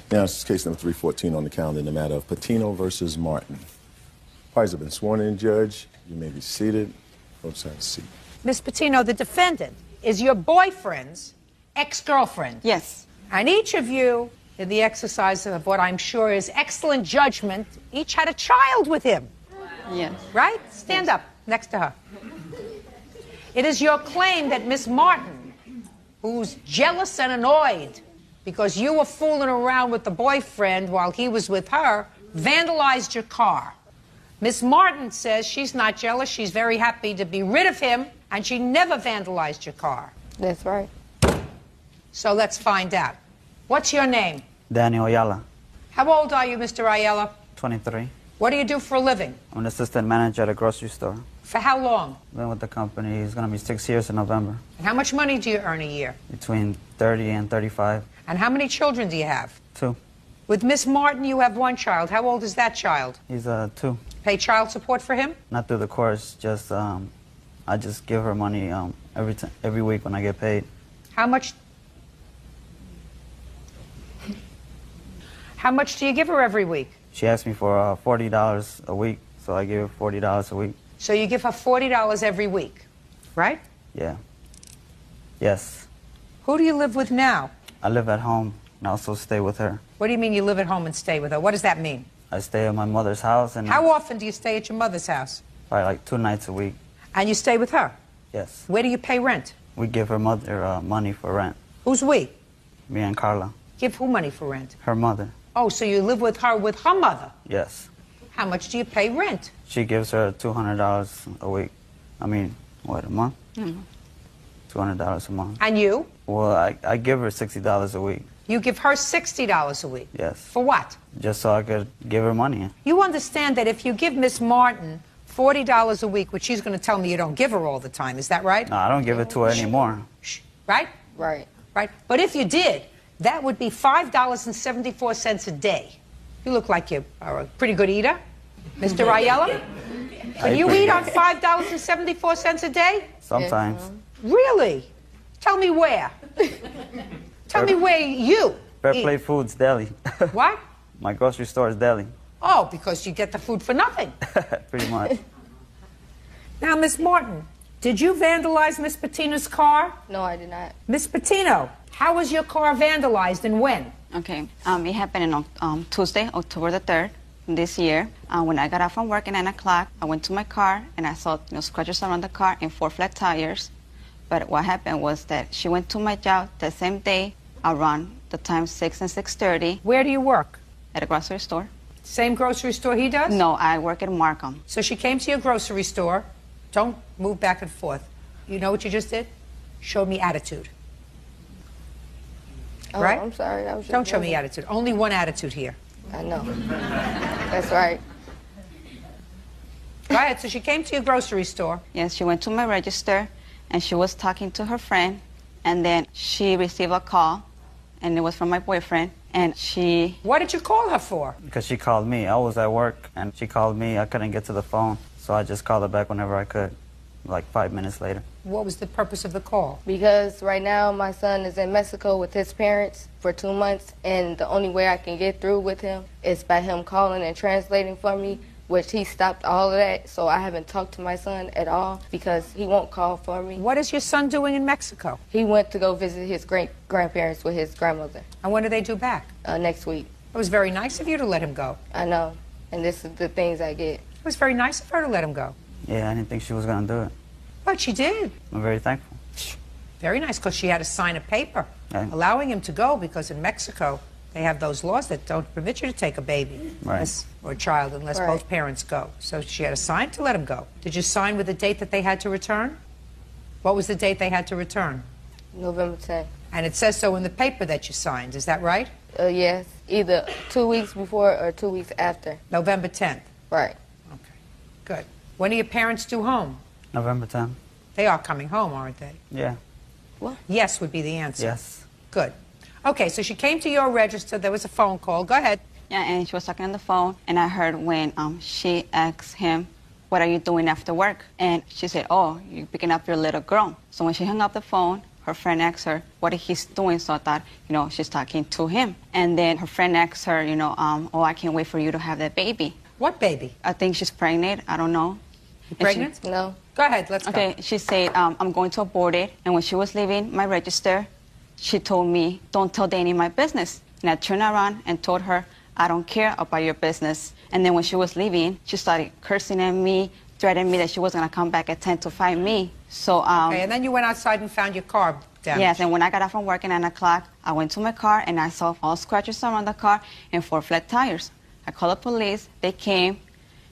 Now, this is case number 314 on the calendar in the matter of Patino versus Martin. Parties have been sworn in, Judge. You may be seated. Both sides seat. Ms. Patino, the defendant is your boyfriend's ex-girlfriend. Yes. And each of you, in the exercise of what I'm sure is excellent judgment, each had a child with him. Yes. Right? Stand up next to her. It is your claim that Miss Martin, who's jealous and annoyed because you were fooling around with the boyfriend while he was with her, vandalized your car. Miss Martin says she's not jealous, she's very happy to be rid of him, and she never vandalized your car. That's right. So let's find out. What's your name? Daniel Ayala. How old are you, Mr. Ayala? 23. What do you do for a living? I'm an assistant manager at a grocery store. For how long? Been with the company, it's going to be 6 years in November. And how much money do you earn a year? Between 30 and 35. And how many children do you have? 2. With Miss Martin, you have one child. How old is that child? He's 2. Pay child support for him? Not through the course, just I just give her money every week when I get paid. How much? How much do you give her every week? She asked me for $40 a week, so I give her $40 a week. So you give her $40 every week, right? Yeah. Yes. Who do you live with now? I live at home and also stay with her. What do you mean you live at home and stay with her? What does that mean? I stay at my mother's house and How often do you stay at your mother's house? probably like 2 nights a week. And you stay with her? Yes. Where do you pay rent? We give her mother money for rent. Who's we? Me and Carla. Give who money for rent? Her mother. Oh, so you live with her mother? Yes. How much do you pay rent? She gives her $200 a week. I mean, what, a month? $200 a month. And you? Well, I give her $60 a week. You give her $60 a week? Yes. For what? Just so I could give her money. You understand that if you give Miss Martin $40 a week, which she's going to tell me you don't give her all the time, is that right? No, I don't give it to her anymore. Shh. Right? Right. Right? But if you did, that would be $5.74 a day. You look like you are a pretty good eater. Mr. Ayala? Can you eat on $5.74 a day? Sometimes. Really? Tell me where. Tell me where you Fair eat. Play Foods Deli. What? My grocery store is deli. Oh, because you get the food for nothing. Pretty much. Now, Miss Martin, did you vandalize Miss Patino's car? No, I did not. Miss Patino, how was your car vandalized and when? Okay. It happened on Tuesday, October the 3rd this year. When I got off from work at 9 o'clock, I went to my car and I saw scratches around the car and 4 flat tires. But what happened was that she went to my job the same day around the time 6 and 6:30 Where do you work? at a grocery store. Same grocery store he does? No, I work at Markham. So she came to your grocery store. Don't move back and forth. You know what you just did? Showed me attitude. Oh, Right? I'm sorry. That was just Don't show me moving. attitude. Only one attitude here. I know. That's right. Go ahead. So she came to your grocery store. Yes, she went to my register and she was talking to her friend, and then she received a call, and it was from my boyfriend, and she... What did you call her for? Because she called me. I was at work and she called me. I couldn't get to the phone. So I just called her back whenever I could, like 5 minutes later. What was the purpose of the call? Because right now my son is in Mexico with his parents for 2 months, and the only way I can get through with him is by him calling and translating for me, which he stopped all of that, so I haven't talked to my son at all because he won't call for me. What is your son doing in Mexico? He went to go visit his great-grandparents with his grandmother And when do they do back? next week. It was very nice of you to let him go. I know, and this is the things I get. It was very nice of her to let him go. Yeah, I didn't think she was going to do it. But she did. I'm very thankful. Very nice, because she had to sign a paper Right. allowing him to go, because in Mexico they have those laws that don't permit you to take a baby Right. or a child unless Right. both parents go. So she had to sign to let him go. Did you sign with the date that they had to return? What was the date they had to return? November 10th. And it says so in the paper that you signed. Is that right? Yes, either 2 weeks before or 2 weeks after. November 10th. Right. Okay, good. When are your parents due home? November 10th. They are coming home, aren't they? Yeah. Yes would be the answer. Yes. Good. Okay, so she came to your register. There was a phone call. Go ahead. Yeah, and she was talking on the phone, and I heard when she asked him, "What are you doing after work?" And she said, "Oh, you're picking up your little girl." So when she hung up the phone, her friend asked her what he's doing, so I thought, she's talking to him. And then her friend asked her, oh, I can't wait for you to have that baby. What baby? I think she's pregnant. I don't know. You pregnant? No. Go ahead, let's go. Okay, she said, I'm going to abort it. And when she was leaving my register, she told me, don't tell Danny my business. And I turned around and told her, I don't care about your business. And then when she was leaving, she started cursing at me, threatening me that she was going to come back at 10 to find me. So, okay, and then you went outside and found your car damaged. Yes, and when I got off from work at 9 o'clock, I went to my car and I saw all scratches around the car and 4 flat tires. I called the police, they came,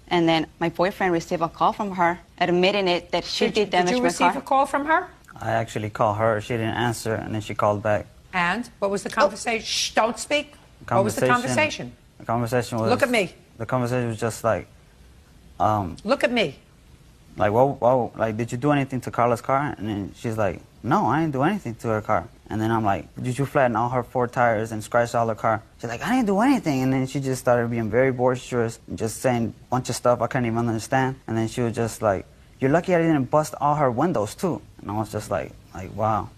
and then my boyfriend received a call from her admitting it that she did damage my car. Did you receive a call from her? I actually called her. She didn't answer, and then she called back. And what was the conversation? Shh, don't speak. What was the conversation? The conversation was... Look at me. The conversation was just like... Look at me. Like, well, like, did you do anything to Carla's car? And then she's like, no, I didn't do anything to her car. And then I'm like, did you flatten all her 4 tires and scratch all her car? She's like, I didn't do anything. And then she just started being very boisterous, and just saying a bunch of stuff I couldn't even understand. And then she was just like, you're lucky I didn't bust all her windows too. And I was just like, wow.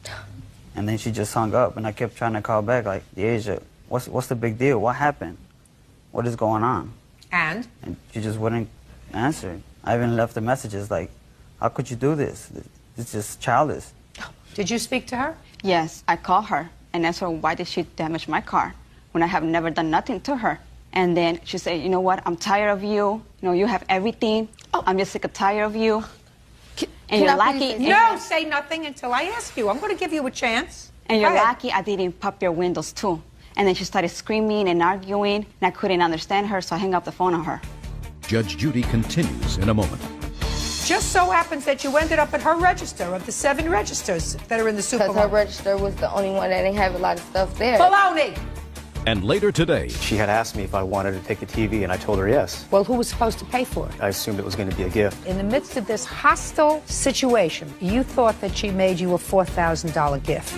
And then she just hung up, and I kept trying to call back, like, Asia, what's the big deal? What happened? What is going on? And she just wouldn't answer. I even left the messages like, how could you do this? It's just childish. did you speak to her? Yes, I called her and asked her why did she damage my car when I have never done nothing to her. And then she said, you know what, I'm tired of you. You have everything. I'm just sick and tired of you. And you're lucky. No, say nothing until I ask you. I'm going to give you a chance. And you're lucky I didn't pop your windows too. And then she started screaming and arguing, and I couldn't understand her, so I hung up the phone on her. Judge Judy continues in a moment. Just so happens that you ended up at her register of the 7 registers that are in the supermarket. Because her register was the only one that didn't have a lot of stuff there. Baloney! And later today, She had asked me if I wanted to take the TV, and I told her yes. Well, who was supposed to pay for it? I assumed it was going to be a gift. In the midst of this hostile situation, you thought that she made you a $4,000 gift.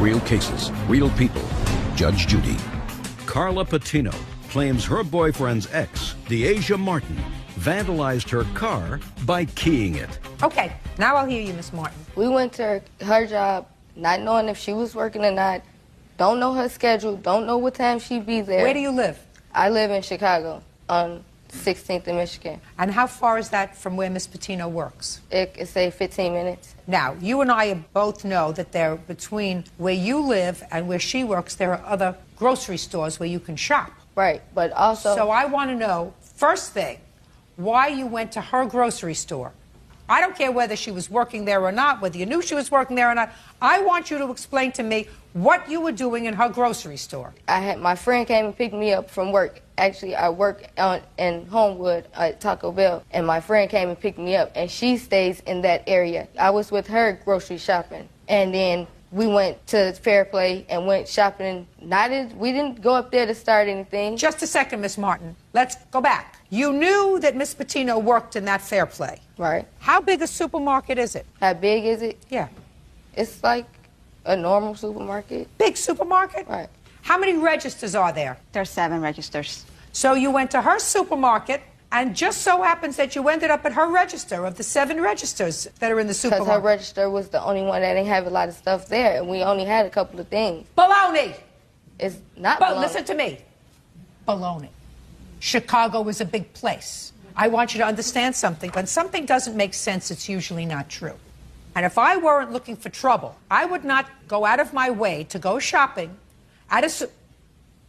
real cases, real people. Judge Judy. Carla Patino claims her boyfriend's ex, Deasia Martin, vandalized her car by keying it. Okay, now I'll hear you, Miss Martin. We went to her job, not knowing if she was working or not. Don't know her schedule. Don't know what time she'd be there. Where do you live? I live in Chicago on 16th in Michigan. And how far is that from where Miss Patino works? It say 15 minutes. Now, you and I both know that there, between where you live and where she works, there are other grocery stores where you can shop. Right, but also... So I want to know, first thing, why you went to her grocery store. I don't care whether she was working there or not, whether you knew she was working there or not. I want you to explain to me what you were doing in her grocery store. My friend came and picked me up from work. Actually, I work in Homewood at Taco Bell, and my friend came and picked me up, and she stays in that area. I was with her grocery shopping, and then we went to Fair Play and went shopping. We didn't go up there to start anything. Just a second, Miss Martin. Let's go back. You knew that Miss Patino worked in that Fair Play. Right. How big a supermarket is it? How big is it? Yeah. It's like a normal supermarket. Big supermarket? Right. How many registers are there? There's 7 registers. So you went to her supermarket, and just so happens that you ended up at her register of the 7 registers that are in the supermarket. Because her register was the only one that didn't have a lot of stuff there, and we only had a couple of things. Baloney! It's not But baloney. listen to me. Baloney. Chicago is a big place. I want you to understand something. When something doesn't make sense, it's usually not true. And if I weren't looking for trouble, I would not go out of my way to go shopping at a...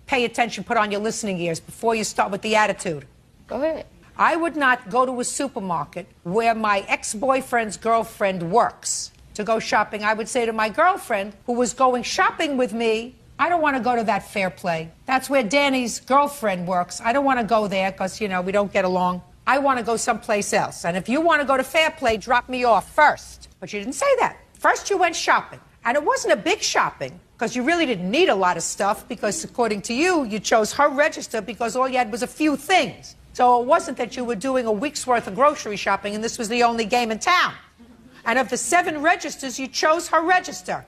Pay attention, put on your listening ears before you start with the attitude. Go ahead. I would not go to a supermarket where my ex-boyfriend's girlfriend works to go shopping. I would say to my girlfriend, who was going shopping with me, I don't want to go to that Fair Play. That's where Danny's girlfriend works. I don't want to go there because, you know, we don't get along. I want to go someplace else. And if you want to go to Fair Play, drop me off first. But you didn't say that. First you went shopping. And it wasn't a big shopping because you really didn't need a lot of stuff because, according to you, you chose her register because all you had was a few things. So it wasn't that you were doing a week's worth of grocery shopping and this was the only game in town. And of the 7 registers, you chose her register.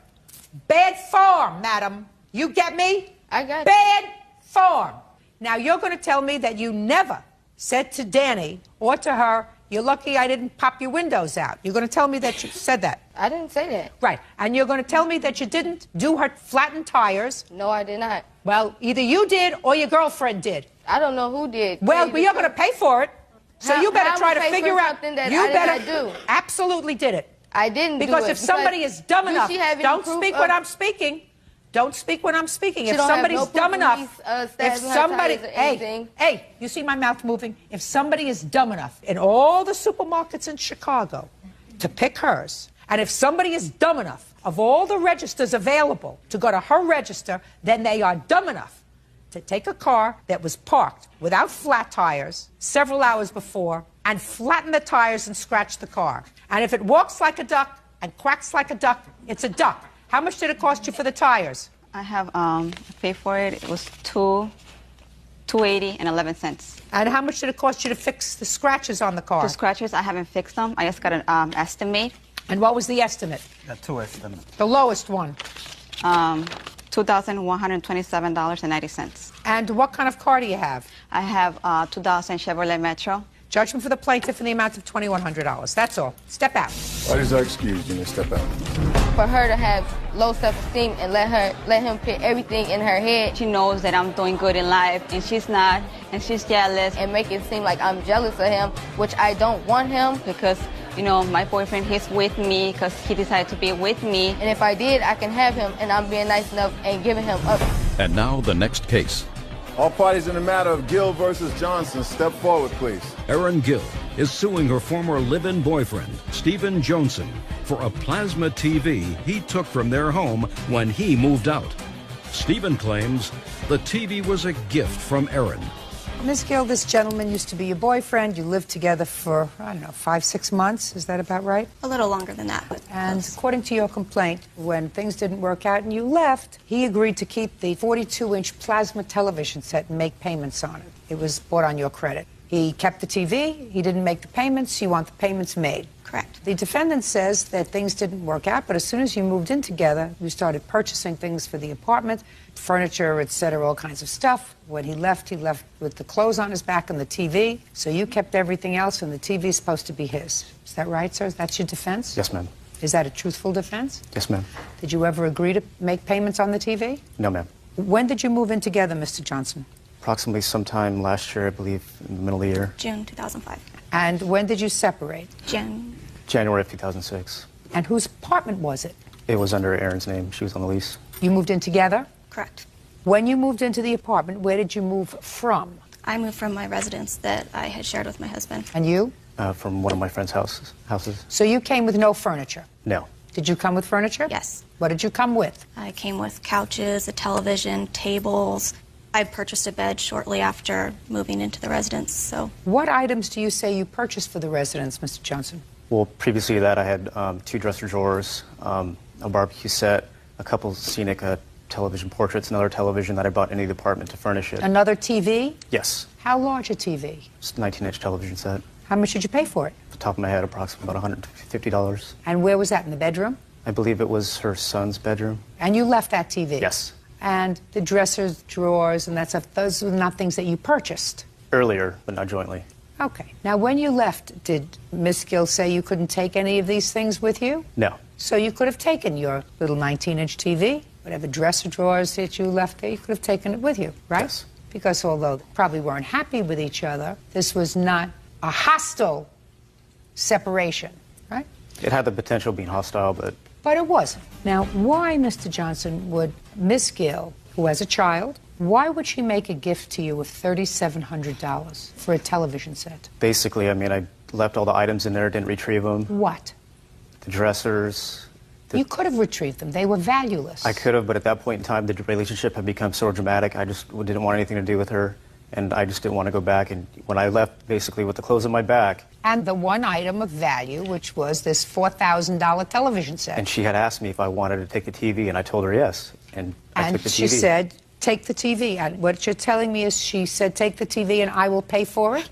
Bad form, madam. You get me? I got you. Bad form. Now, you're going to tell me that you never said to Danny or to her, you're lucky I didn't pop your windows out. You're going to tell me that you said that. I didn't say that. Right. And you're going to tell me that you didn't do her flattened tires. No, I did not. Well, either you did or your girlfriend did. I don't know who did. Well, you're going to pay for it. So you better try to figure out. Something that You I better did not do. absolutely did it. I didn't Because do it. if somebody is dumb enough, don't speak when I'm speaking. Don't speak when I'm speaking. If somebody's dumb enough, if somebody, hey, you see my mouth moving? If somebody is dumb enough in all the supermarkets in Chicago to pick hers, and if somebody is dumb enough of all the registers available to go to her register, then they are dumb enough to take a car that was parked without flat tires several hours before and flatten the tires and scratch the car. And if it walks like a duck and quacks like a duck, it's a duck. How much did it cost you for the tires? I have paid for it. It was $2.80 and 11 cents. And how much did it cost you to fix the scratches on the car? The scratches, I haven't fixed them. I just got an estimate. And what was the estimate? Got two estimates. The lowest one. $2,127.90. And what kind of car do you have? I have 2000 Chevrolet Metro. Judgment for the plaintiff in the amount of $2,100. That's all. Step out. Parties are excused. You may step out. For her to have low self-esteem and let him put everything in her head She knows that I'm doing good in life, and she's not, and she's jealous. and make it seem like I'm jealous of him, which I don't want him. Because, you know, my boyfriend, he's with me because he decided to be with me. And if I did, I can have him, and I'm being nice enough and giving him up. And now the next case. All parties in the matter of Gill versus Johnson, step forward, please. Erin Gill is suing her former live-in boyfriend, Stephen Johnson, for a plasma TV he took from their home when he moved out. Stephen claims the TV was a gift from Erin. Ms. Gill, this gentleman used to be your boyfriend. You lived together for, I don't know, 5-6 months. Is that about right? A little longer than that, but And close. according to your complaint, when things didn't work out and you left, he agreed to keep the 42-inch plasma television set and make payments on it. It was bought on your credit. He kept the TV. He didn't make the payments. You want the payments made. Correct. The defendant says that things didn't work out, but as soon as you moved in together, you started purchasing things for the apartment, furniture, etc., all kinds of stuff. When he left with the clothes on his back and the TV. So you kept everything else, and the TV is supposed to be his. Is that right, sir? That's your defense? Yes, ma'am. Is that a truthful defense? Yes, ma'am. Did you ever agree to make payments on the TV? No, ma'am. When did you move in together, Mr. Johnson? Approximately sometime last year, I believe, in the middle of the year. June 2005. And when did you separate? June. January of 2006. And whose apartment was it? It was under Erin's name. She was on the lease. You moved in together? Correct. When you moved into the apartment, where did you move from? I moved from my residence that I had shared with my husband. And you? From one of my friend's houses. So you came with no furniture? No. Did you come with furniture? Yes. What did you come with? I came with couches, a television, tables. I purchased a bed shortly after moving into the residence, so. What items do you say you purchased for the residence, Mr. Johnson? Well, previously to that, I had 2 dresser drawers, a barbecue set, a couple scenic television portraits, another television that I bought in the apartment to furnish it. Another TV? Yes. How large a TV? It's a 19-inch television set. How much did you pay for it? Off the top of my head, approximately about $150. And where was that, in the bedroom? I believe it was her son's bedroom. And you left that TV? Yes. And the dressers, drawers, and that stuff, those were not things that you purchased? Earlier, but not jointly. Okay. Now, when you left, did Miss Gill say you couldn't take any of these things with you? No. So you could have taken your little 19-inch TV, whatever dresser drawers that you left there, you could have taken it with you, right? Yes. Because although they probably weren't happy with each other, this was not a hostile separation, right? It had the potential of being hostile, but But it wasn't. Now, why, Mr. Johnson, would Miss Gill, who has a child, why would she make a gift to you of $3,700 for a television set? basically, I mean, I left all the items in there, didn't retrieve them. What? The dressers. You could have retrieved them. They were valueless. I could have, but at that point in time, the relationship had become so dramatic, I just didn't want anything to do with her, and I just didn't want to go back. And when I left, basically, with the clothes on my back, And the one item of value, which was this $4,000 television set. and she had asked me if I wanted to take the TV, and I told her yes. And I took the she TV. said, take the TV. And what you're telling me is she said, take the TV and I will pay for it?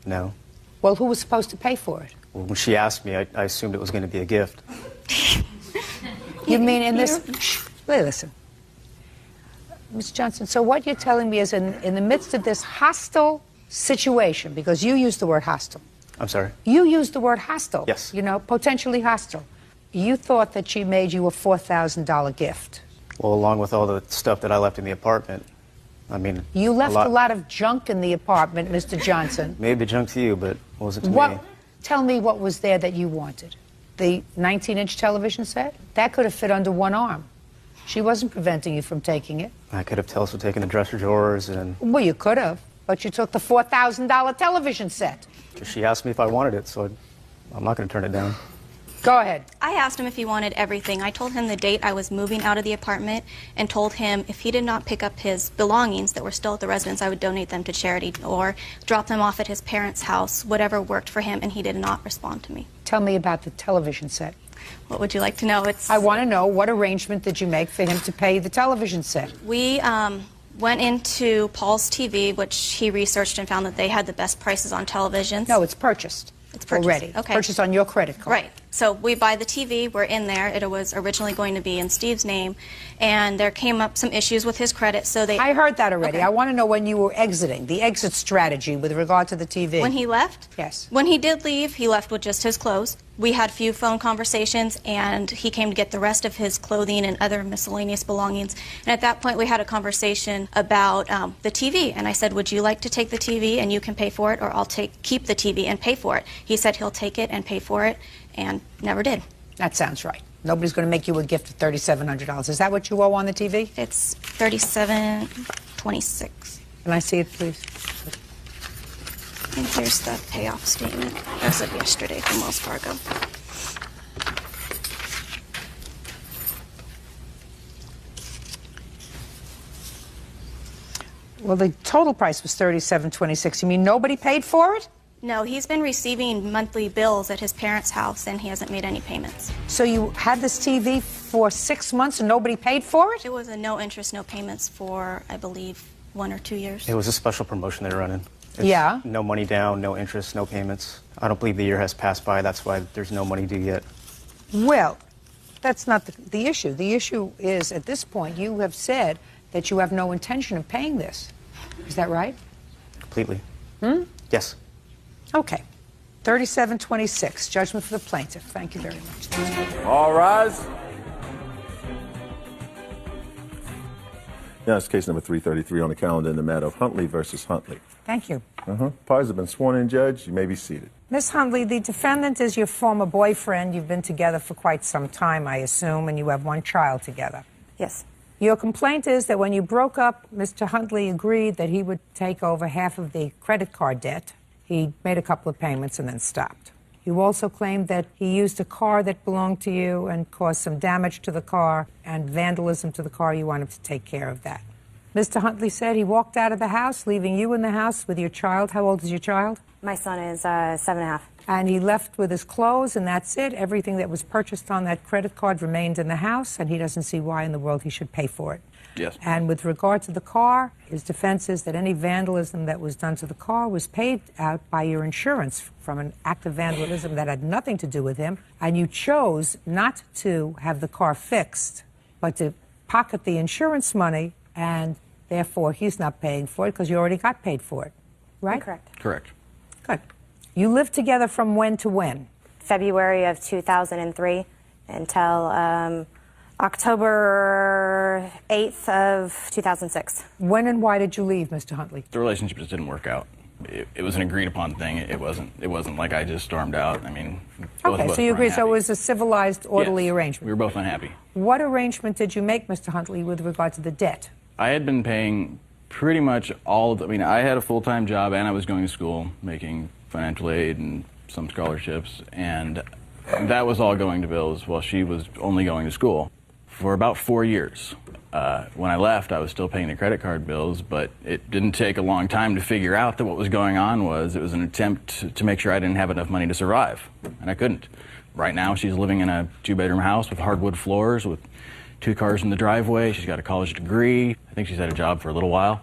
No. Well, who was supposed to pay for it? Well, when she asked me, I assumed it was going to be a gift. You mean in this... Shh, listen. Ms. Johnson, so what you're telling me is in the midst of this hostile situation, because you used the word hostile, I'm sorry? You used the word hostile. Yes. You know, potentially hostile. You thought that she made you a $4,000 gift. Well, along with all the stuff that I left in the apartment, I mean... You left a lot of junk in the apartment, Mr. Johnson. Maybe junk to you, but it wasn't to me. Tell me what was there that you wanted. The 19-inch television set? That could have fit under one arm. She wasn't preventing you from taking it. I could have also taken the dresser drawers and... Well, you could have, but you took the $4,000 television set. She asked me if I wanted it, so I'm not going to turn it down. Go ahead. I asked him if he wanted everything. I told him the date I was moving out of the apartment and told him if he did not pick up his belongings that were still at the residence, I would donate them to charity or drop them off at his parents' house, whatever worked for him, and he did not respond to me. Tell me about the television set. What would you like to know? I want to know, what arrangement did you make for him to pay the television set? We went into Paul's TV, which he researched and found that they had the best prices on televisions. No, it's purchased. It's purchased. Already. Okay. Purchased on your credit card. Right. So we buy the TV, we're in there. It was originally going to be in Steve's name, and there came up some issues with his credit, so they... I heard that already. Okay. I want to know when you were exiting, the exit strategy with regard to the TV. When he left? Yes. When he did leave, he left with just his clothes. We had a few phone conversations, and he came to get the rest of his clothing and other miscellaneous belongings. And at that point, we had a conversation about the TV. And I said, would you like to take the TV and you can pay for it, or I'll keep the TV and pay for it? He said he'll take it and pay for it, and never did. That sounds right. Nobody's going to make you a gift of $3,700. Is that what you owe on the TV? It's $37.26. Can I see it, please? And here's the payoff statement as of yesterday from Wells Fargo. Well, the total price was $37.26. You mean nobody paid for it? No, he's been receiving monthly bills at his parents' house, and he hasn't made any payments. So you had this TV for 6 months and nobody paid for it? It was a no interest, no payments for, I believe, 1 or 2 years. It was a special promotion they were running. It's Yeah. no money down, no interest, no payments. I don't believe the year has passed by. That's why there's no money due yet. Well, that's not the issue. The issue is, at this point, you have said that you have no intention of paying this. Is that right? Completely. Yes. Okay. $37.26. Judgment for the plaintiff. Thank you very much. All rise. Now it's case number 333 on the calendar in the matter of Huntley versus Huntley. Thank you. Parties have been sworn in, Judge. You may be seated. Miss Huntley, the defendant is your former boyfriend. You've been together for quite some time, I assume, and you have one child together. Yes. Your complaint is that when you broke up, Mr. Huntley agreed that he would take over half of the credit card debt. He made a couple of payments and then stopped. You also claimed that he used a car that belonged to you and caused some damage to the car and vandalism to the car. You wanted to take care of that. Mr. Huntley said he walked out of the house, leaving you in the house with your child. How old is your child? My son is 7.5. And he left with his clothes, and that's it. Everything that was purchased on that credit card remained in the house, and he doesn't see why in the world he should pay for it. Yes. And with regard to the car, his defense is that any vandalism that was done to the car was paid out by your insurance from an act of vandalism that had nothing to do with him, and you chose not to have the car fixed, but to pocket the insurance money, and therefore he's not paying for it because you already got paid for it, right? Correct. Correct. Good. You lived together from when to when? February of 2003 until October 8th of 2006. When and why did you leave, Mr. Huntley? The relationship just didn't work out. It was an agreed upon thing. It wasn't like I just stormed out. I mean, both of Okay, us so you were agree. So it unhappy. was a civilized, orderly Yes. arrangement. We were both unhappy. What arrangement did you make, Mr. Huntley, with regard to the debt? I had been paying pretty much all of the, I mean, I had a full-time job and I was going to school, making financial aid and some scholarships, and that was all going to bills while she was only going to school for about 4 years. When I left, I was still paying the credit card bills, but it didn't take a long time to figure out that what was going on was it was an attempt to make sure I didn't have enough money to survive, and I couldn't. Right now, she's living in a 2-bedroom house with hardwood floors, with 2 cars in the driveway. She's got a college degree. I think she's had a job for a little while.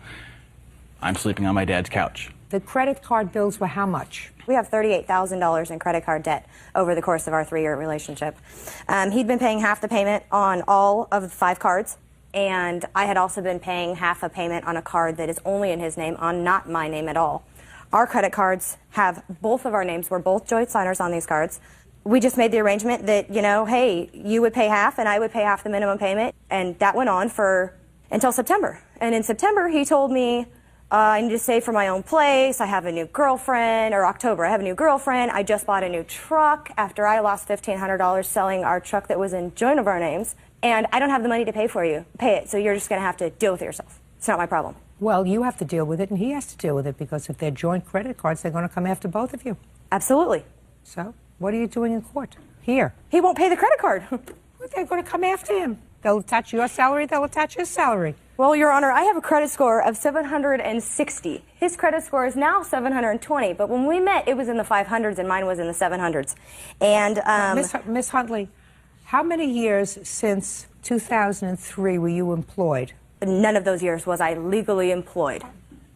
I'm sleeping on my dad's couch. The credit card bills were how much? We have $38,000 in credit card debt over the course of our 3-year relationship. He'd been paying half the payment on all of the 5 cards, and I had also been paying half a payment on a card that is only in his name, on not my name at all. Our credit cards have both of our names. We're both joint signers on these cards. We just made the arrangement that, you know, hey, you would pay half and I would pay half the minimum payment. And that went on until September. And in September, he told me, I need to save for my own place. I have a new girlfriend. Or October, I have a new girlfriend. I just bought a new truck after I lost $1,500 selling our truck that was in joint of our names. And I don't have the money to pay it. So you're just going to have to deal with it yourself. It's not my problem. Well, you have to deal with it, and he has to deal with it, because if they're joint credit cards, they're going to come after both of you. Absolutely. So, what are you doing in court? Here. He won't pay the credit card. Well, they're going to come after him. They'll attach your salary, they'll attach his salary. Well, Your Honor, I have a credit score of 760. His credit score is now 720, but when we met, it was in the 500s, and mine was in the 700s. And Miss Huntley, how many years since 2003 were you employed? None of those years was I legally employed.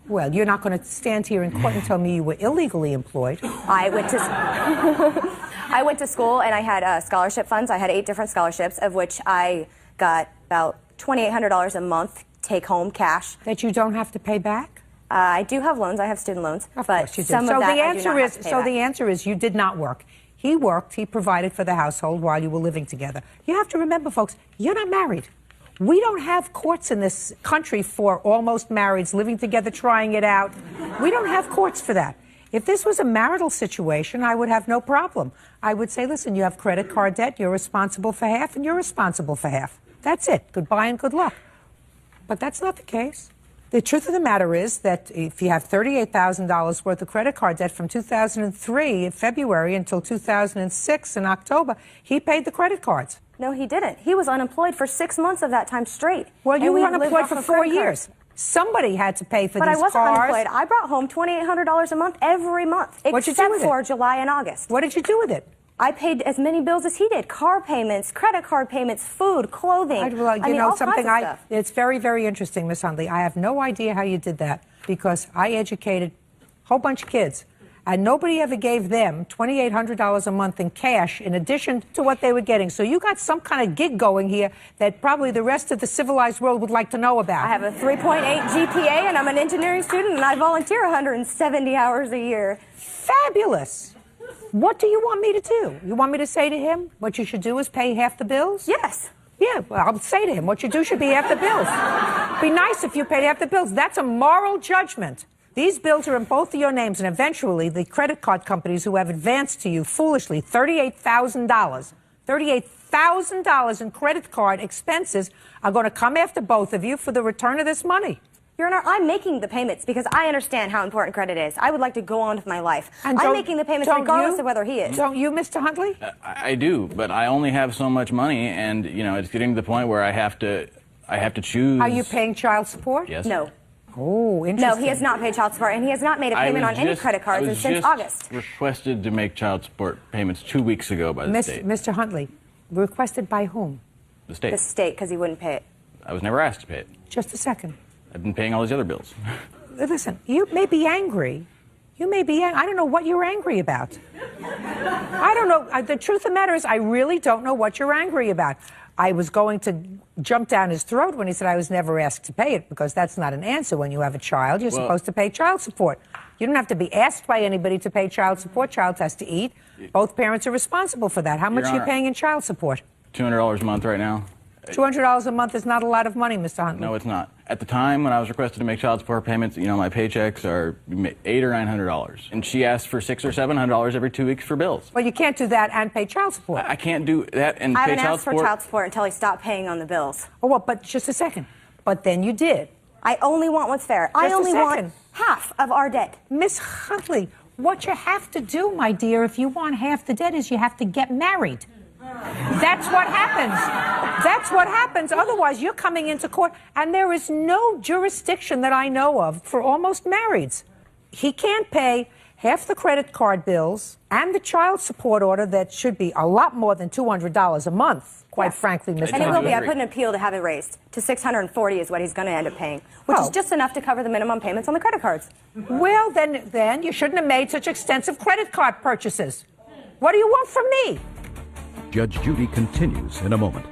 Well, you're not going to stand here in court and tell me you were illegally employed. I went to school, and I had scholarship funds. I had 8 different scholarships, of which I got about $2,800 a month take-home cash. That you don't have to pay back? I do have loans. I have student loans. Of but course you do. Some of that I do not have to pay back. The answer is you did not work. He worked. He provided for the household while you were living together. You have to remember, folks, you're not married. We don't have courts in this country for almost marrieds living together, trying it out. We don't have courts for that. If this was a marital situation, I would have no problem. I would say, listen, you have credit card debt, you're responsible for half, and you're responsible for half. That's it. Goodbye and good luck. But that's not the case. The truth of the matter is that if you have $38,000 worth of credit card debt from 2003 in February until 2006 in October, he paid the credit cards. No, he didn't. He was unemployed for 6 months of that time straight. Well, you were unemployed for 4 years. years. Somebody had to pay for but these cars. But I wasn't unemployed. I brought home $2,800 a month every month, except for July and August. What did you do with it? I paid as many bills as he did: car payments, credit card payments, food, clothing. All kinds of stuff. It's very, very interesting, Miss Huntley. I have no idea how you did that, because I educated a whole bunch of kids, and nobody ever gave them $2,800 a month in cash in addition to what they were getting. So you got some kind of gig going here that probably the rest of the civilized world would like to know about. I have a 3.8 GPA, and I'm an engineering student, and I volunteer 170 hours a year. Fabulous. What do you want me to do? You want me to say to him, what you should do is pay half the bills? Yes. Yeah, well, I'll say to him, what you do should be half the bills. Be nice if you paid half the bills. That's a moral judgment. These bills are in both of your names, and eventually the credit card companies who have advanced to you foolishly $38,000 in credit card expenses are going to come after both of you for the return of this money. Your Honor, I'm making the payments because I understand how important credit is. I would like to go on with my life. And I'm making the payments regardless of whether he is. Don't you, Mr. Huntley? I do, but I only have so much money, and it's getting to the point where I have to choose. Are you paying child support? Yes. No. Oh, interesting. No, he has not paid child support, and he has not made a payment on any credit cards since August. Requested to make child support payments 2 weeks ago by the state. Mr. Huntley, requested by whom? The state. The state, because he wouldn't pay it. I was never asked to pay it. Just a second. I've been paying all these other bills. Listen, you may be angry. You may be angry. I don't know what you're angry about. I don't know. The truth of the matter is, I really don't know what you're angry about. I was going to jump down his throat when he said I was never asked to pay it, because that's not an answer when you have a child. You're supposed to pay child support. You don't have to be asked by anybody to pay child support. Child has to eat. Both parents are responsible for that. How much are you paying in child support? $200 a month right now. $200 a month is not a lot of money, Mr. Huntley. No, it's not. At the time when I was requested to make child support payments, my paychecks are $800 or $900, and she asked for $600 or $700 every 2 weeks for bills. Well, you can't do that and pay child support. I can't do that and pay child support. I haven't asked for child support until he stopped paying on the bills. Oh, well, but just a second. But then you did. I only want what's fair. I only want half of our debt. Miss Huntley, what you have to do, my dear, if you want half the debt, is you have to get married. That's what happens. That's what happens. Otherwise, you're coming into court, and there is no jurisdiction that I know of for almost marrieds. He can't pay half the credit card bills and the child support order that should be a lot more than $200 a month, quite frankly, Mr. And it will be. I put an appeal to have it raised to $640 is what he's going to end up paying, which is just enough to cover the minimum payments on the credit cards. Well, then you shouldn't have made such extensive credit card purchases. What do you want from me? Judge Judy continues in a moment.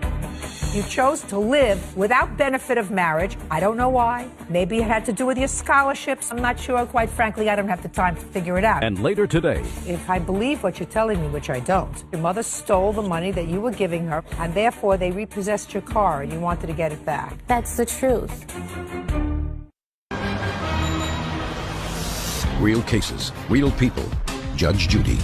You chose to live without benefit of marriage. I don't know why. Maybe it had to do with your scholarships. I'm not sure. Quite frankly, I don't have the time to figure it out. And later today, If I believe what you're telling me, which I don't, your mother stole the money that you were giving her, and therefore they repossessed your car and you wanted to get it back. That's the truth. real cases, real people. Judge Judy.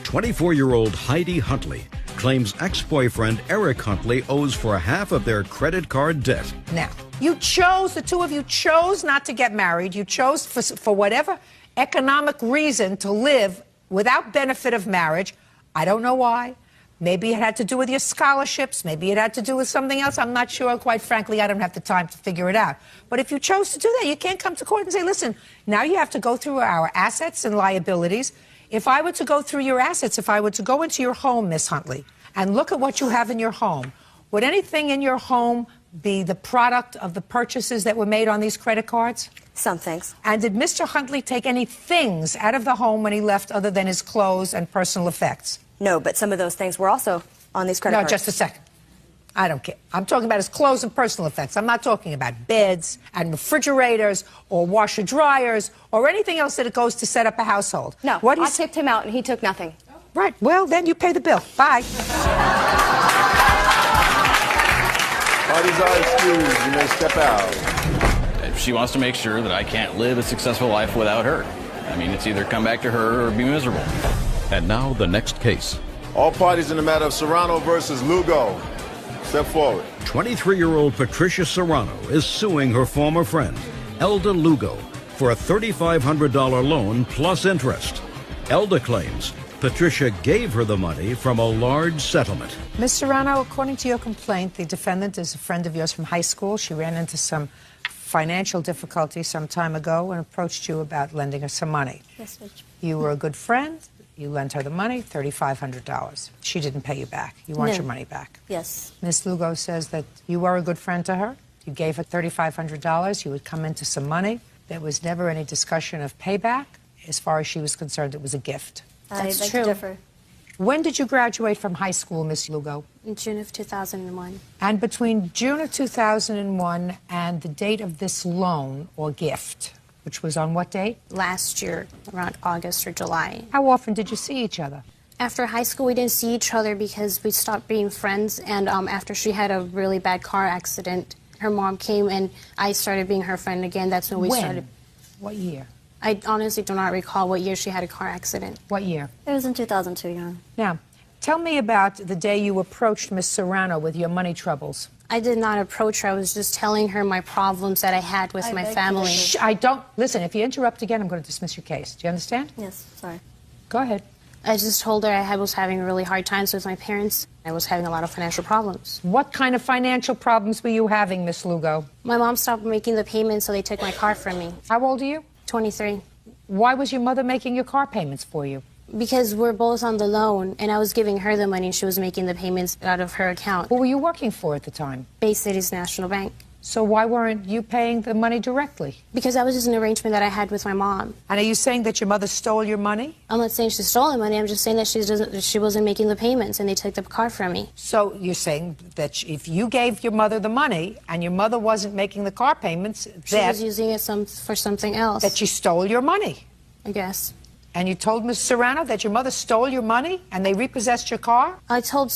24-year-old Heidi Huntley claims ex-boyfriend Eric Huntley owes for half of their credit card debt. Now, the two of you chose not to get married. You chose for whatever economic reason to live without benefit of marriage. I don't know why. Maybe it had to do with your scholarships. Maybe it had to do with something else. I'm not sure. Quite frankly, I don't have the time to figure it out. But if you chose to do that, you can't come to court and say, listen, now you have to go through our assets and liabilities. If I were to go through your assets, if I were to go into your home, Miss Huntley, and look at what you have in your home, would anything in your home be the product of the purchases that were made on these credit cards? Some things. And did Mr. Huntley take any things out of the home when he left other than his clothes and personal effects? No, but some of those things were also on these credit cards. No, just a second. I don't care. I'm talking about his clothes and personal effects. I'm not talking about beds and refrigerators or washer dryers or anything else that it goes to set up a household. No, I tipped him out and he took nothing. Right. Well, then you pay the bill. Bye. Parties are excused. You may step out. She wants to make sure that I can't live a successful life without her. I mean, it's either come back to her or be miserable. And now the next case. All parties in the matter of Serrano versus Lugo. Step forward. 23-year-old Patricia Serrano is suing her former friend, Elda Lugo, for a $3,500 loan plus interest. Elda claims Patricia gave her the money from a large settlement. Ms. Serrano, according to your complaint, the defendant is a friend of yours from high school. She ran into some financial difficulty some time ago and approached you about lending her some money. Yes, Judge. You were a good friend. You lent her the money, $3,500. She didn't pay you back. You want your money back. Yes. Ms. Lugo says that you were a good friend to her. You gave her $3,500. You would come into some money. There was never any discussion of payback. As far as she was concerned, it was a gift. That's true. Differ. When did you graduate from high school, Ms. Lugo? In June of 2001. And between June of 2001 and the date of this loan or gift, which was on what date? Last year, around August or July. How often did you see each other? After high school, we didn't see each other because we stopped being friends. And after she had a really bad car accident, her mom came and I started being her friend again. That's when we started. What year? I honestly do not recall what year she had a car accident. What year? It was in 2002, Your Honor. Now, tell me about the day you approached Miss Serrano with your money troubles. I did not approach her. I was just telling her my problems that I had with my family. Shh, I don't. Listen, if you interrupt again, I'm going to dismiss your case. Do you understand? Yes, sorry. Go ahead. I just told her I was having really hard times with my parents. I was having a lot of financial problems. What kind of financial problems were you having, Miss Lugo? My mom stopped making the payments, so they took my car from me. How old are you? 23. Why was your mother making your car payments for you? Because we're both on the loan, and I was giving her the money, and she was making the payments out of her account. Who were you working for at the time? Bay Cities National Bank. So why weren't you paying the money directly? Because that was just an arrangement that I had with my mom. And are you saying that your mother stole your money? I'm not saying she stole the money. I'm just saying that she wasn't making the payments, and they took the car from me. So you're saying that if you gave your mother the money and your mother wasn't making the car payments, She was using it for something else. That she stole your money? I guess. And you told Ms. Serrano that your mother stole your money and they repossessed your car? I told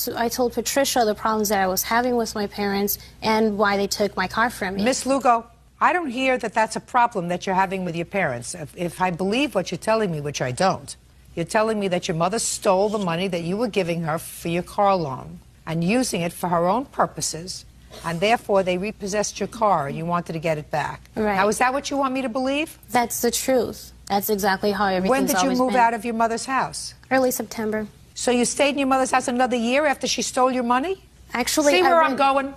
Patricia the problems that I was having with my parents and why they took my car from me. Miss Lugo, I don't hear that that's a problem that you're having with your parents. If I believe what you're telling me, which I don't, you're telling me that your mother stole the money that you were giving her for your car loan and using it for her own purposes, and therefore they repossessed your car and you wanted to get it back. Right. Now, is that what you want me to believe? That's the truth. That's exactly how everything's When did you always move been. out of your mother's house? Early September. So you stayed in your mother's house another year after she stole your money? Actually, See where I'm going?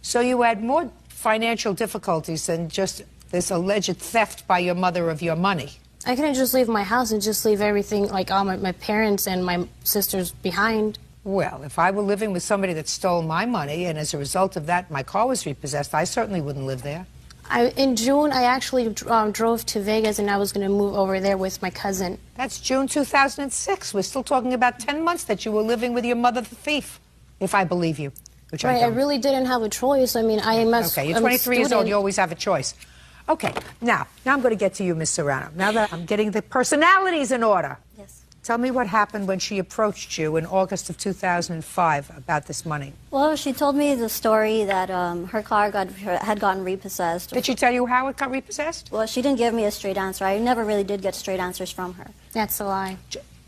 So you had more financial difficulties than just this alleged theft by your mother of your money. I couldn't just leave my house and just leave everything, like all my parents and my sisters behind. Well, if I were living with somebody that stole my money and as a result of that my car was repossessed, I certainly wouldn't live there. In June, I actually drove to Vegas, and I was going to move over there with my cousin. That's June 2006. We're still talking about 10 months that you were living with your mother, the thief, if I believe you. Which Right, I don't. really didn't have a choice. I mean, I am a Okay, you're I'm a 23 years old. student. You always have a choice. Okay, now I'm going to get to you, Ms. Serrano. Now that I'm getting the personalities in order. Yes. Tell me what happened when she approached you in August of 2005 about this money. Well, she told me the story that her car had gotten repossessed. Did she tell you how it got repossessed? Well, she didn't give me a straight answer. I never really did get straight answers from her. That's a lie.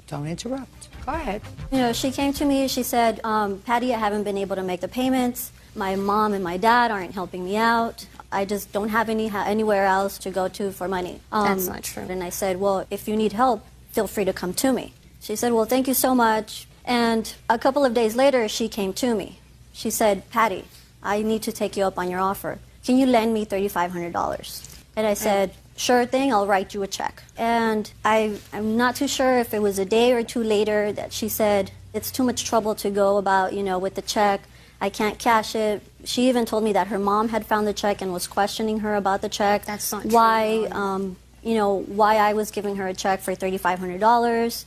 Don't interrupt. Go ahead. You know, she came to me, she said, Patty, I haven't been able to make the payments. My mom and my dad aren't helping me out. I just don't have anywhere else to go to for money. That's not true. And I said, well, if you need help, feel free to come to me. She said, well, thank you so much. And a couple of days later, she came to me. She said, Patty, I need to take you up on your offer. Can you lend me $3,500? And I said, sure thing, I'll write you a check. And I'm not too sure if it was a day or two later that she said, it's too much trouble to go about, you know, with the check. I can't cash it. She even told me that her mom had found the check and was questioning her about the check. That's not true. Why, you know, why I was giving her a check for $3,500.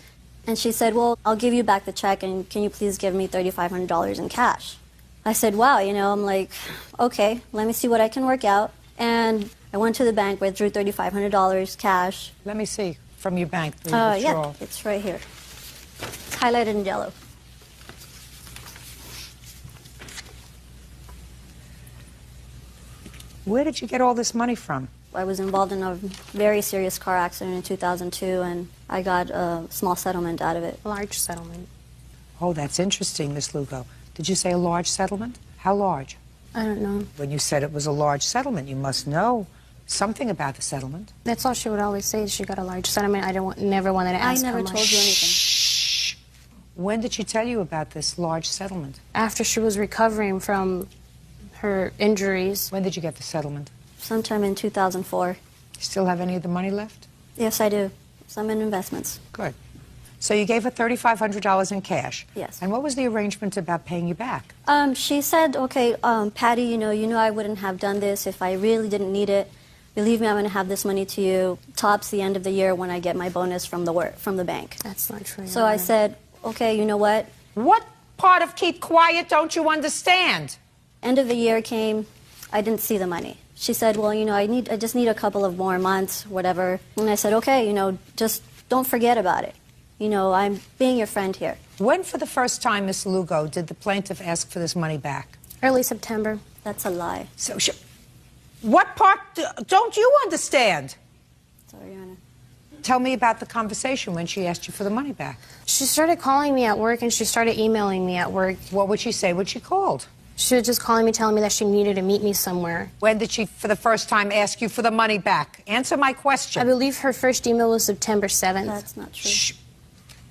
And she said, well, I'll give you back the check, and can you please give me $3,500 in cash? I said, wow, you know, I'm like, okay, let me see what I can work out. And I went to the bank, withdrew $3,500 cash. Let me see from your bank. The Yeah, withdrawal. it's right here. It's highlighted in yellow. Where did you get all this money from? I was involved in a very serious car accident in 2002, and I got a small settlement out of it. Large settlement. Oh, that's interesting, Miss Lugo. Did you say a large settlement? How large? I don't know. When you said it was a large settlement, you must know something about the settlement. That's all she would always say. She got a large settlement. never wanted to I ask never how much. told you anything. Shh. When did she tell you about this large settlement? After she was recovering from her injuries. When did you get the settlement? Sometime in 2004. You still have any of the money left? Yes, I do. Some in investments. Good. So you gave her $3,500 in cash. Yes. And what was the arrangement about paying you back? She said, okay, Patty, you know I wouldn't have done this if I really didn't need it. Believe me, I'm going to have this money to you tops the end of the year when I get my bonus from the bank. That's not true. So I said, okay, you know what? What part of keep quiet don't you understand? End of the year came, I didn't see the money. She said, well, you know, I just need a couple of more months, whatever. And I said, okay, you know, just don't forget about it. You know, I'm being your friend here. When for the first time, Miss Lugo, did the plaintiff ask for this money back? Early September. That's a lie. So what part don't you understand? Sorry, Your Honor. Tell me about the conversation when she asked you for the money back. She started calling me at work and she started emailing me at work. What would she say when she called? She was just calling me, telling me that she needed to meet me somewhere. When did she, for the first time, ask you for the money back? Answer my question. I believe her first email was September 7th. That's not true. Shh.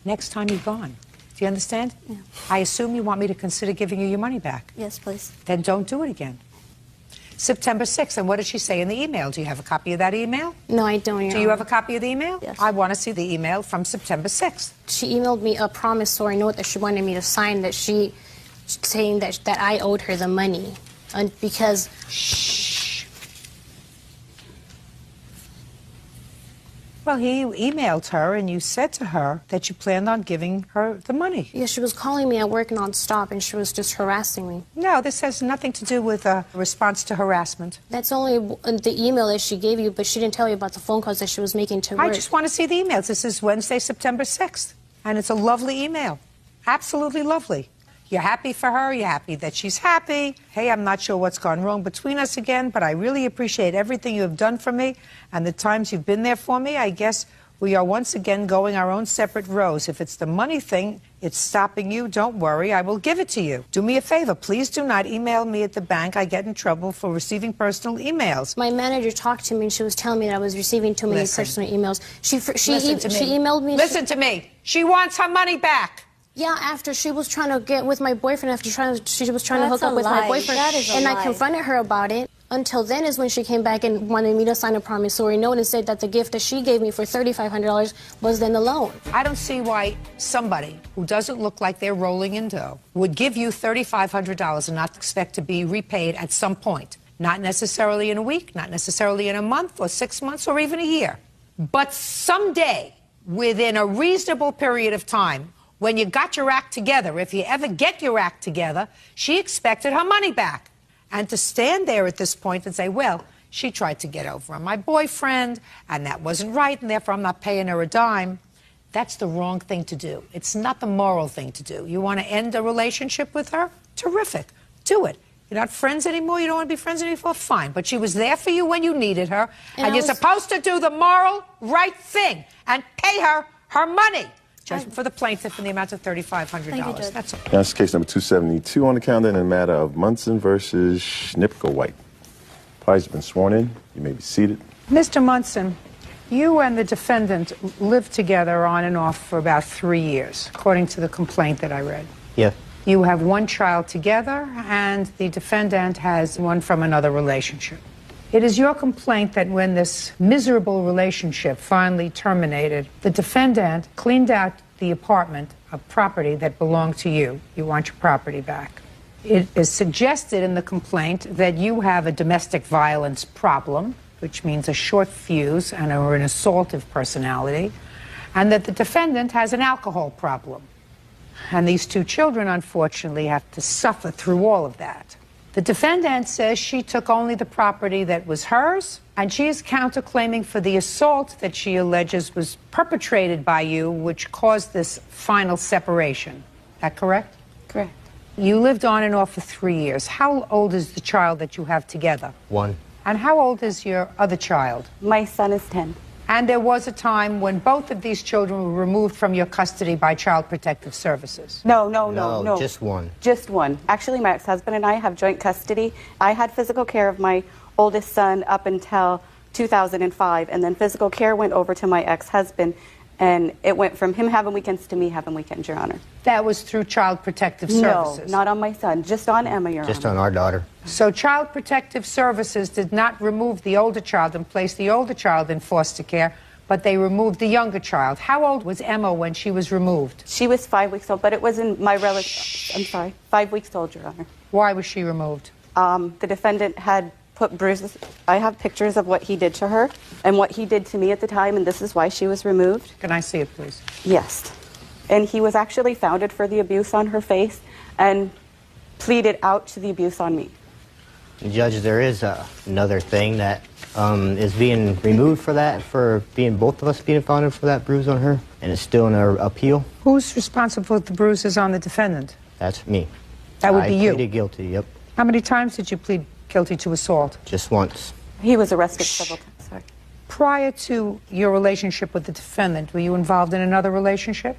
Next time you're gone. Do you understand? Yeah. I assume you want me to consider giving you your money back. Yes, please. Then don't do it again. September 6th, and what did she say in the email? Do you have a copy of that email? No, I don't. Do you have a copy of the email? Yes. I want to see the email from September 6th. She emailed me a promissory note that she wanted me to sign, that she saying that I owed her the money, and because. Shh. Well, he emailed her, and you said to her that you planned on giving her the money. Yeah, she was calling me at work nonstop, and she was just harassing me. No, this has nothing to do with a response to harassment. That's only the email that she gave you, but she didn't tell you about the phone calls that she was making to work. I just want to see the emails. This is Wednesday, September 6th, and it's a lovely email. Absolutely lovely. You're happy for her. You're happy that she's happy. Hey, I'm not sure what's gone wrong between us again, but I really appreciate everything you have done for me and the times you've been there for me. I guess we are once again going our own separate roads. If it's the money thing, it's stopping you, don't worry. I will give it to you. Do me a favor. Please do not email me at the bank. I get in trouble for receiving personal emails. My manager talked to me, and she was telling me that I was receiving too many personal emails. She emailed me. Listen to me. She wants her money back. Yeah, after she was trying to get with my boyfriend, she was trying to hook up with lie. my boyfriend, That is a and lie. I confronted her about it. Until then is when she came back and wanted me to sign a promissory note and said that the gift that she gave me for $3,500 was then the loan. I don't see why somebody who doesn't look like they're rolling in dough would give you $3,500 and not expect to be repaid at some point. Not necessarily in a week, not necessarily in a month or 6 months or even a year. But someday, within a reasonable period of time, when you got your act together, if you ever get your act together, she expected her money back. And to stand there at this point and say, well, she tried to get over on my boyfriend, and that wasn't right, and therefore I'm not paying her a dime, that's the wrong thing to do. It's not the moral thing to do. You want to end a relationship with her? Terrific. Do it. You're not friends anymore? You don't want to be friends anymore? Fine. But she was there for you when you needed her, and you're supposed to do the moral right thing and pay her her money. Judgment for the plaintiff in the amount of $3,500. That's all. That's case number 272 on the calendar in the matter of Munson versus Schnipko-White. Parties have been sworn in. You may be seated. Mr. Munson, you and the defendant lived together on and off for about 3 years, according to the complaint that I read. Yeah. You have one child together, and the defendant has one from another relationship. It is your complaint that when this miserable relationship finally terminated, the defendant cleaned out the apartment of property that belonged to you. You want your property back. It is suggested in the complaint that you have a domestic violence problem, which means a short fuse and or an assaultive personality, and that the defendant has an alcohol problem. And these two children, unfortunately, have to suffer through all of that. The defendant says she took only the property that was hers, and she is counterclaiming for the assault that she alleges was perpetrated by you, which caused this final separation. Is that correct? Correct. You lived on and off for 3 years. How old is the child that you have together? 1. And how old is your other child? My son is 10. And there was a time when both of these children were removed from your custody by Child Protective Services. No. Just 1. Just 1. Actually, my ex-husband and I have joint custody. I had physical care of my oldest son up until 2005, and then physical care went over to my ex-husband, and it went from him having weekends to me having weekends, Your Honor. That was through Child Protective Services? No, not on my son, just on Emma, Your Honor. Just on our daughter. So Child Protective Services did not remove the older child and place the older child in foster care, but they removed the younger child. How old was Emma when she was removed? She was 5 weeks old, but it wasn't my relative. I'm sorry, 5 weeks old, Your Honor. Why was she removed? The defendant had put bruises. I have pictures of what he did to her and what he did to me at the time, and this is why she was removed. Can I see it, please? Yes. And he was actually founded for the abuse on her face and pleaded out to the abuse on me. Judge, there is another thing that is being removed for that, for being both of us being founded for that bruise on her, and it's still in our appeal. Who's responsible for the bruises on the defendant? That's me. That would be you? I pleaded guilty, yep. How many times did you plead guilty to assault? Just once. He was arrested several times, sorry. Prior to your relationship with the defendant, were you involved in another relationship?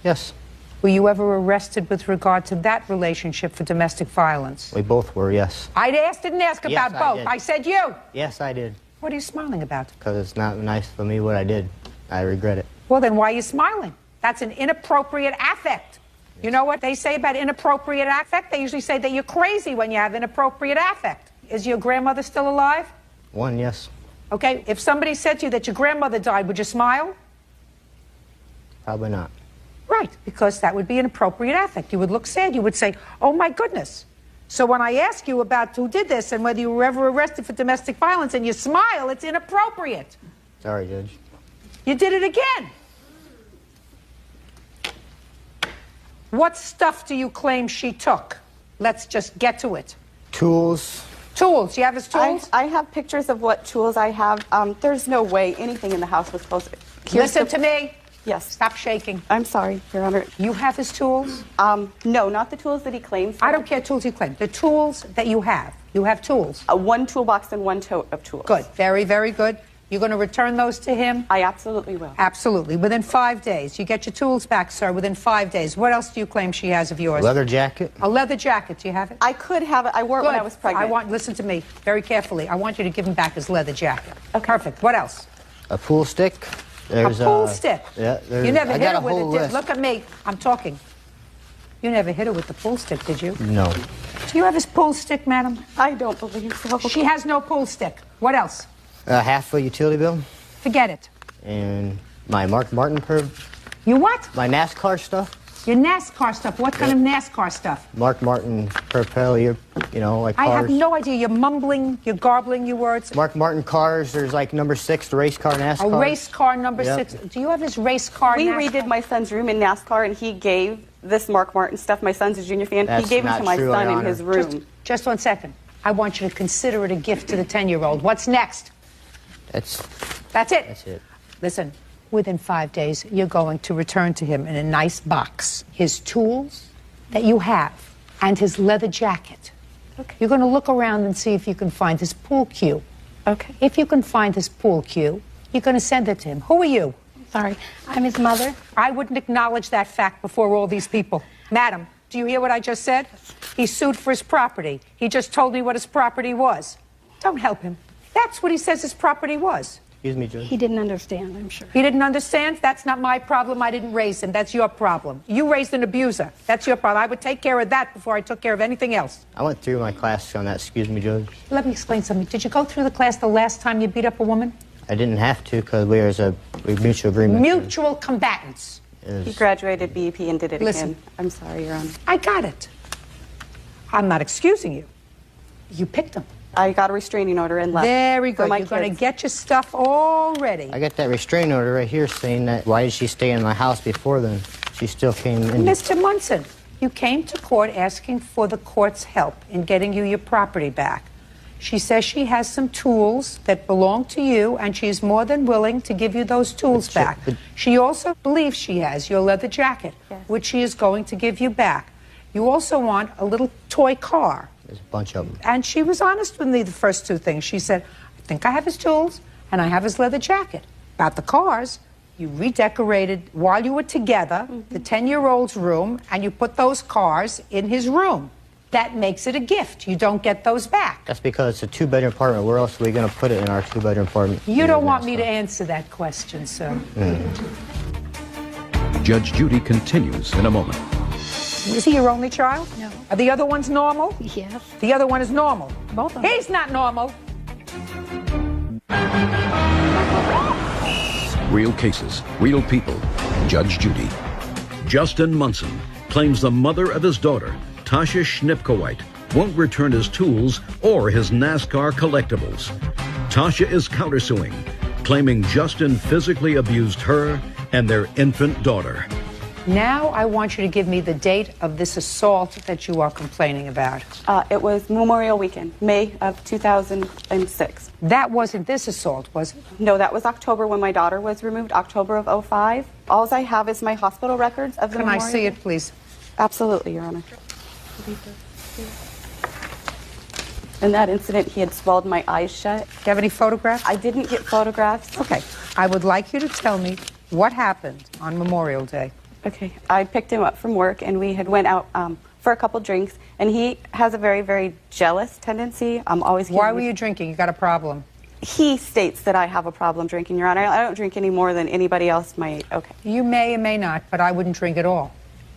Yes. Were you ever arrested with regard to that relationship for domestic violence? We both were, yes. Didn't ask Yes, about both. did. I said you. Yes, I did. What are you smiling about? Because it's not nice for me what I did. I regret it. Well, then why are you smiling? That's an inappropriate affect. You know what they say about inappropriate affect? They usually say that you're crazy when you have inappropriate affect. Is your grandmother still alive? 1, yes. Okay, if somebody said to you that your grandmother died, would you smile? Probably not. Right, because that would be an appropriate affect. You would look sad. You would say, oh, my goodness. So when I ask you about who did this and whether you were ever arrested for domestic violence and you smile, it's inappropriate. Sorry, Judge. You did it again. What stuff do you claim she took? Let's just get to it. Tools. Tools. You have his tools? I have pictures of what tools I have. There's no way anything in the house was supposed to... Listen to me. Yes. Stop shaking. I'm sorry, Your Honor. You have his tools? No, not the tools that he claims. I don't care tools he claims. The tools that you have. You have tools. One toolbox and one tote of tools. Good. Very, very good. You're going to return those to him? I absolutely will. Absolutely. Within 5 days. You get your tools back, sir, within 5 days. What else do you claim she has of yours? Leather jacket. A leather jacket. Do you have it? I could have it. I wore it when I was pregnant. Listen to me very carefully. I want you to give him back his leather jacket. Okay. Perfect. What else? A pool stick. There's a pool stick? Yeah. You never hit her with it, list. Look at me. I'm talking. You never hit her with the pool stick, did you? No. Do you have his pool stick, madam? I don't believe so. She has no pool stick. What else? Half a utility bill. Forget it. And my Mark Martin perb. You what? My NASCAR stuff. Your NASCAR stuff. What kind of NASCAR stuff? Mark Martin, Propel, like cars. I have no idea. You're mumbling, you're garbling your words. Mark Martin cars, there's like number 6, the race car NASCAR. A race car number 6. Do you have his race car We NASCAR? redid my son's room in NASCAR, and he gave this Mark Martin stuff. My son's a junior fan. That's he gave it not to my true, son Your in his Honor. room. Just 1 second. I want you to consider it a gift to the 10-year-old. What's next? That's it. That's it. Listen, within 5 days, you're going to return to him in a nice box his tools that you have and his leather jacket. Okay. You're going to look around and see if you can find his pool cue. Okay. If you can find his pool cue, you're going to send it to him. Who are you? Sorry, I'm his mother. I wouldn't acknowledge that fact before all these people. Madam, do you hear what I just said? He sued for his property. He just told me what his property was. Don't help him. That's what he says his property was. Excuse me, Judge. He didn't understand, I'm sure. He didn't understand? That's not my problem. I didn't raise him. That's your problem. You raised an abuser. That's your problem. I would take care of that before I took care of anything else. I went through my class on that, excuse me, Judge. Let me explain something. Did you go through the class the last time you beat up a woman? I didn't have to because we mutual agreement. Mutual combatants. He graduated BEP and did it Listen. again. I'm sorry, Your Honor. I got it. I'm not excusing you. You picked him. I got a restraining order and left. Very for good. my You're going to kids. get your stuff all ready. I got that restraining order right here saying that why did she stay in my house before then? She still came in. Mr. Munson, you came to court asking for the court's help in getting you your property back. She says she has some tools that belong to you, and she is more than willing to give you those tools back. She also believes she has your leather jacket, which she is going to give you back. You also want a little toy car. There's a bunch of them. And she was honest with me the first 2 things. She said, I think I have his tools, and I have his leather jacket. About the cars, you redecorated, while you were together, the 10-year-old's room, and you put those cars in his room. That makes it a gift. You don't get those back. That's because it's a 2-bedroom apartment. Where else are we going to put it in our 2-bedroom apartment? You don't want me to answer that question, sir. Judge Judy continues in a moment. Is he your only child? No. Are the other ones normal? Yes. The other one is normal. Both of them. He's not normal. Real cases, real people. Judge Judy. Justin Munson claims the mother of his daughter, Tasha Schnipkowite, won't return his tools or his NASCAR collectibles. Tasha is countersuing, claiming Justin physically abused her and their infant daughter. Now I want you to give me the date of this assault that you are complaining about. It was Memorial Weekend, May of 2006. That wasn't this assault, was it? No, that was October when my daughter was removed, October of 05. All I have is my hospital records of the Can I Memorial. see it, please? Absolutely, Your Honor. In that incident, he had swelled my eyes shut. Do you have any photographs? I didn't get photographs. Okay. I would like you to tell me what happened on Memorial Day. Okay. I picked him up from work, and we had went out for a couple drinks, and he has a very, very jealous tendency. Why were you drinking? You got a problem? He states that I have a problem drinking, Your Honor. I don't drink any more than anybody else might. Okay. You may or may not, but I wouldn't drink at all.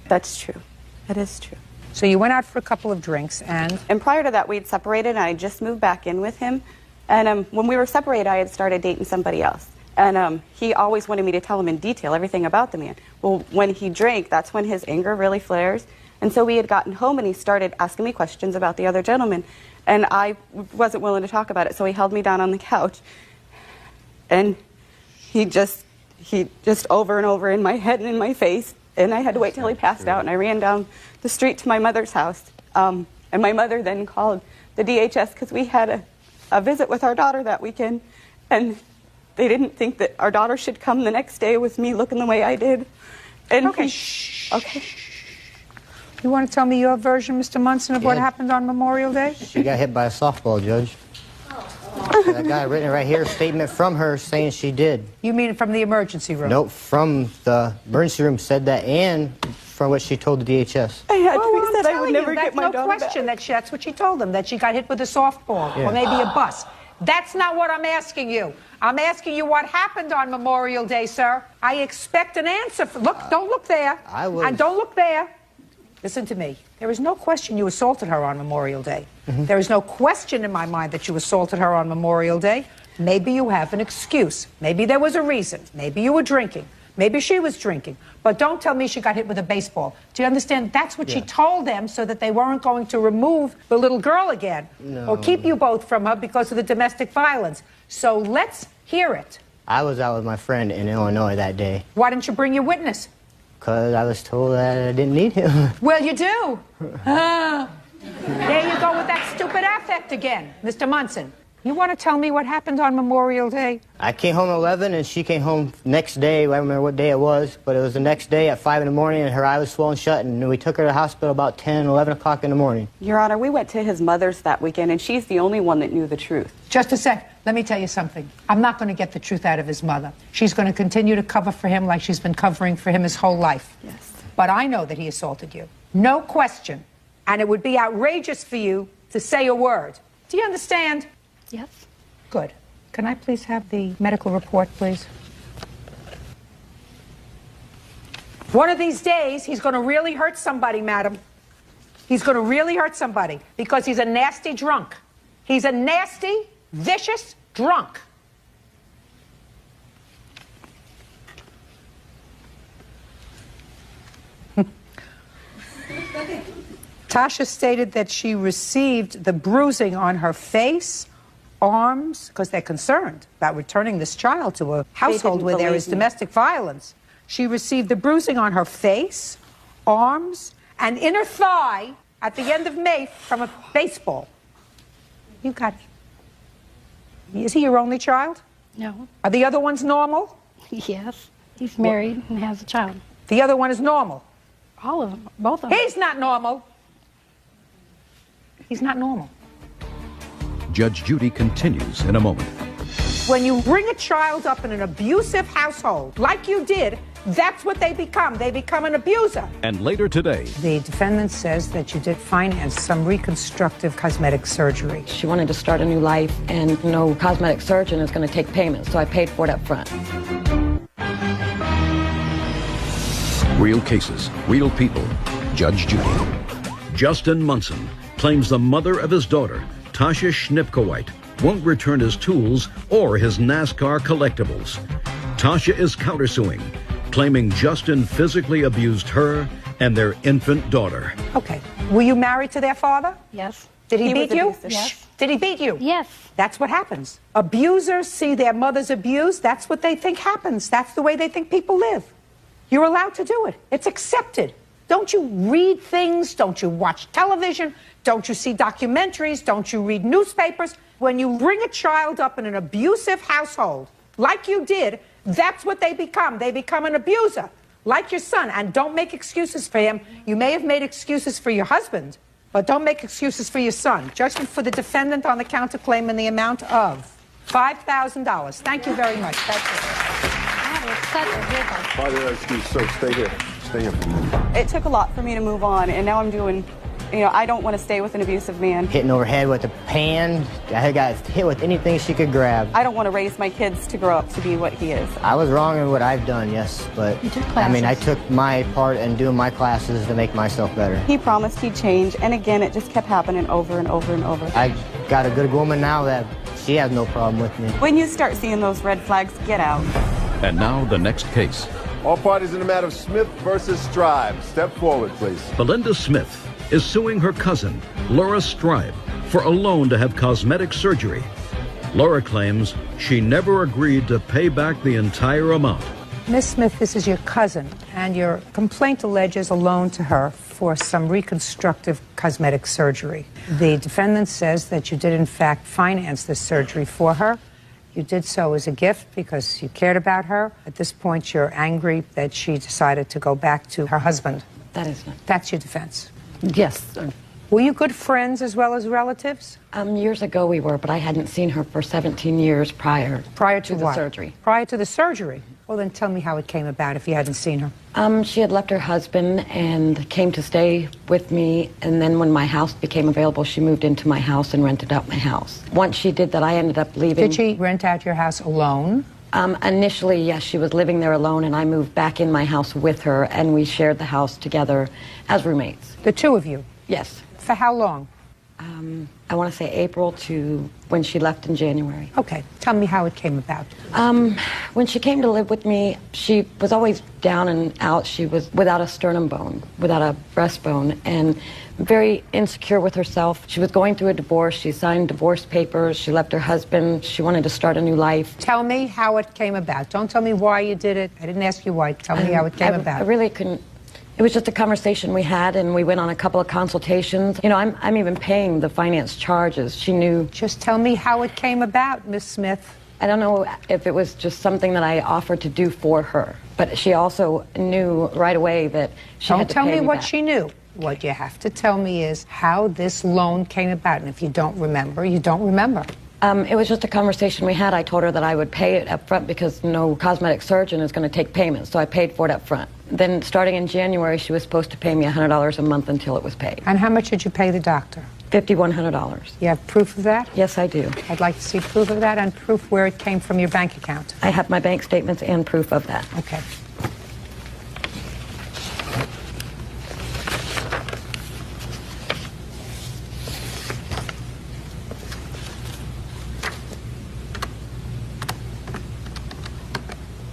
That's true. That is true. So you went out for a couple of drinks, and prior to that, we'd separated, and I just moved back in with him. And when we were separated, I had started dating somebody else. And he always wanted me to tell him in detail everything about the man. Well, when he drank, that's when his anger really flares. And so we had gotten home, and he started asking me questions about the other gentleman. And I wasn't willing to talk about it, so he held me down on the couch. And he just over and over in my head and in my face. And I had to wait till he passed out, and I ran down the street to my mother's house. And my mother then called the DHS because we had a visit with our daughter that weekend. And they didn't think that our daughter should come the next day with me looking the way I did. And okay. Okay. You want to tell me your version, Mr. Munson, of what happened on Memorial Day? She got hit by a softball, Judge. I got it written right here, a statement from her saying she did. You mean from the emergency room? Nope, from the emergency room said that, and from what she told the DHS. I had Well, to be said I would never get my no daughter question back. that's what she told them, that she got hit with a softball or maybe a bus. That's not what I'm asking you. I'm asking you what happened on Memorial Day, sir. I expect an answer. Don't look there. And don't look there. Listen to me. There is no question you assaulted her on Memorial Day. There is no question in my mind that you assaulted her on Memorial Day. Maybe you have an excuse. Maybe there was a reason. Maybe you were drinking. Maybe she was drinking. But don't tell me she got hit with a baseball. Do you understand? That's what she told them so that they weren't going to remove the little girl again. Or keep you both from her because of the domestic violence. So let's hear it. I was out with my friend in Illinois that day. Why didn't you bring your witness? Because I was told that I didn't need him. Well, you do. There you go with that stupid affect again, Mr. Munson. You want to tell me what happened on Memorial Day? I came home at 11 and she came home next day. I don't remember what day it was, but it was the next day at 5 in the morning and her eye was swollen shut and we took her to the hospital about 10, 11 o'clock in the morning. Your Honor, we went to his mother's that weekend and she's the only one that knew the truth. Just a sec. Let me tell you something. I'm not going to get the truth out of his mother. She's going to continue to cover for him like she's been covering for him his whole life. Yes. But I know that he assaulted you. No question. And it would be outrageous for you to say a word. Do you understand? Yes. Good. Can I please have the medical report, please? One of these days, he's going to really hurt somebody, madam. He's going to really hurt somebody because he's a nasty drunk. He's a nasty, vicious drunk. Tasha stated that she received the bruising on her face, arms, because they're concerned about returning this child to a household where there is domestic violence. She received the bruising on her face, arms, and inner thigh at the end of May from a baseball. You got it. Is he your only child? No. Are the other ones normal? Yes. He's married and has a child. The other one is normal. All of them. Both of them. He's not normal. He's not normal. Judge Judy continues in a moment. When you bring a child up in an abusive household, like you did, that's what they become. They become an abuser. And later today, The defendant says that you did finance some reconstructive cosmetic surgery. She wanted to start a new life, and no cosmetic surgeon is going to take payment, so I paid for it up front. real cases, real people. Judge Judy. Justin Munson claims the mother of his daughter, Tasha Schnipkowite, won't return his tools or his NASCAR collectibles. Tasha is countersuing, claiming Justin physically abused her and their infant daughter. Okay. Were you married to their father? Yes. Did he beat you? Yes. Did he beat you? Yes. That's what happens. Abusers see their mothers abused. That's what they think happens. That's the way they think people live. You're allowed to do it. It's accepted. Don't you read things? Don't you watch television? Don't you see documentaries? Don't you read newspapers? When you bring a child up in an abusive household, like you did, that's what they become. They become an abuser, like your son. And don't make excuses for him. You may have made excuses for your husband, but don't make excuses for your son. Judgment for the defendant on the counterclaim in the amount of $5,000. Thank you very much. That's it. So stay here. Stay here for a minute. It took a lot for me to move on, and now I'm doing, I don't want to stay with an abusive man. Hitting over head with a pan. I got hit with anything she could grab. I don't want to raise my kids to grow up to be what he is. I was wrong in what I've done, yes, but I mean, I took my part in doing my classes to make myself better. He promised he'd change, and again, it just kept happening over and over and over. I got a good woman now that she has no problem with me. When you start seeing those red flags, get out. And now the next case. All parties in the matter of Smith versus Strive. Step forward, please. Belinda Smith is suing her cousin, Laura Strive, for a loan to have cosmetic surgery. Laura claims she never agreed to pay back the entire amount. Miss Smith, this is your cousin, and your complaint alleges a loan to her for some reconstructive cosmetic surgery. The defendant says that you did, in fact, finance this surgery for her. You did so as a gift because you cared about her. At this point, you're angry that she decided to go back to her husband. That is not. That's your defense. Yes. Were you good friends as well as relatives? Years ago we were, but I hadn't seen her for 17 years prior to the what? surgery. Prior to the surgery? Well, then tell me how it came about if you hadn't seen her. She had left her husband and came to stay with me, and then when my house became available, she moved into my house and rented out my house. Once she did that, I ended up leaving. Did she rent out your house alone? Initially, yes, she was living there alone, and I moved back in my house with her, and we shared the house together as roommates. The two of you? Yes. For how long? I want to say April to when she left in January. Okay, tell me how it came about. When she came to live with me, she was always down and out. She was without a sternum bone, without a breastbone, and very insecure with herself. She was going through a divorce. She signed divorce papers. She left her husband. She wanted to start a new life. Tell me how it came about. Don't tell me why you did it. I didn't ask you why. Tell me how it came about. I really couldn't. It was just a conversation we had, and we went on a couple of consultations. You know, I'm even paying the finance charges. She knew. Just tell me how it came about, Miss Smith. I don't know if it was just something that I offered to do for her, but she also knew right away that she had to pay me back. Don't tell me what she knew. What you have to tell me is how this loan came about, and if you don't remember, you don't remember. It was just a conversation we had. I told her that I would pay it up front because no cosmetic surgeon is going to take payments, so I paid for it up front. Then starting in January, she was supposed to pay me $100 a month until it was paid. And how much did you pay the doctor? $5,100. You have proof of that? Yes, I do. I'd like to see proof of that and proof where it came from your bank account. I have my bank statements and proof of that. Okay.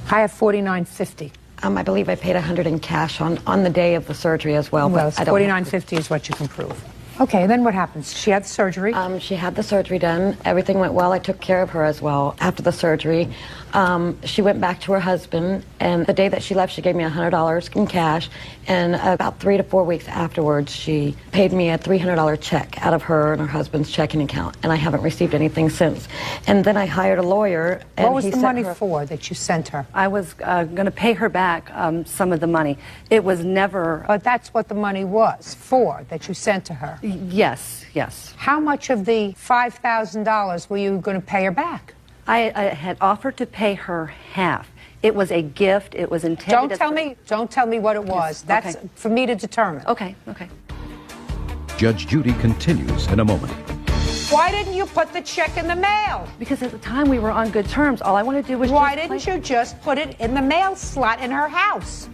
I have $49.50. I believe I paid $100 in cash on the day of the surgery as well. Well, but I don't $49.50 is what you can prove. Okay, then what happens? She had the surgery? She had the surgery done. Everything went well. I took care of her as well after the surgery. She went back to her husband, and the day that she left, she gave me $100 in cash, and about 3 to 4 weeks afterwards, she paid me a $300 check out of her and her husband's checking account, and I haven't received anything since. And then I hired a lawyer, and what was the money for that you sent her? I was going to pay her back some of the money. It was never... But that's what the money was for, that you sent to her? Yes, yes. How much of the $5,000 were you going to pay her back? I had offered to pay her half. It was a gift. It was intended. Don't tell me what it was. Yes, that's okay. for me to determine. Okay, okay. Judge Judy continues in a moment. Why didn't you put the check in the mail? Because at the time we were on good terms. All I wanted to do was Why didn't you just put it in the mail slot in her house?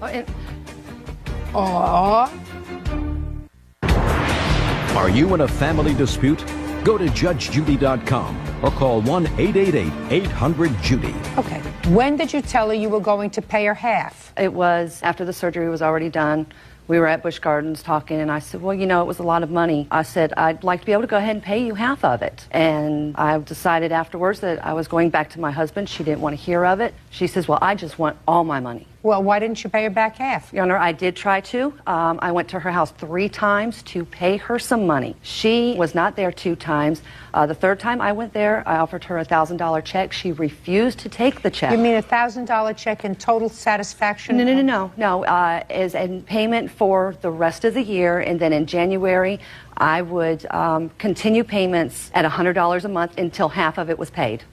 Are you in a family dispute? Go to judgejudy.com or call 1-888-800-JUDY. Okay. When did you tell her you were going to pay her half? It was after the surgery was already done. We were at Busch Gardens talking, and I said, well, you know, it was a lot of money. I said, I'd like to be able to go ahead and pay you half of it. And I decided afterwards that I was going back to my husband. She didn't want to hear of it. She says, well, I just want all my money. Well, why didn't you pay her back half? Your Honor, I did try to. I went to her house 3 times to pay her some money. She was not there 2 times. The 3rd time I went there, I offered her a $1,000 check. She refused to take the check. You mean a $1,000 check in total satisfaction? No. As in payment for the rest of the year, and then in January, I would continue payments at $100 a month until half of it was paid.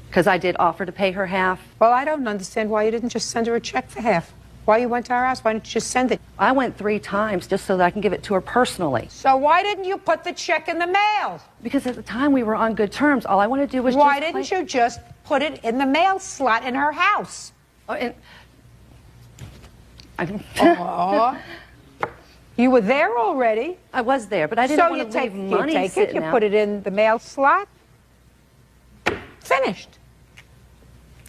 Because I did offer to pay her half. Well, I don't understand why you didn't just send her a check for half. Why you went to our house? Why didn't you just send it? I went 3 times just so that I can give it to her personally. So why didn't you put the check in the mail? Because at the time we were on good terms. All I wanted to do was Why didn't you just put it in the mail slot in her house? You were there already. I was there, but I didn't want to leave money you take it, you put it in the mail slot. Finished.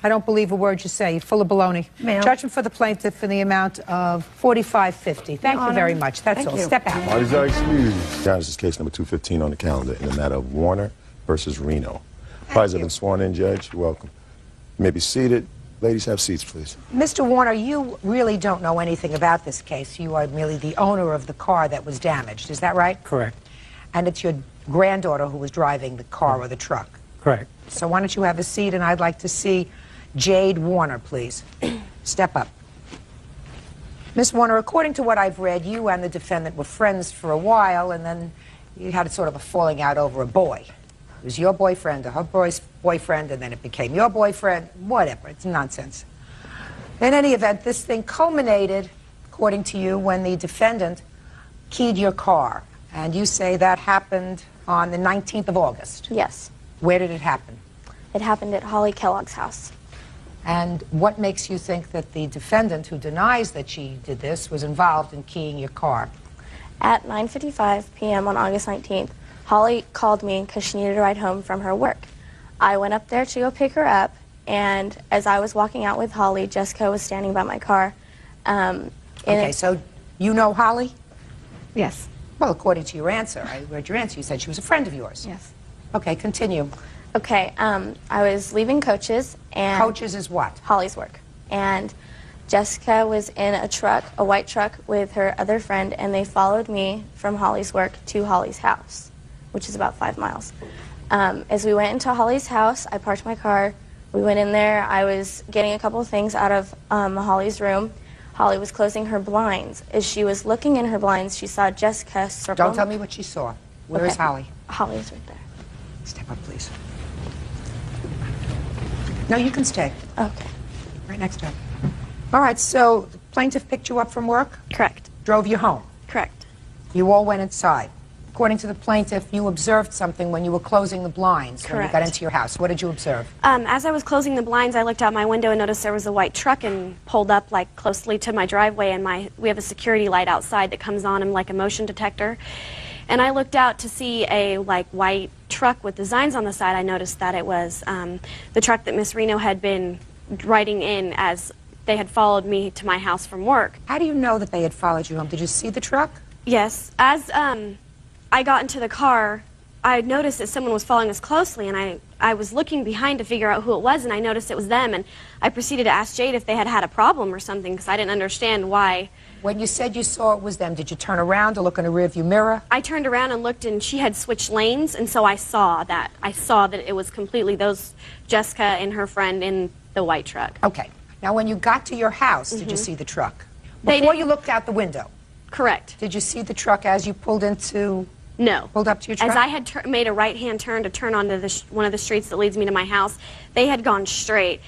I don't believe a word you say. You're full of baloney. Judgment for the plaintiff in the amount of $45.50. Thank you very much. That's all. Step out. Parties are excused. This is case number 215 on the calendar in the matter of Warner versus Reno. Parties have been sworn in, Judge. You're welcome. You may be seated. Ladies, have seats, please. Mr. Warner, you really don't know anything about this case. You are merely the owner of the car that was damaged. Is that right? Correct. And it's your granddaughter who was driving the car or the truck. Correct. So why don't you have a seat, and I'd like to see Jade Warner, please. Step up. Miss Warner, according to what I've read, you and the defendant were friends for a while, and then you had sort of a falling out over a boy. It was your boyfriend or her boyfriend, and then it became your boyfriend. Whatever. It's nonsense. In any event, this thing culminated, according to you, when the defendant keyed your car. And you say that happened on the 19th of August. Yes. Where did it happen? It happened at Holly Kellogg's house. And what makes you think that the defendant, who denies that she did this, was involved in keying your car? At 9:55 p.m. on August 19th, Holly called me because she needed a ride home from her work. I went up there to go pick her up, and as I was walking out with Holly, Jessica was standing by my car. Okay, so you know Holly? Yes. Well, according to your answer, I read your answer. You said she was a friend of yours. Yes. Okay, continue. Okay, I was leaving Coach's, and... Coach's is what? Holly's work. And Jessica was in a truck, a white truck, with her other friend, and they followed me from Holly's work to Holly's house, which is about 5 miles. As we went into Holly's house, I parked my car. We went in there. I was getting a couple of things out of Holly's room. Holly was closing her blinds. As she was looking in her blinds, she saw Jessica circle... Don't tell me what she saw. Where is Holly? Holly's right there. Step up, please. No, you can stay. Okay. Right next to her. All right, so the plaintiff picked you up from work? Correct. Drove you home? Correct. You all went inside. According to the plaintiff, you observed something when you were closing the blinds when you Correct. got into your house. What did you observe? As I was closing the blinds, I looked out my window and noticed there was a white truck and pulled up like closely to my driveway, and we have a security light outside that comes on and like a motion detector. And I looked out to see a like white truck with designs on the side. I noticed that it was the truck that Miss Reno had been riding in as they had followed me to my house from work. How do you know that they had followed you home? Did you see the truck? Yes. As I got into the car, I noticed that someone was following us closely, and I was looking behind to figure out who it was, and I noticed it was them, and I proceeded to ask Jade if they had had a problem or something, because I didn't understand why. When you said you saw it was them, did you turn around to look in a rearview mirror? I turned around and looked, and she had switched lanes, and so I saw that. I saw that it was completely those Jessica and her friend in the white truck. Okay. Now, when you got to your house, did you see the truck? Before you looked out the window? Correct. Did you see the truck as you pulled into... No. Pulled up to your truck? As I had made a right-hand turn to turn onto one of the streets that leads me to my house, they had gone straight.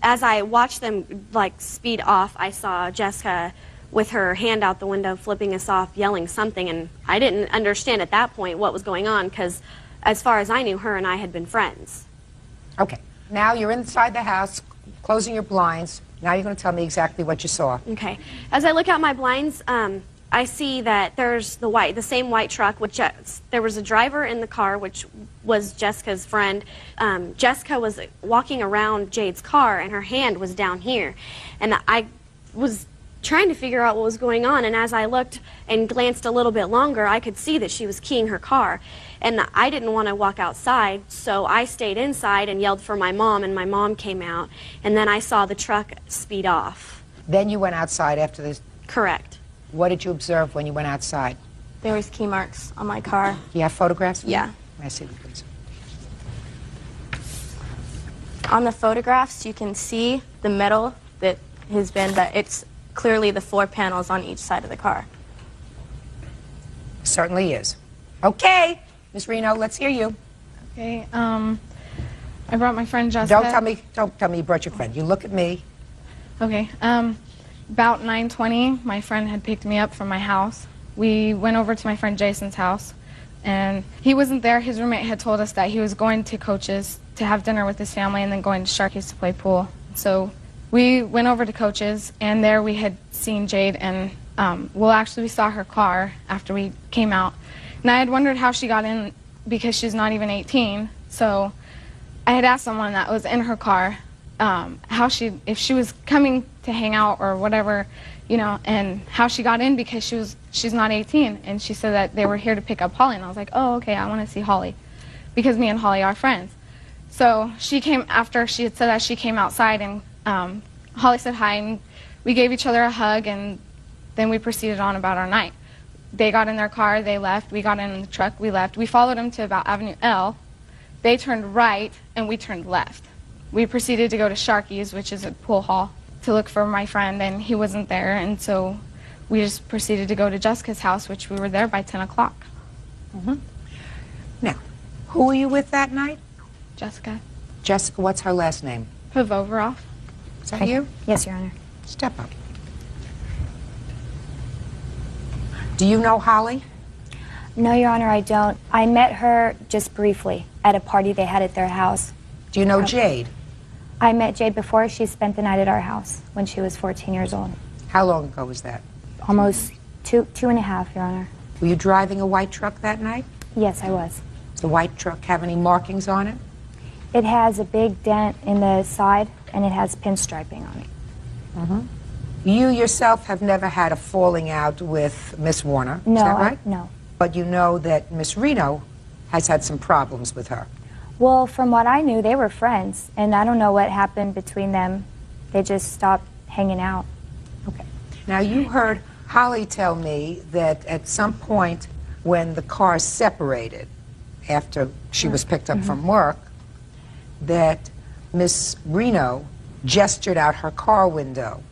As I watched them, like, speed off, I saw Jessica with her hand out the window, flipping us off, yelling something, and I didn't understand at that point what was going on, because as far as I knew, her and I had been friends. Okay. Now you're inside the house, closing your blinds. Now you're going to tell me exactly what you saw. Okay. As I look out my blinds, I see that there's the same white truck, which there was a driver in the car, which was Jessica's friend. Jessica was walking around Jade's car, and her hand was down here. And I was trying to figure out what was going on, and as I looked and glanced a little bit longer, I could see that she was keying her car. And I didn't want to walk outside, so I stayed inside and yelled for my mom, and my mom came out, and then I saw the truck speed off. Then you went outside after this? Correct. What did you observe when you went outside? There was key marks on my car. Do you have photographs? Yeah. May I see them, please? On the photographs, you can see the metal that has been, but it's clearly the 4 panels on each side of the car. Certainly is. Okay, Ms. Reno, let's hear you. Okay, I brought my friend Jessica. Don't tell me you brought your friend. You look at me. Okay, about 9:20, my friend had picked me up from my house. We went over to my friend Jason's house, and he wasn't there. His roommate had told us that he was going to Coach's to have dinner with his family and then going to Sharky's to play pool. So we went over to Coach's, and there we had seen Jade, and we saw her car after we came out. And I had wondered how she got in because she's not even 18. So I had asked someone that was in her car if she was coming to hang out or whatever, and how she got in because she's not 18. And she said that they were here to pick up Holly, and I was like, oh, okay, I want to see Holly because me and Holly are friends. So she came after she had said that. She came outside, and Holly said hi, and we gave each other a hug, and then we proceeded on about our night. They got in their car, they left, we got in the truck, we left. We followed them to about Avenue L. They turned right, and we turned left. We proceeded to go to Sharky's, which is a pool hall, to look for my friend, and he wasn't there, and so we just proceeded to go to Jessica's house, which we were there by 10 o'clock. Now, who were you with that night? Jessica. Jessica, what's her last name? Pavovoroff. Is that you? Yes, Your Honor. Step up. Do you know Holly? No, Your Honor, I don't. I met her just briefly at a party they had at their house. Do you know Jade? I met Jade before. She spent the night at our house when she was 14 years old. How long ago was that? Almost two and a half, Your Honor. Were you driving a white truck that night? Yes, I was. Does the white truck have any markings on it? It has a big dent in the side, and it has pinstriping on it. Mm-hmm. You yourself have never had a falling out with Miss Warner, No, is that right? no. But you know that Miss Reno has had some problems with her. Well, from what I knew, they were friends, and I don't know what happened between them. They just stopped hanging out. Okay. Now, you heard Holly tell me that at some point when the cars separated after she was picked up from work, that Miss Reno gestured out her car window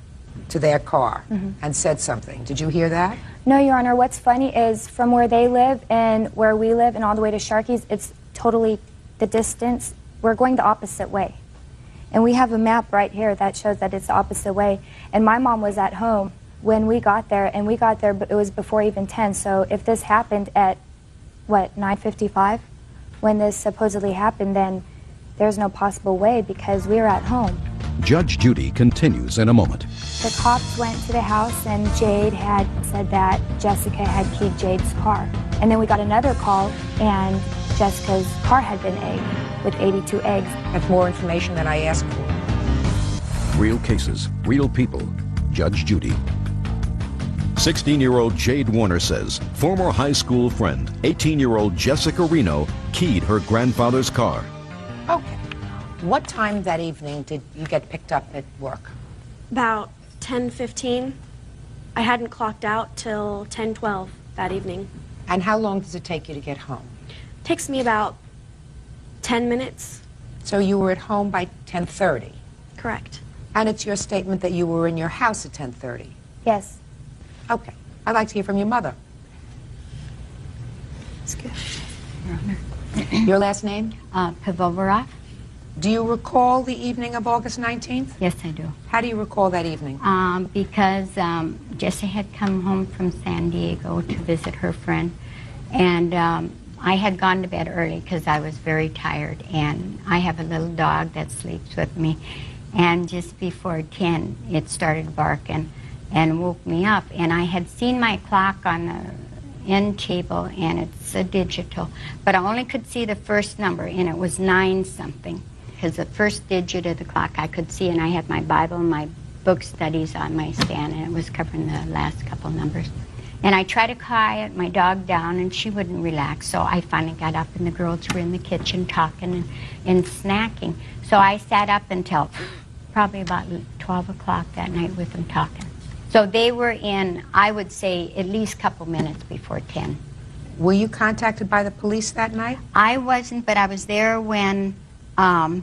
to their car and said something. Did you hear that? No, Your Honor. What's funny is from where they live and where we live and all the way to Sharkey's, it's totally the distance. We're going the opposite way. And we have a map right here that shows that it's the opposite way. And my mom was at home when we got there, and we got there, but it was before even 10. So if this happened at, what, 9:55, when this supposedly happened, then there's no possible way because we were at home. Judge Judy continues in a moment. The cops went to the house, and Jade had said that Jessica had keyed Jade's car. And then we got another call, and Jessica's car had been egged with 82 eggs. That's more information than I asked for. Real cases, real people. Judge Judy. 16-year-old Jade Warner says former high school friend, 18-year-old Jessica Reno, keyed her grandfather's car. Okay. What time that evening did you get picked up at work? About 10:15. I hadn't clocked out till 10:12 that evening. And how long does it take you to get home? Takes me about 10 minutes. So you were at home by 10:30? Correct. And it's your statement that you were in your house at 10:30? Yes. Okay. I'd like to hear from your mother. That's good, Your Honor. Your last name? Pivovarov. Do you recall the evening of August 19th? Yes, I do. How do you recall that evening? Because Jessie had come home from San Diego to visit her friend, and I had gone to bed early because I was very tired, and I have a little dog that sleeps with me, and just before 10 it started barking and woke me up, and I had seen my clock on the end table, and it's a digital, but I only could see the first number, and it was 9 something. Because the first digit of the clock I could see, and I had my Bible and my book studies on my stand, and it was covering the last couple numbers. And I tried to quiet my dog down, and she wouldn't relax, so I finally got up, and the girls were in the kitchen talking and snacking. So I sat up until probably about 12 o'clock that night with them talking. So they were in, I would say, at least a couple minutes before 10. Were you contacted by the police that night? I wasn't, but I was there when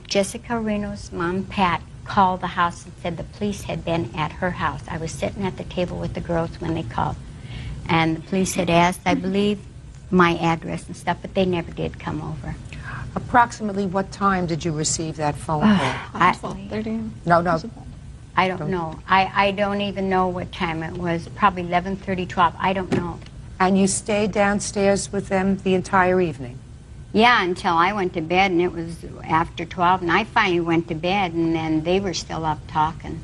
Jessica Reno's mom, Pat, called the house and said the police had been at her house. I was sitting at the table with the girls when they called. And the police had asked, I believe, my address and stuff, but they never did come over. Approximately what time did you receive that phone call? 12:30. No. I don't know. I don't even know what time it was. Probably 11:30, 12. I don't know. And you stayed downstairs with them the entire evening? Yeah, until I went to bed, and it was after 12, and I finally went to bed, and then they were still up talking.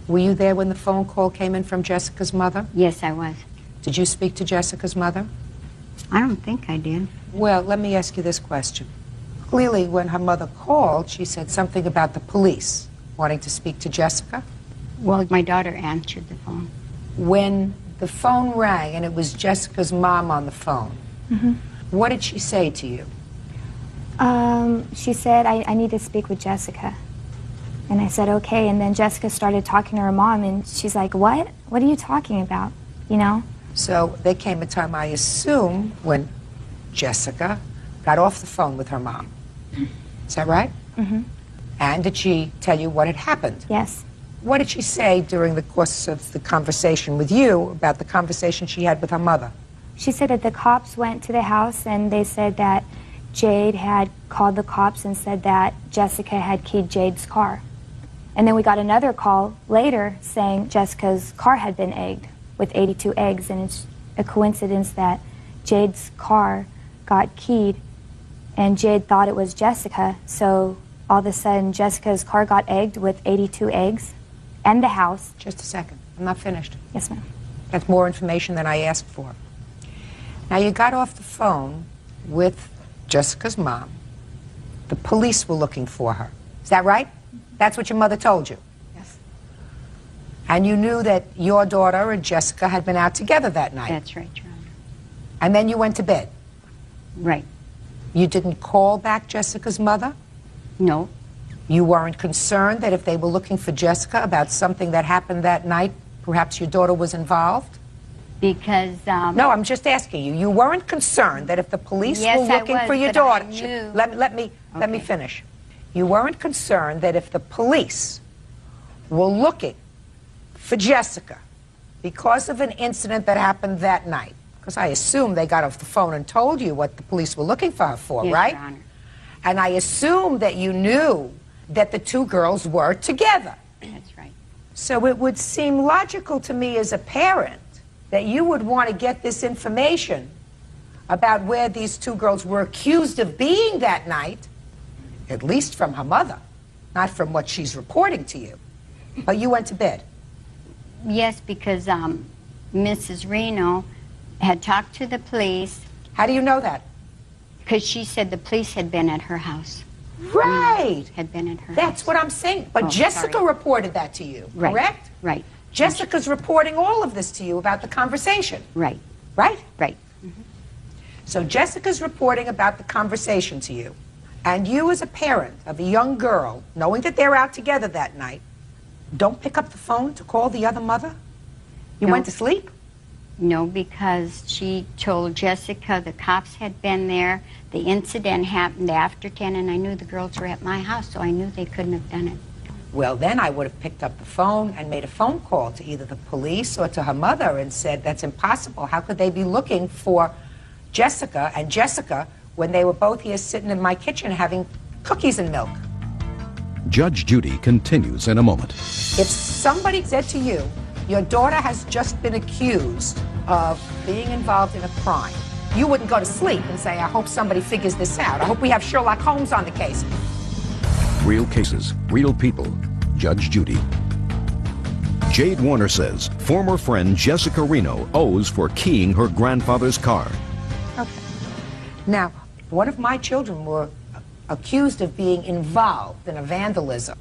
Were you there when the phone call came in from Jessica's mother? Yes, I was. Did you speak to Jessica's mother? I don't think I did. Well, let me ask you this question. Clearly, when her mother called, she said something about the police wanting to speak to Jessica. Well, my daughter answered the phone. When the phone rang and it was Jessica's mom on the phone, what did she say to you? She said, I need to speak with Jessica. And I said, okay. And then Jessica started talking to her mom, and she's like, what? What are you talking about? You know? So there came a time, I assume, when Jessica got off the phone with her mom. Is that right? And did she tell you what had happened? Yes. What did she say during the course of the conversation with you about the conversation she had with her mother? She said that the cops went to the house, and they said that Jade had called the cops and said that Jessica had keyed Jade's car. And then we got another call later saying Jessica's car had been egged with 82 eggs, and it's a coincidence that Jade's car got keyed, and Jade thought it was Jessica, so all of a sudden Jessica's car got egged with 82 eggs, and the house. Just a second. I'm not finished. Yes, ma'am. That's more information than I asked for. Now, you got off the phone with Jessica's mom. The police were looking for her. Is that right? That's what your mother told you? Yes. And you knew that your daughter and Jessica had been out together that night? That's right, Your Honor. And then you went to bed? Right. You didn't call back Jessica's mother? No. You weren't concerned that if they were looking for Jessica about something that happened that night, perhaps your daughter was involved? Because no, I'm just asking you. You weren't concerned that if the police Yes, were looking I was, for your but daughter, I knew. let me finish. You weren't concerned that if the police were looking for Jessica because of an incident that happened that night, because I assume they got off the phone and told you what the police were looking for her for, Yes, right? Your Honor. And I assume that you knew that the two girls were together. That's right. So it would seem logical to me as a parent that you would want to get this information about where these two girls were accused of being that night, at least from her mother, not from what she's reporting to you. But you went to bed. Yes, because Mrs. Reno had talked to the police. How do you know that? Because she said the police had been at her house. Right. Had been at her That's house. what I'm saying. But Oh, Jessica sorry. reported that to you, Right. correct? Right. Jessica's reporting all of this to you about the conversation. Right. Right? Right. So Jessica's reporting about the conversation to you. And you as a parent of a young girl, knowing that they're out together that night, don't pick up the phone to call the other mother? You No. went to sleep? No, because she told Jessica the cops had been there. The incident happened after 10, and I knew the girls were at my house, so I knew they couldn't have done it. Well, then I would have picked up the phone and made a phone call to either the police or to her mother and said, that's impossible. How could they be looking for Jessica and Jessica when they were both here sitting in my kitchen having cookies and milk? Judge Judy continues in a moment. If somebody said to you, your daughter has just been accused of being involved in a crime, you wouldn't go to sleep and say, I hope somebody figures this out. I hope we have Sherlock Holmes on the case. Real cases, real people. Judge Judy. Jade Warner says former friend Jessica Reno owes for keying her grandfather's car. Okay. Now, one of my children were accused of being involved in a vandalism.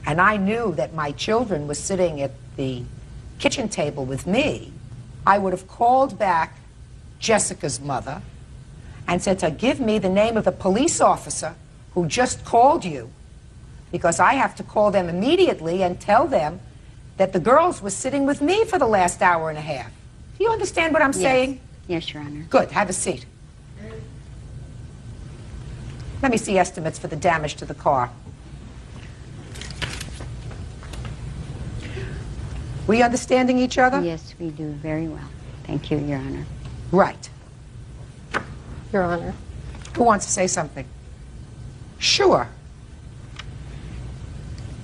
And I knew that my children were sitting at the kitchen table with me. I would have called back Jessica's mother and said to give me the name of the police officer who just called you, because I have to call them immediately and tell them that the girls were sitting with me for the last hour and a half. Do you understand what I'm saying? Yes, Your Honor. Good. Have a seat. Let me see estimates for the damage to the car. We understanding each other? Yes, we do very well. Thank you, Your Honor. Right. Your Honor. Who wants to say something? Sure.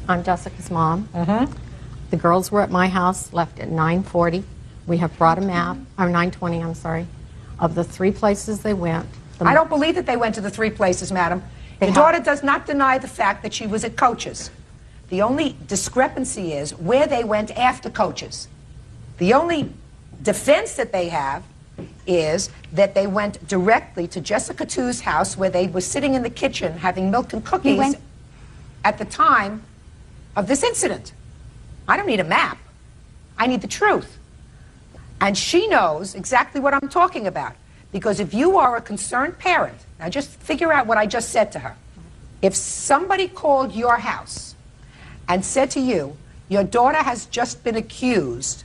I'm Jessica's mom. The girls were at my house, left at 9:40. We have brought a map, or 9:20, I'm sorry, of the 3 places they went. I don't believe that they went to the 3 places, madam. Your daughter does not deny the fact that she was at Coach's. The only discrepancy is where they went after Coach's. The only defense that they have is that they went directly to Jessica Two's house where they were sitting in the kitchen having milk and cookies at the time of this incident. I don't need a map. I need the truth. And she knows exactly what I'm talking about. Because if you are a concerned parent, now just figure out what I just said to her. If somebody called your house and said to you, your daughter has just been accused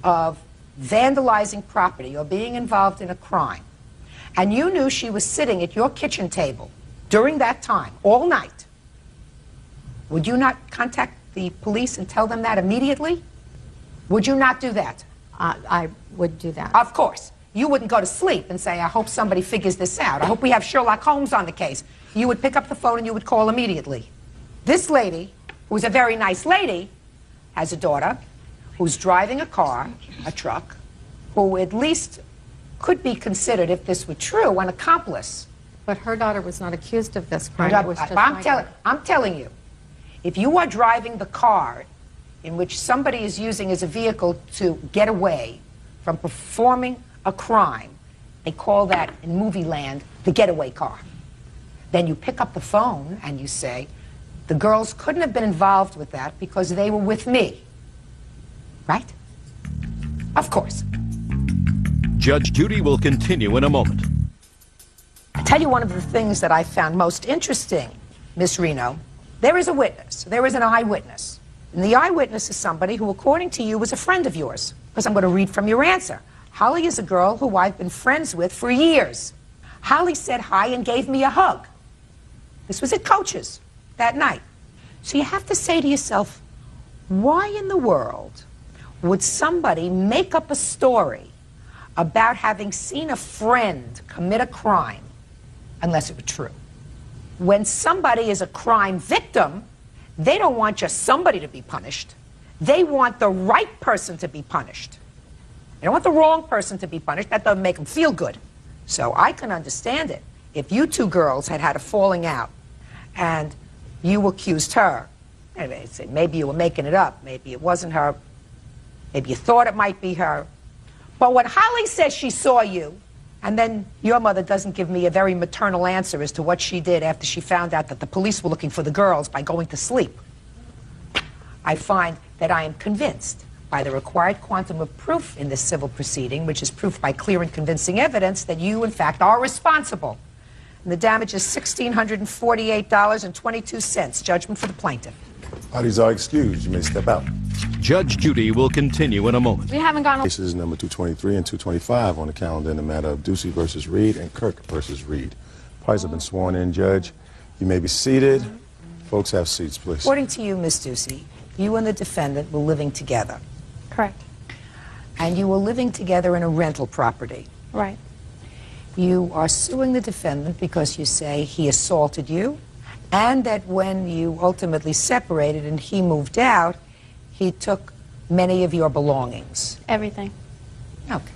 of vandalizing property or being involved in a crime, and you knew she was sitting at your kitchen table during that time, all night, would you not contact the police and tell them that immediately? Would you not do that? I would do that. Of course. You wouldn't go to sleep and say, I hope somebody figures this out. I hope we have Sherlock Holmes on the case. You would pick up the phone and you would call immediately. This lady, who's a very nice lady, has a daughter who's driving a car, a truck, who at least could be considered, if this were true, an accomplice. But her daughter was not accused of this crime. It was just I'm my daughter. telling you, if you are driving the car in which somebody is using as a vehicle to get away from performing a crime, They call that, in movie land, the getaway car. Then you pick up the phone and you say, the girls couldn't have been involved with that because they were with me. Right? Of course. Judge Judy will continue in a moment. I'll tell you one of the things that I found most interesting, Miss Reno. There is a witness. There is an eyewitness. And the eyewitness is somebody who, according to you, was a friend of yours. Because I'm going to read from your answer. Holly is a girl who I've been friends with for years. Holly said hi and gave me a hug. This was at Coach's that night. So you have to say to yourself, why in the world would somebody make up a story about having seen a friend commit a crime unless it were true? When somebody is a crime victim, they don't want just somebody to be punished. They want the right person to be punished. They don't want the wrong person to be punished. That doesn't make them feel good. So I can understand it. If you two girls had had a falling out and you accused her, anyway, maybe you were making it up, maybe it wasn't her, maybe you thought it might be her. But when Holly says she saw you, and then your mother doesn't give me a very maternal answer as to what she did after she found out that the police were looking for the girls by going to sleep, I find that I am convinced by the required quantum of proof in this civil proceeding, which is proof by clear and convincing evidence, that you, in fact, are responsible. And the damage is $1,648.22. Judgment for the plaintiff. Parties are excused. You may step out. Judge Judy will continue in a moment. We haven't gone. Cases number 223 and 225 on the calendar in the matter of Ducey versus Reed and Kirk versus Reed. Parties have been sworn in, Judge. You may be seated. Folks, have seats, please. According to you, Miss Ducey, you and the defendant were living together. Correct. And you were living together in a rental property. Right. You are suing the defendant because you say he assaulted you, and that when you ultimately separated and he moved out, he took many of your belongings. Everything. Okay.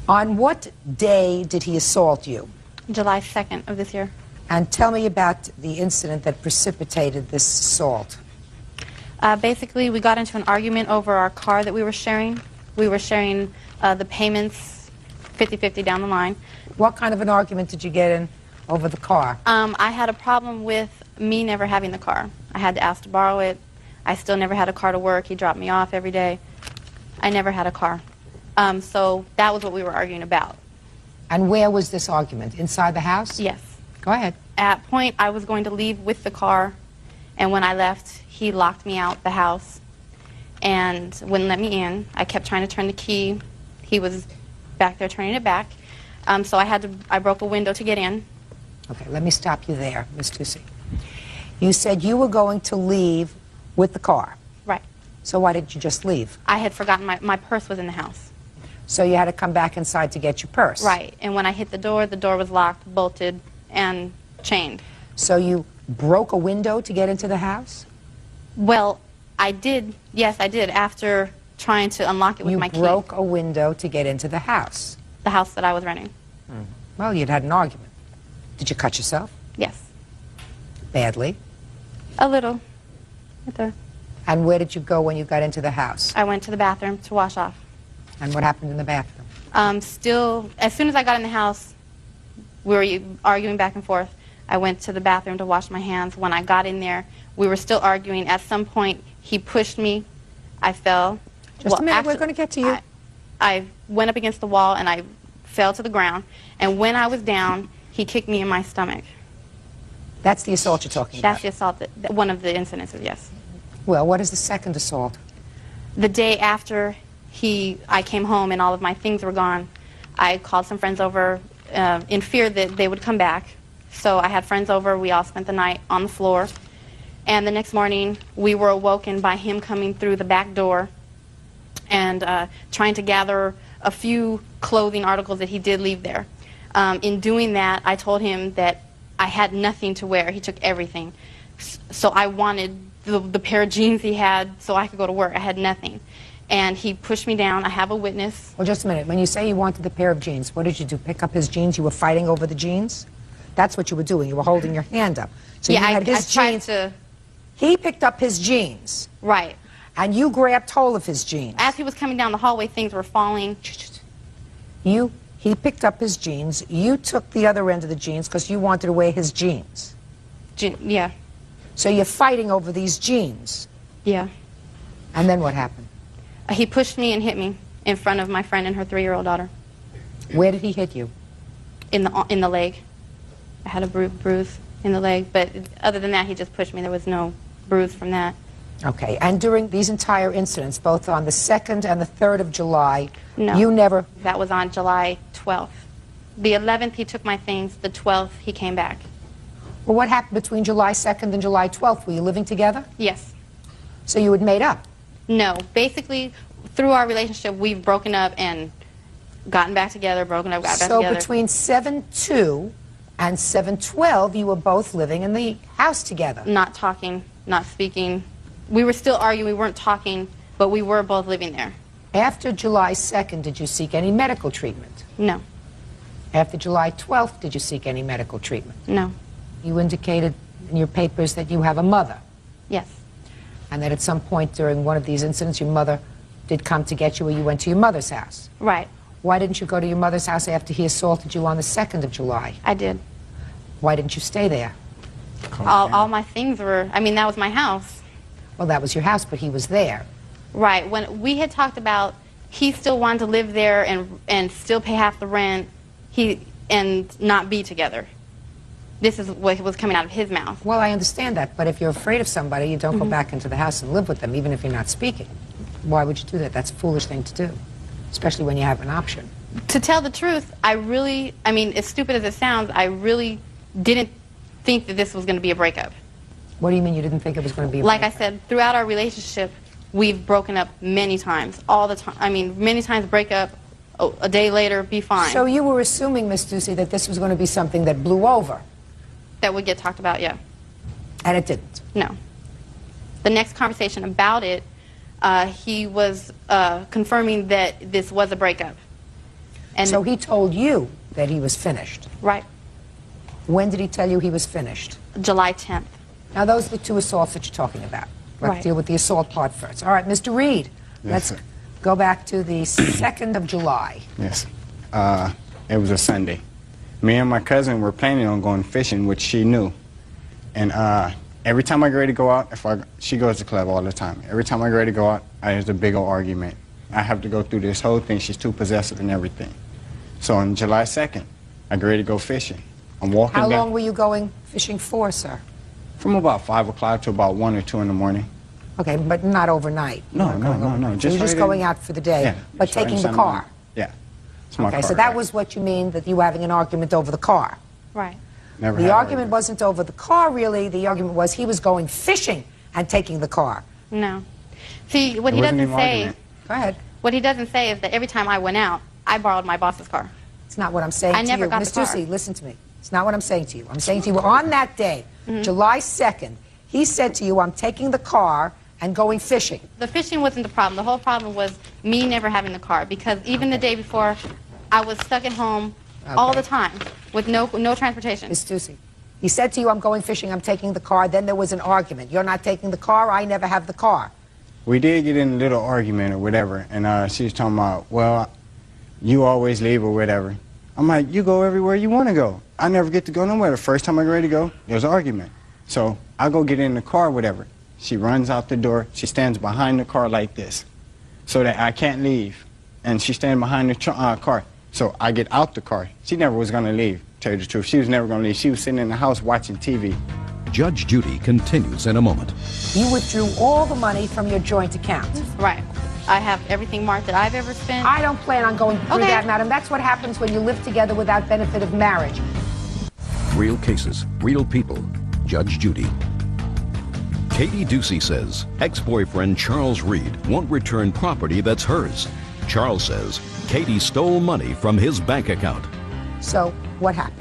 On what day did he assault you? July 2nd of this year. And tell me about the incident that precipitated this assault. Basically, we got into an argument over our car that we were sharing. We were sharing the payments 50-50 down the line. What kind of an argument did you get in over the car? I had a problem with me never having the car. I had to ask to borrow it. I still never had a car to work. He dropped me off every day. I never had a car. So that was what we were arguing about. And where was this argument? Inside the house? Yes. Go ahead. At point, I was going to leave with the car, and when I left, he locked me out the house and wouldn't let me in. I kept trying to turn the key. He was back there turning it back. So I broke a window to get in. Okay, let me stop you there, Miss Ducey. You said you were going to leave with the car. Right. So why did you just leave? I had forgotten my purse was in the house. So you had to come back inside to get your purse? Right. And when I hit the door was locked, bolted, and chained. So you broke a window to get into the house? Well, I did. Yes, I did. After trying to unlock it with my key. You broke a window to get into the house? The house that I was renting. Well, you'd had an argument. Did you cut yourself? Yes. Badly? A little. Right there. And where did you go when you got into the house? I went to the bathroom to wash off. And what happened in the bathroom? Still, as soon as I got in the house, we were arguing back and forth. I went to the bathroom to wash my hands. When I got in there, we were still arguing. At some point, he pushed me. I fell. Just a minute, we're going to get to you. I went up against the wall and I fell to the ground. And when I was down, he kicked me in my stomach. That's the assault you're talking about? That's the assault, one of the incidences, yes. Well, what is the second assault? The day after I came home and all of my things were gone, I called some friends over in fear that they would come back. So I had friends over. We all spent the night on the floor. And the next morning, we were awoken by him coming through the back door and trying to gather a few clothing articles that he did leave there. In doing that, I told him that I had nothing to wear. He took everything. So I wanted the pair of jeans he had so I could go to work. I had nothing. And he pushed me down. I have a witness. Well, just a minute. When you say you wanted the pair of jeans, what did you do? Pick up his jeans? You were fighting over the jeans? That's what you were doing. You were holding your hand up. So yeah, you had his jeans. He picked up his jeans. Right. And you grabbed hold of his jeans. As he was coming down the hallway, things were falling. He picked up his jeans. You took the other end of the jeans because you wanted to wear his jeans. Yeah. So you're fighting over these jeans. Yeah. And then what happened? He pushed me and hit me in front of my friend and her 3-year-old daughter. Where did he hit you? In the leg. I had a bruise in the leg, but other than that, he just pushed me. There was no bruise from that. Okay, and during these entire incidents, both on the 2nd and the 3rd of July, No. you never... That was on July 12th. The 11th, he took my things. The 12th, he came back. Well, what happened between July 2nd and July 12th? Were you living together? Yes. So you had made up? No. Basically, through our relationship, we've broken up and gotten back together, broken up, got back together. So between 7/2 and 7/12, you were both living in the house together? Not talking, not speaking. We were still arguing, we weren't talking, but we were both living there. After July 2nd, did you seek any medical treatment? No. After July 12th, did you seek any medical treatment? No. You indicated in your papers that you have a mother. Yes. And that at some point during one of these incidents, your mother did come to get you, or you went to your mother's house. Right. Why didn't you go to your mother's house after he assaulted you on the 2nd of July? I did. Why didn't you stay there? All my things were, I mean, that was my house. Well, that was your house, but he was there. Right. When we had talked about he still wanted to live there and still pay half the rent, and not be together. This is what was coming out of his mouth. Well, I understand that, but if you're afraid of somebody, you don't go back into the house and live with them, even if you're not speaking. Why would you do that? That's a foolish thing to do, especially when you have an option. To tell the truth, I mean, as stupid as it sounds, I really didn't think that this was going to be a breakup. What do you mean you didn't think it was going to be a Like breakup? I said, throughout our relationship, we've broken up many times, all the time. I mean, many times break up, a day later, be fine. So you were assuming, Miss Ducey, that this was going to be something that blew over. That would get talked about, yeah. And it didn't? No. The next conversation about it, he was confirming that this was a breakup. And so he told you that he was finished? Right. When did he tell you he was finished? July 10th. Now, those are the two assaults that you're talking about. Let's Right. deal with the assault part first. All right, Mr. Reed, Yes, let's go back to the 2nd of July. Yes. It was a Sunday. Me and my cousin were planning on going fishing, which she knew. And every time I get ready to go out, she goes to the club all the time. Every time I get ready to go out, there's a big old argument. I have to go through this whole thing. She's too possessive and everything. So on July 2nd, I get ready to go fishing. I'm walking How down. long were you going fishing for, sir? From about 5 o'clock to about 1 or 2 in the morning. Okay, but not overnight. No. So you're just right going in- out for the day, Yeah, but just right taking in the Santa car. Monica. Yeah. It's my Okay, car, so that right. was what you mean, that you were having an argument over the car. Right. Never The had an argument wasn't over the car, really. The argument was he was going fishing and taking the car. No. See, what It he wasn't doesn't even say, argument. Go ahead. what he doesn't say is that every time I went out, I borrowed my boss's car. It's not what I'm saying I to never you. got Miss the car. Ducey, listen to me. It's not what I'm saying to you. I'm saying to you, on that day, July 2nd, he said to you, I'm taking the car and going fishing. The fishing wasn't the problem. The whole problem was me never having the car, because even the day before, I was stuck at home all Okay. the time with no transportation. Miss Ducey, he said to you, I'm going fishing, I'm taking the car. Then there was an argument. You're not taking the car, I never have the car. We did get in a little argument or whatever, and she was talking about, well, you always leave or whatever. I'm like, you go everywhere you want to go. I never get to go nowhere. The first time I get ready to go, there's an argument. So I go get in the car, whatever. She runs out the door. She stands behind the car like this so that I can't leave. And she stands behind the car. So I get out the car. She never was going to leave, to tell you the truth. She was never going to leave. She was sitting in the house watching TV. Judge Judy continues in a moment. You withdrew all the money from your joint account. Right. I have everything marked that I've ever spent. I don't plan on going through Okay. that, madam. That's what happens when you live together without benefit of marriage. Real cases, real people. Judge Judy. Katie Ducey says ex-boyfriend Charles Reed won't return property that's hers. Charles says Katie stole money from his bank account. So what happened?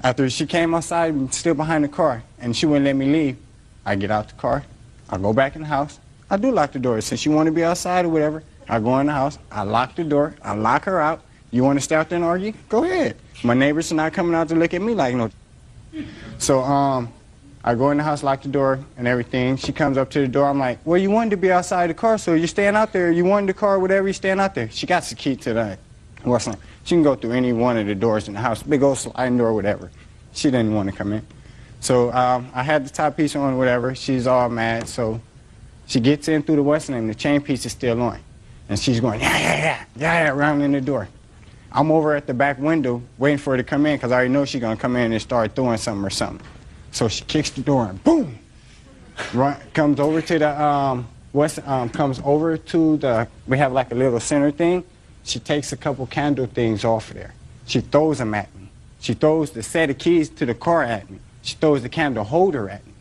After she came outside and still behind the car, and she wouldn't let me leave, I get out the car, I go back in the house. I do lock the door. Since she want to be outside or whatever, I go in the house, I lock the door, I lock her out. You want to stay out there and argue? Go ahead. My neighbors are not coming out to look at me like no. So I go in the house, lock the door and everything. She comes up to the door. I'm like, well, you wanted to be outside the car, so you're staying out there. You wanted the car, whatever, you're staying out there. She got the key to that. She can go through any one of the doors in the house, big old sliding door, whatever. She didn't want to come in. So I had the top piece on, whatever. She's all mad, so she gets in through the what's name. The chain piece is still on. And she's going, yeah, around in the door. I'm over at the back window waiting for her to come in because I already know she's going to come in and start throwing something or something. So she kicks the door and boom! Comes over to the, comes over to the, we have like a little center thing. She takes a couple candle things off of there. She throws them at me. She throws the set of keys to the car at me. She throws the candle holder at me.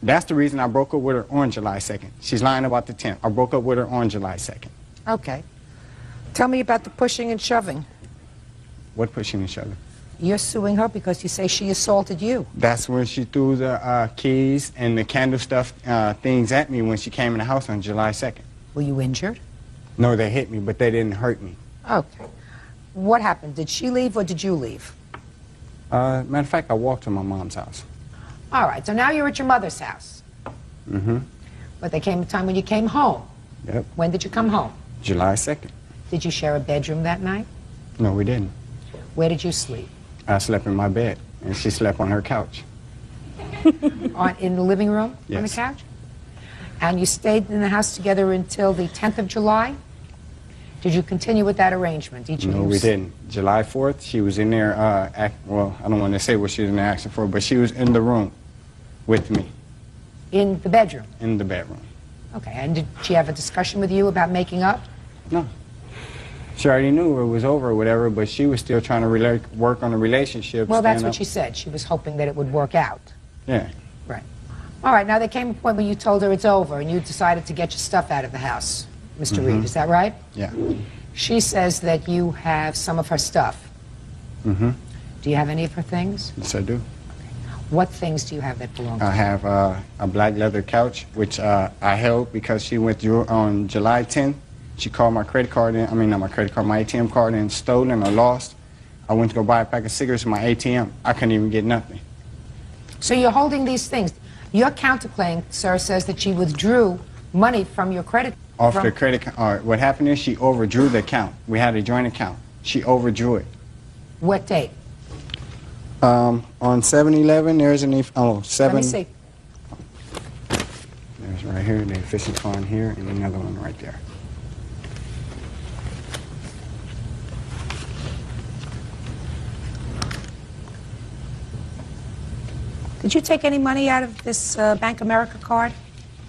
That's the reason I broke up with her on July 2nd. She's lying about the 10th. I broke up with her on July 2nd. Okay. Tell me about the pushing and shoving. What pushing and shoving? You're suing her because you say she assaulted you. That's when she threw the keys and the candle stuff things at me when she came in the house on July 2nd. Were you injured? No, they hit me, but they didn't hurt me. Okay. What happened? Did she leave or did you leave? Matter of fact, I walked to my mom's house. All right, so now you're at your mother's house. Mm-hmm. But there came a time when you came home. Yep. When did you come home? July 2nd. Did you share a bedroom that night? No, we didn't. Where did you sleep? I slept in my bed, and she slept on her couch. In the living room? Yes. On the couch? And you stayed in the house together until the 10th of July? Did you continue with that arrangement? No, we didn't. July 4th, she was in there, well, I don't want to say what she was in there asking for, but she was in the room with me. In the bedroom? In the bedroom. Okay, and did she have a discussion with you about making up? No. She already knew it was over or whatever, but she was still trying to work on the relationship. Well, that's what she said. She was hoping that it would work out. Yeah. Right. All right, now there came a point when you told her it's over and you decided to get your stuff out of the house, Mr. Reed, is that right? Yeah. She says that you have some of her stuff. Mm-hmm. Do you have any of her things? Yes, I do. What things do you have that belong to I her? have a black leather couch, which I held because she withdrew on July 10th. She called my credit card in, I mean, not my credit card, my ATM card in, stolen or lost. I went to go buy a pack of cigarettes in my ATM. I couldn't even get nothing. So you're holding these things. Your counterclaim, sir, says that she withdrew money from your credit Off the credit card. What happened is she overdrew the account. We had a joint account. She overdrew it. What date? On 7/11, there's an, oh, 7. Let me see. There's right here, the efficient fund here, and another one right there. Did you take any money out of this Bank America card?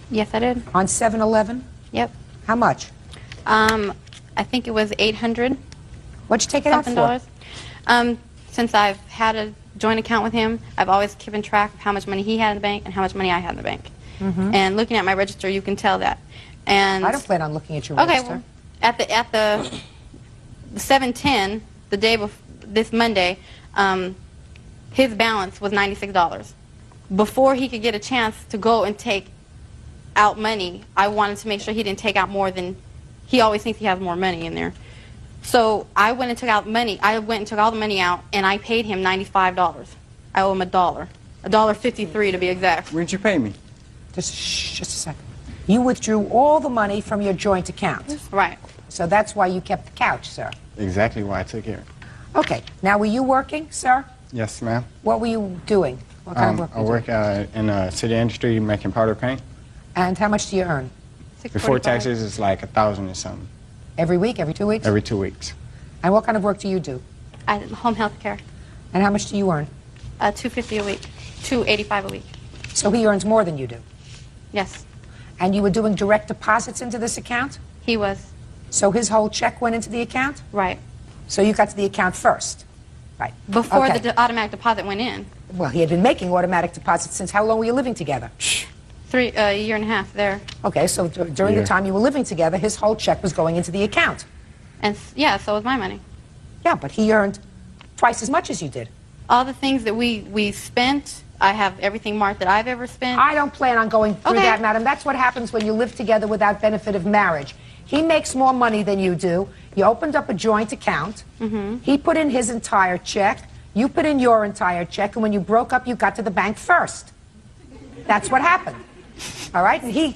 Yes, I did. On 7/11? Yep. How much? I think it was $800. What'd you take it out for? Dollars. Since I've had a joint account with him, I've always kept track of how much money he had in the bank and how much money I had in the bank. Mhm. And looking at my register, you can tell that. And I don't plan on looking at your okay, register. well, at the 7/10, the day before this Monday, his balance was $96. Before he could get a chance to go and take out money, I wanted to make sure he didn't take out more than, he always thinks he has more money in there. So I went and took out money. I went and took all the money out, and I paid him $95. I owe him $1.53 to be exact. Where'd you pay me? Just a second. You withdrew all the money from your joint account. Right. So that's why you kept the couch, sir. Exactly why I took care. Okay. Now, were you working, sir? Yes, ma'am. What were you doing? What kind of work I were you work doing? in the city industry making powder paint. And how much do you earn? Before taxes, it's like $1,000 or something. Every week? Every 2 weeks? Every 2 weeks. And what kind of work do you do? Home health care. And how much do you earn? $250 a week. $285 a week. So he earns more than you do? Yes. And you were doing direct deposits into this account? He was. So his whole check went into the account? Right. So you got to the account first? Right. Before Okay. the automatic deposit went in. Well, he had been making automatic deposits since how long were you living together? A year and a half there. Okay, so during the time you were living together, his whole check was going into the account. And yeah, so was my money. Yeah, but he earned twice as much as you did. All the things that we spent, I have everything marked that I've ever spent. I don't plan on going through that, madam. That's what happens when you live together without benefit of marriage. He makes more money than you do. You opened up a joint account. He put in his entire check. You put in your entire check. And when you broke up, you got to the bank first. That's what happened. All right? And he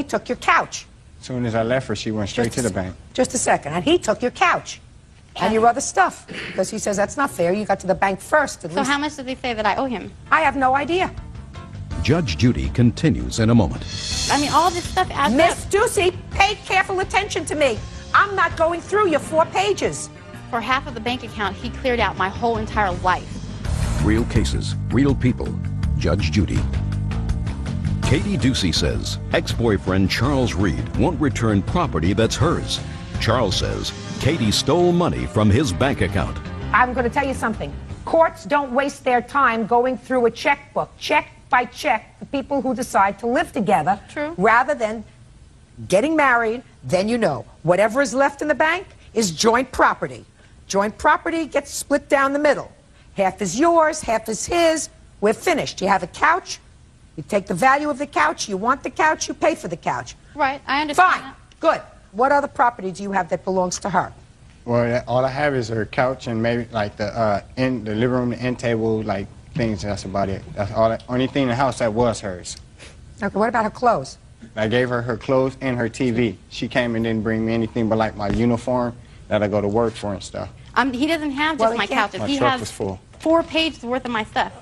took your couch. As soon as I left her, she went straight to the bank. Just a second. And he took your couch. and your other stuff, because he says that's not fair. You got to the bank first. At So least. how much did they say that I owe him? I have no idea. Judge Judy continues in a moment. I mean, all this stuff adds Miss up. Ducey, pay careful attention to me. I'm not going through your 4 pages. For half of the bank account, he cleared out my whole entire life. Real cases, real people. Judge Judy. Katie Ducey says ex-boyfriend Charles Reed won't return property that's hers. Charles says Katie stole money from his bank account. I'm going to tell you something. Courts don't waste their time going through a checkbook, check by check, the people who decide to live together. True. Rather than getting married, then you know. Whatever is left in the bank is joint property. Joint property gets split down the middle. Half is yours, half is his. We're finished. You have a couch. You take the value of the couch. You want the couch, you pay for the couch. Right, I understand. Fine. Good. What other property do you have that belongs to her? Well, all I have is her couch and maybe like the living room, the end table, like things. That's about it. That's all. The only thing in the house that was hers. Okay, what about her clothes? I gave her her clothes and her TV. She came and didn't bring me anything but like my uniform that I go to work for and stuff. He doesn't have just my couches. My He truck has was full. 4 pages worth of my stuff.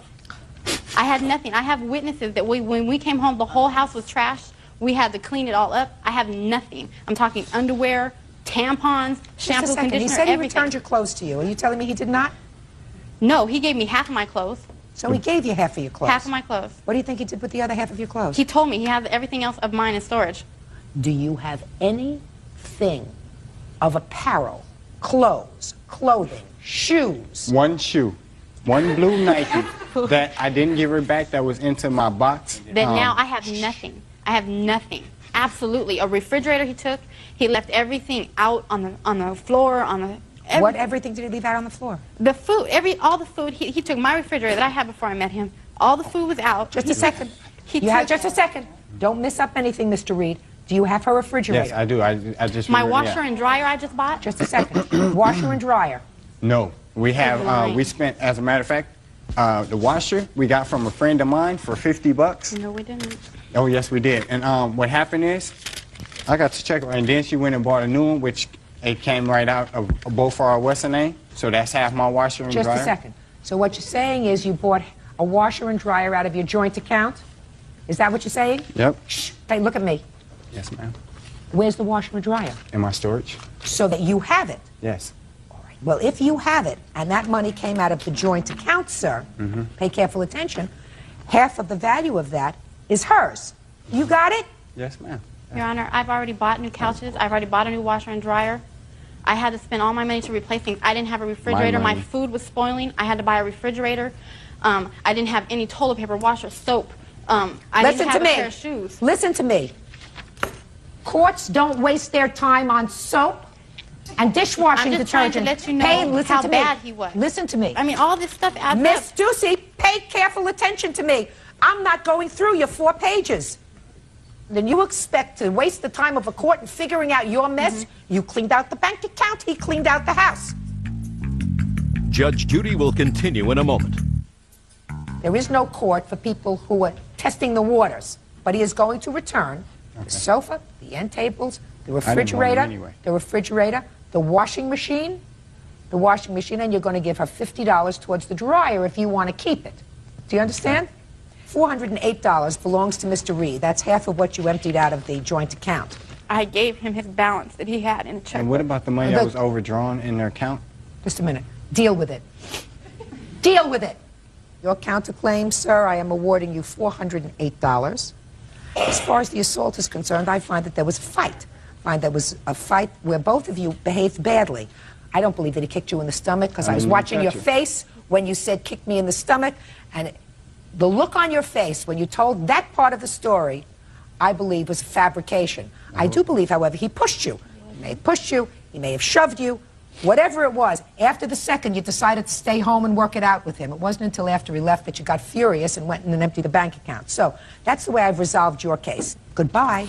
I had nothing. I have witnesses that when we came home, the whole house was trashed. We had to clean it all up. I have nothing. I'm talking underwear, tampons, shampoo, Just a second. conditioner, He said he everything. returned your clothes to you. Are you telling me he did not? No, he gave me half of my clothes. So he gave you half of your clothes? Half of my clothes. What do you think he did with the other half of your clothes? He told me he has everything else of mine in storage. Do you have anything of apparel, clothes, clothing, shoes? One shoe, one blue Nike that I didn't give her back that was into my box. Then now I have nothing. I have nothing. Absolutely. A refrigerator he took. He left everything out on the floor, on the... What everything did he leave out on the floor? The food, all the food. He took my refrigerator that I had before I met him. All the food was out. Just a second. Just a second. Don't miss up anything, Mr. Reed. Do you have her refrigerator? Yes, I do. I just My remember, washer and dryer I just bought. Just a second. Washer and dryer. No, we have. We spent, as a matter of fact, the washer we got from a friend of mine for $50. No, we didn't. Oh yes, we did. And what happened is, I got to check her, and then she went and bought a new one, which it came right out of both our Western name. So that's half my washer and dryer. Just a second. So what you're saying is you bought a washer and dryer out of your joint account? Is that what you're saying? Yep. Shh. Hey, look at me. Yes, ma'am. Where's the washer and dryer? In my storage. So that you have it. Yes. Well, if you have it, and that money came out of the joint account, sir, pay careful attention, half of the value of that is hers. You got it? Yes, ma'am. Your Honor, I've already bought new couches. I've already bought a new washer and dryer. I had to spend all my money to replace things. I didn't have a refrigerator. My food was spoiling. I had to buy a refrigerator. I didn't have any toilet paper, washer, soap. I didn't have a pair of shoes. Listen to me. Courts don't waste their time on soap and dishwashing I'm just trying detergent. to let you know how bad he was. Listen to me. I mean, all this stuff adds up. Miss Ducey, pay careful attention to me. I'm not going through your 4 pages. Then you expect to waste the time of a court in figuring out your mess? You cleaned out the bank account, he cleaned out the house. Judge Judy will continue in a moment. There is no court for people who are testing the waters, but he is going to return the sofa, the end tables, the refrigerator, the washing machine, and you're going to give her $50 towards the dryer if you want to keep it. Do you understand? $408 belongs to Mr. Reed. That's half of what you emptied out of the joint account. I gave him his balance that he had in a check. And what about the money that was overdrawn in their account? Just a minute. Deal with it. Deal with it. Your counterclaim, sir, I am awarding you $408. As far as the assault is concerned, I find that there was a fight. I find there was a fight where both of you behaved badly. I don't believe that he kicked you in the stomach because I was watching your face when you said kick me in the stomach, and the look on your face when you told that part of the story, I believe, was a fabrication. I do believe, however, he pushed you. He may have pushed you, he may have shoved you, whatever it was. After the second, you decided to stay home and work it out with him. It wasn't until after he left that you got furious and went in and emptied the bank account. So that's the way I've resolved your case. Goodbye.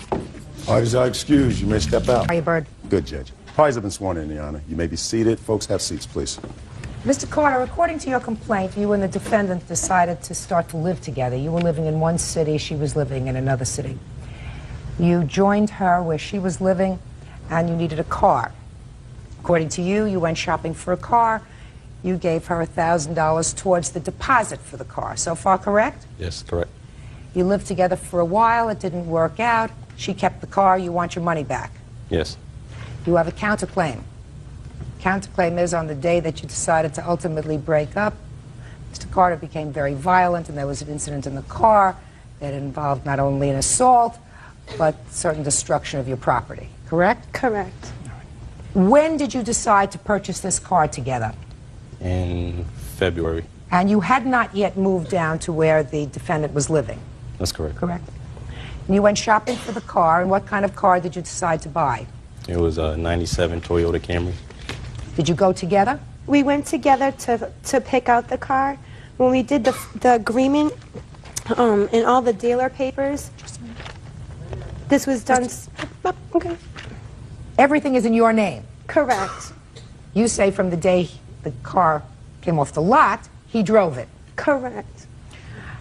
Parties are excused. You may step out. Are you, Bird? Good, Judge. Parties have been sworn in, Your Honor. You may be seated. Folks, have seats, please. Mr. Carter, according to your complaint, you and the defendant decided to start to live together. You were living in one city, she was living in another city. You joined her where she was living, and you needed a car. According to you, you went shopping for a car. You gave her $1,000 towards the deposit for the car. So far, correct? Yes, correct. You lived together for a while. It didn't work out. She kept the car. You want your money back. Yes. You have a counterclaim. Counterclaim is on the day that you decided to ultimately break up, Mr. Carter became very violent, and there was an incident in the car that involved not only an assault, but certain destruction of your property, correct? Correct. When did you decide to purchase this car together? In February. And you had not yet moved down to where the defendant was living? That's correct. Correct. And you went shopping for the car, and what kind of car did you decide to buy? It was a 97 Toyota Camry. Did you go together? We went together to pick out the car. When we did the agreement and all the dealer papers, this was done. Okay. Everything is in your name? Correct. You say from the day the car came off the lot, he drove it? Correct.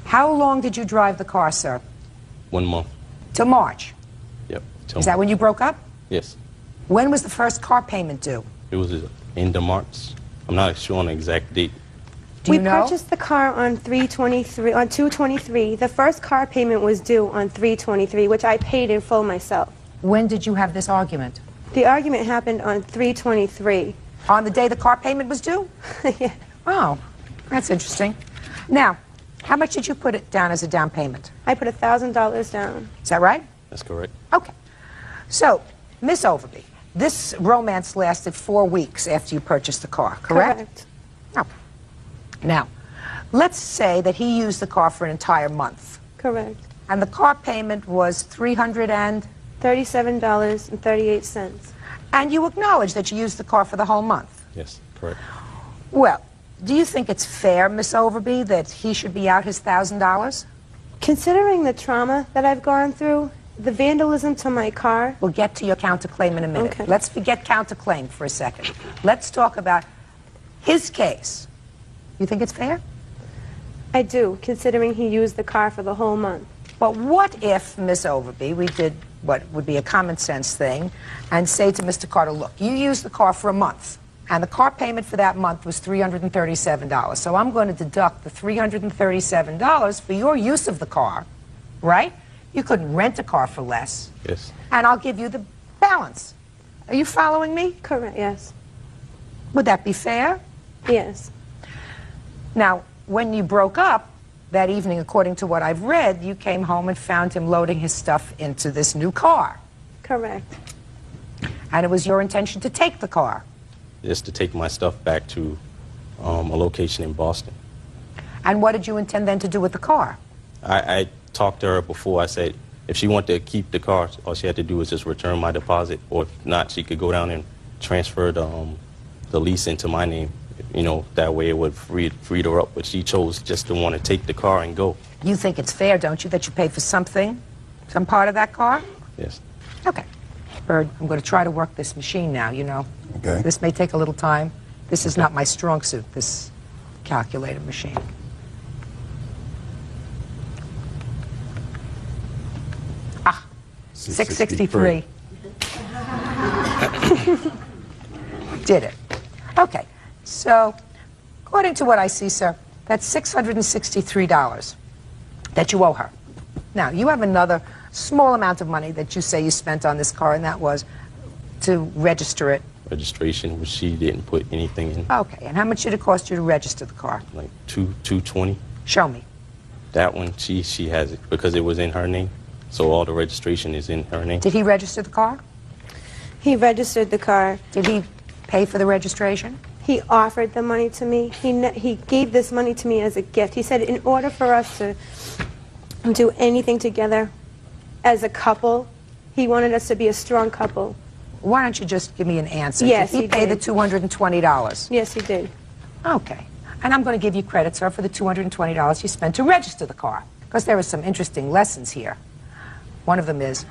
How long did you drive the car, sir? 1 month. Till March? Yep. Is that when you broke up? Yes. When was the first car payment due? It was end of March. I'm not sure on the exact date. We purchased the car on 2/23. The first car payment was due on 3/23, which I paid in full myself. When did you have this argument? The argument happened on 3/23. On the day the car payment was due? Yeah. Oh, that's interesting. Now, how much did you put it down as a down payment? I put $1,000 down. Is that right? That's correct. Okay. So, Miss Overby, this romance lasted 4 weeks after you purchased the car, correct? Correct. Oh. Now, let's say that he used the car for an entire month. Correct. And the car payment was $37.38. And you acknowledge that you used the car for the whole month? Yes, correct. Well, do you think it's fair, Miss Overby, that he should be out his $1,000? Considering the trauma that I've gone through, the vandalism to my car. We'll get to your counterclaim in a minute. Okay. Let's forget counterclaim for a second. Let's talk about his case. You think it's fair? I do, considering he used the car for the whole month. But what if, Miss Overby, we did what would be a common sense thing and say to Mr. Carter, look, you used the car for a month, and the car payment for that month was $337. So I'm going to deduct the $337 for your use of the car, right? You couldn't rent a car for less. Yes. And I'll give you the balance. Are you following me? Correct, yes. Would that be fair? Yes. Now, when you broke up that evening, according to what I've read, you came home and found him loading his stuff into this new car. Correct. And it was your intention to take the car. Just to take my stuff back to a location in Boston. And what did you intend then to do with the car? I talked to her before. I said if she wanted to keep the car, all she had to do was just return my deposit, or if not, she could go down and transfer the lease into my name. You know, that way it would free her up. But she chose just to want to take the car and go. You think it's fair, don't you, that you pay for something, some part of that car? Yes. Okay. Bird, I'm going to try to work this machine now, you know. Okay. This may take a little time. This is not my strong suit, this calculator machine. Ah, 663. Did it. Okay. So, according to what I see, sir, that's $663 that you owe her. Now, you have another small amount of money that you say you spent on this car, and that was to register it. Registration, which she didn't put anything in. Okay, and how much did it cost you to register the car? Like $220. Show me. That one, she has it because it was in her name. So all the registration is in her name. Did he register the car? He registered the car. Did he pay for the registration? He offered the money to me. He gave this money to me as a gift. He said in order for us to do anything together as a couple, he wanted us to be a strong couple. Why don't you just give me an answer? Yes, did he pay the $220? Yes, he did. Okay. And I'm going to give you credit, sir, for the $220 you spent to register the car, because there are some interesting lessons here. One of them is,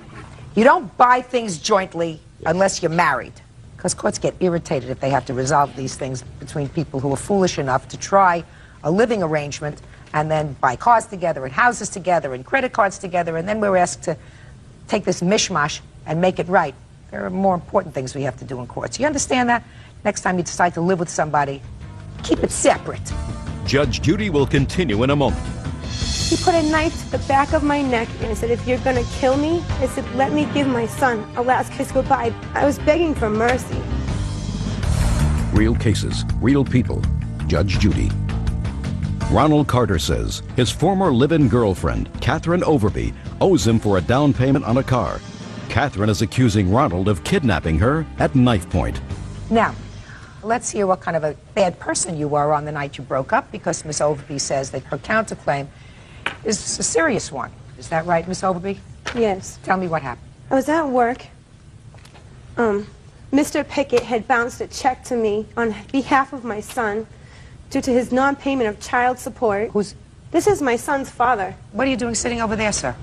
you don't buy things jointly unless you're married, because courts get irritated if they have to resolve these things between people who are foolish enough to try a living arrangement and then buy cars together and houses together and credit cards together, and then we're asked to take this mishmash and make it right. There are more important things we have to do in courts. You understand that? Next time you decide to live with somebody, keep it separate. Judge Judy will continue in a moment. He put a knife to the back of my neck and said, if you're going to kill me, I said, let me give my son a last kiss goodbye. I was begging for mercy. Real cases, real people. Judge Judy. Ronald Carter says his former live-in girlfriend, Catherine Overby, owes him for a down payment on a car. Catherine is accusing Ronald of kidnapping her at knife point. Now, let's hear what kind of a bad person you were on the night you broke up, because Miss Overby says that her counterclaim is a serious one. Is that right, Miss Overby? Yes. Tell me what happened. I was at work. Mr. Pickett had bounced a check to me on behalf of my son due to his non-payment of child support. This is my son's father. What are you doing sitting over there, sir?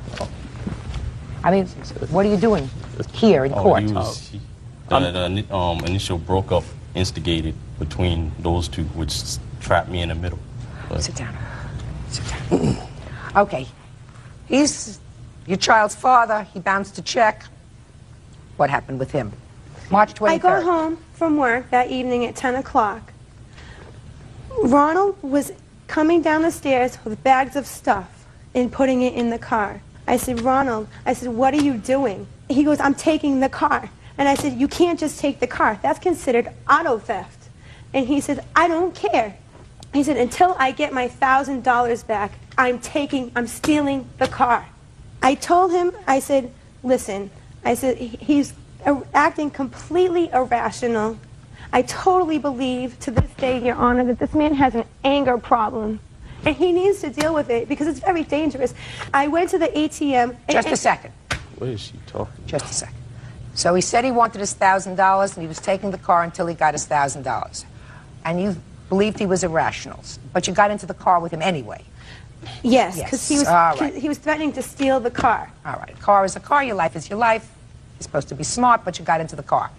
I mean, what are you doing here in court? The initial broke up instigated between those two, which trapped me in the middle. But Sit down. Sit down. Okay. He's your child's father. He bounced a check. What happened with him? March 23rd. I got home from work that evening at 10 o'clock. Ronald was coming down the stairs with bags of stuff and putting it in the car. I said, Ronald, I said, what are you doing? He goes, I'm taking the car. And I said, you can't just take the car. That's considered auto theft. And he said, I don't care. He said, until I get my $1,000 back, I'm stealing the car. I told him, I said, listen, I said, he's acting completely irrational. I totally believe to this day, Your Honor, that this man has an anger problem. And he needs to deal with it because it's very dangerous. I went to the ATM. Just a second. what is she talking? Just a second. So he said he wanted his $1,000 and he was taking the car until he got his $1,000. And you believed he was irrational, but you got into the car with him anyway. Yes, because he was threatening to steal the car. All right. A car is a car. Your life is your life. You're supposed to be smart, but you got into the car.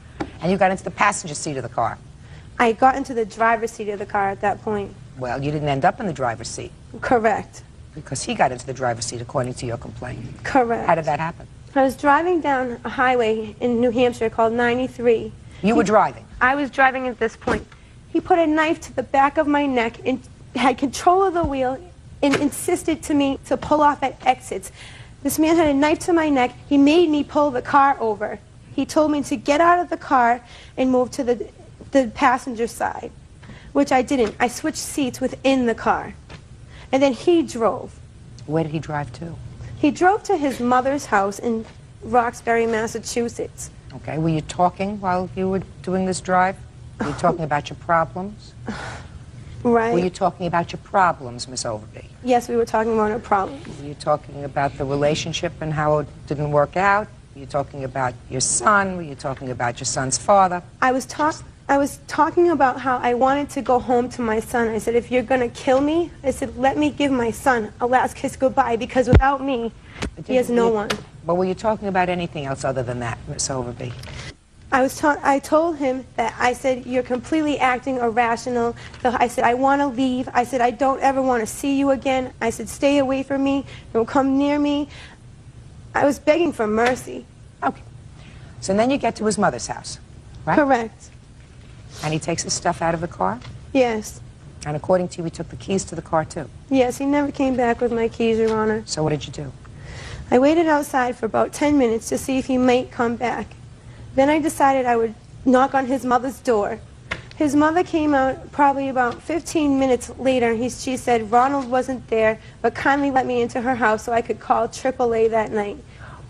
And you got into the passenger seat of the car. I got into the driver's seat of the car at that point. Well, you didn't end up in the driver's seat. Correct. Because he got into the driver's seat, according to your complaint. Correct. How did that happen? I was driving down a highway in New Hampshire called 93. You were driving? I was driving at this point. He put a knife to the back of my neck and had control of the wheel and insisted to me to pull off at exits. This man had a knife to my neck. He made me pull the car over. He told me to get out of the car and move to the passenger side, which I didn't. I switched seats within the car. And then he drove. Where did he drive to? He drove to his mother's house in Roxbury, Massachusetts. Okay. Were you talking while you were doing this drive? Were you talking about your problems? Right. Were you talking about your problems, Miss Overby? Yes, we were talking about our problems. Were you talking about the relationship and how it didn't work out? Were you talking about your son? Were you talking about your son's father? I was talking about how I wanted to go home to my son. I said, if you're going to kill me, I said, let me give my son a last kiss goodbye, because without me, he has no one. But were you talking about anything else other than that, Miss Overby? I told him that I said, you're completely acting irrational. So I said, I want to leave. I said, I don't ever want to see you again. I said, stay away from me. Don't come near me. I was begging for mercy. Okay. So then you get to his mother's house, right? Correct. And he takes his stuff out of the car? Yes. And according to you, he took the keys to the car, too? Yes, he never came back with my keys, Your Honor. So what did you do? I waited outside for about 10 minutes to see if he might come back. Then I decided I would knock on his mother's door. His mother came out probably about 15 minutes later. She said Ronald wasn't there, but kindly let me into her house so I could call AAA that night.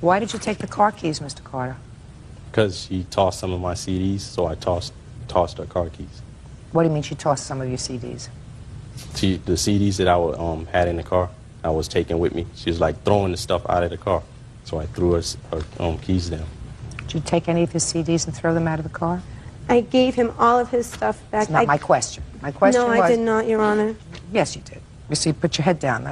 Why did you take the car keys, Mr. Carter? Because she tossed some of my CDs, so I tossed her car keys. What do you mean she tossed some of your CDs? The CDs that I had in the car, I was taking with me. She was like throwing the stuff out of the car, so I threw her keys down. Did you take any of his CDs and throw them out of the car? I gave him all of his stuff back. That's not my question. My question was... No, I did not, Your Honor. Yes, you did. You see, put your head down.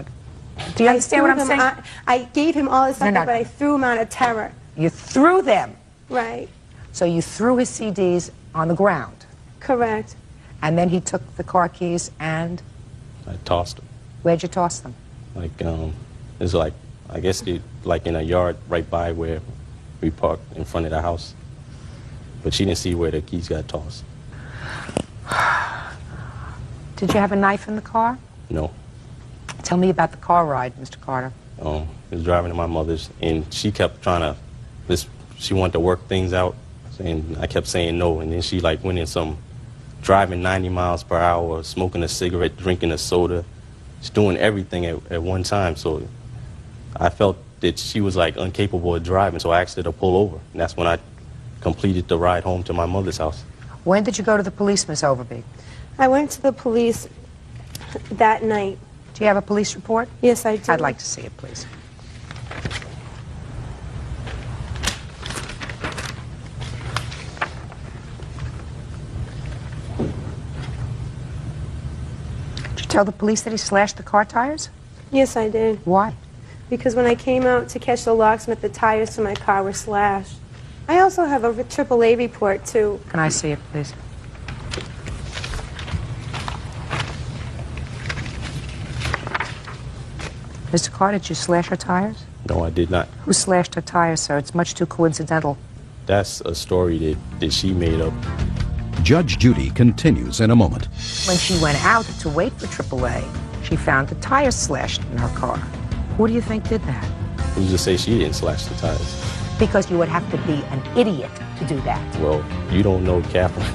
Do you understand what I'm saying? I gave him all his stuff, No. but I threw him out of terror. You threw them? Right. So you threw his CDs on the ground? Correct. And then he took the car keys and... I tossed them. Where'd you toss them? Like, it's like, I guess, like in a yard right by where we parked in front of the house. but she didn't see where the keys got tossed. Did you have a knife in the car? No. Tell me about the car ride, Mr. Carter. I was driving to my mother's, and she kept trying to, she wanted to work things out, and I kept saying no, and then she like went in some driving 90 miles per hour, smoking a cigarette, drinking a soda. She's doing everything at one time, so I felt that she was like incapable of driving, so I asked her to pull over, and that's when I completed the ride home to my mother's house. When did you go to the police, Miss Overby? I went to the police that night. Do you have a police report? Yes, I do. I'd like to see it, please. Did you tell the police that he slashed the car tires? Yes, I did. Why? Because when I came out to catch the locksmith, the tires to my car were slashed. I also have a AAA report, too. Can I see it, please? Mr. Carter, did you slash her tires? No, I did not. Who slashed her tires, sir? It's much too coincidental. That's a story that she made up. Judge Judy continues in a moment. When she went out to wait for AAA, she found the tires slashed in her car. Who do you think did that? Who's to say she didn't slash the tires? Because you would have to be an idiot to do that. Well, you don't know Catherine.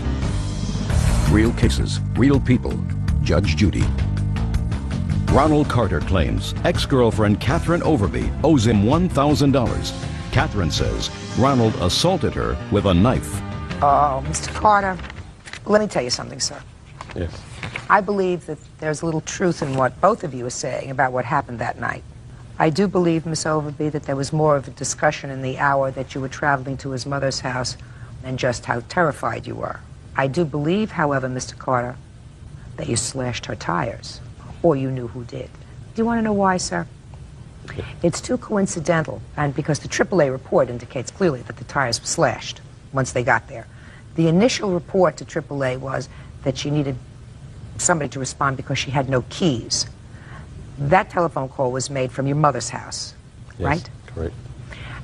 Real cases, real people. Judge Judy. Ronald Carter claims ex-girlfriend Catherine Overby owes him $1,000. Catherine says Ronald assaulted her with a knife. Oh, Mr. Carter, let me tell you something, sir. Yes. I believe that there's a little truth in what both of you are saying about what happened that night. I do believe, Miss Overby, that there was more of a discussion in the hour that you were traveling to his mother's house than just how terrified you were. I do believe, however, Mr. Carter, that you slashed her tires, or you knew who did. Do you want to know why, sir? It's too coincidental, and because the AAA report indicates clearly that the tires were slashed once they got there. The initial report to AAA was that she needed somebody to respond because she had no keys. That telephone call was made from your mother's house, Yes, right? correct.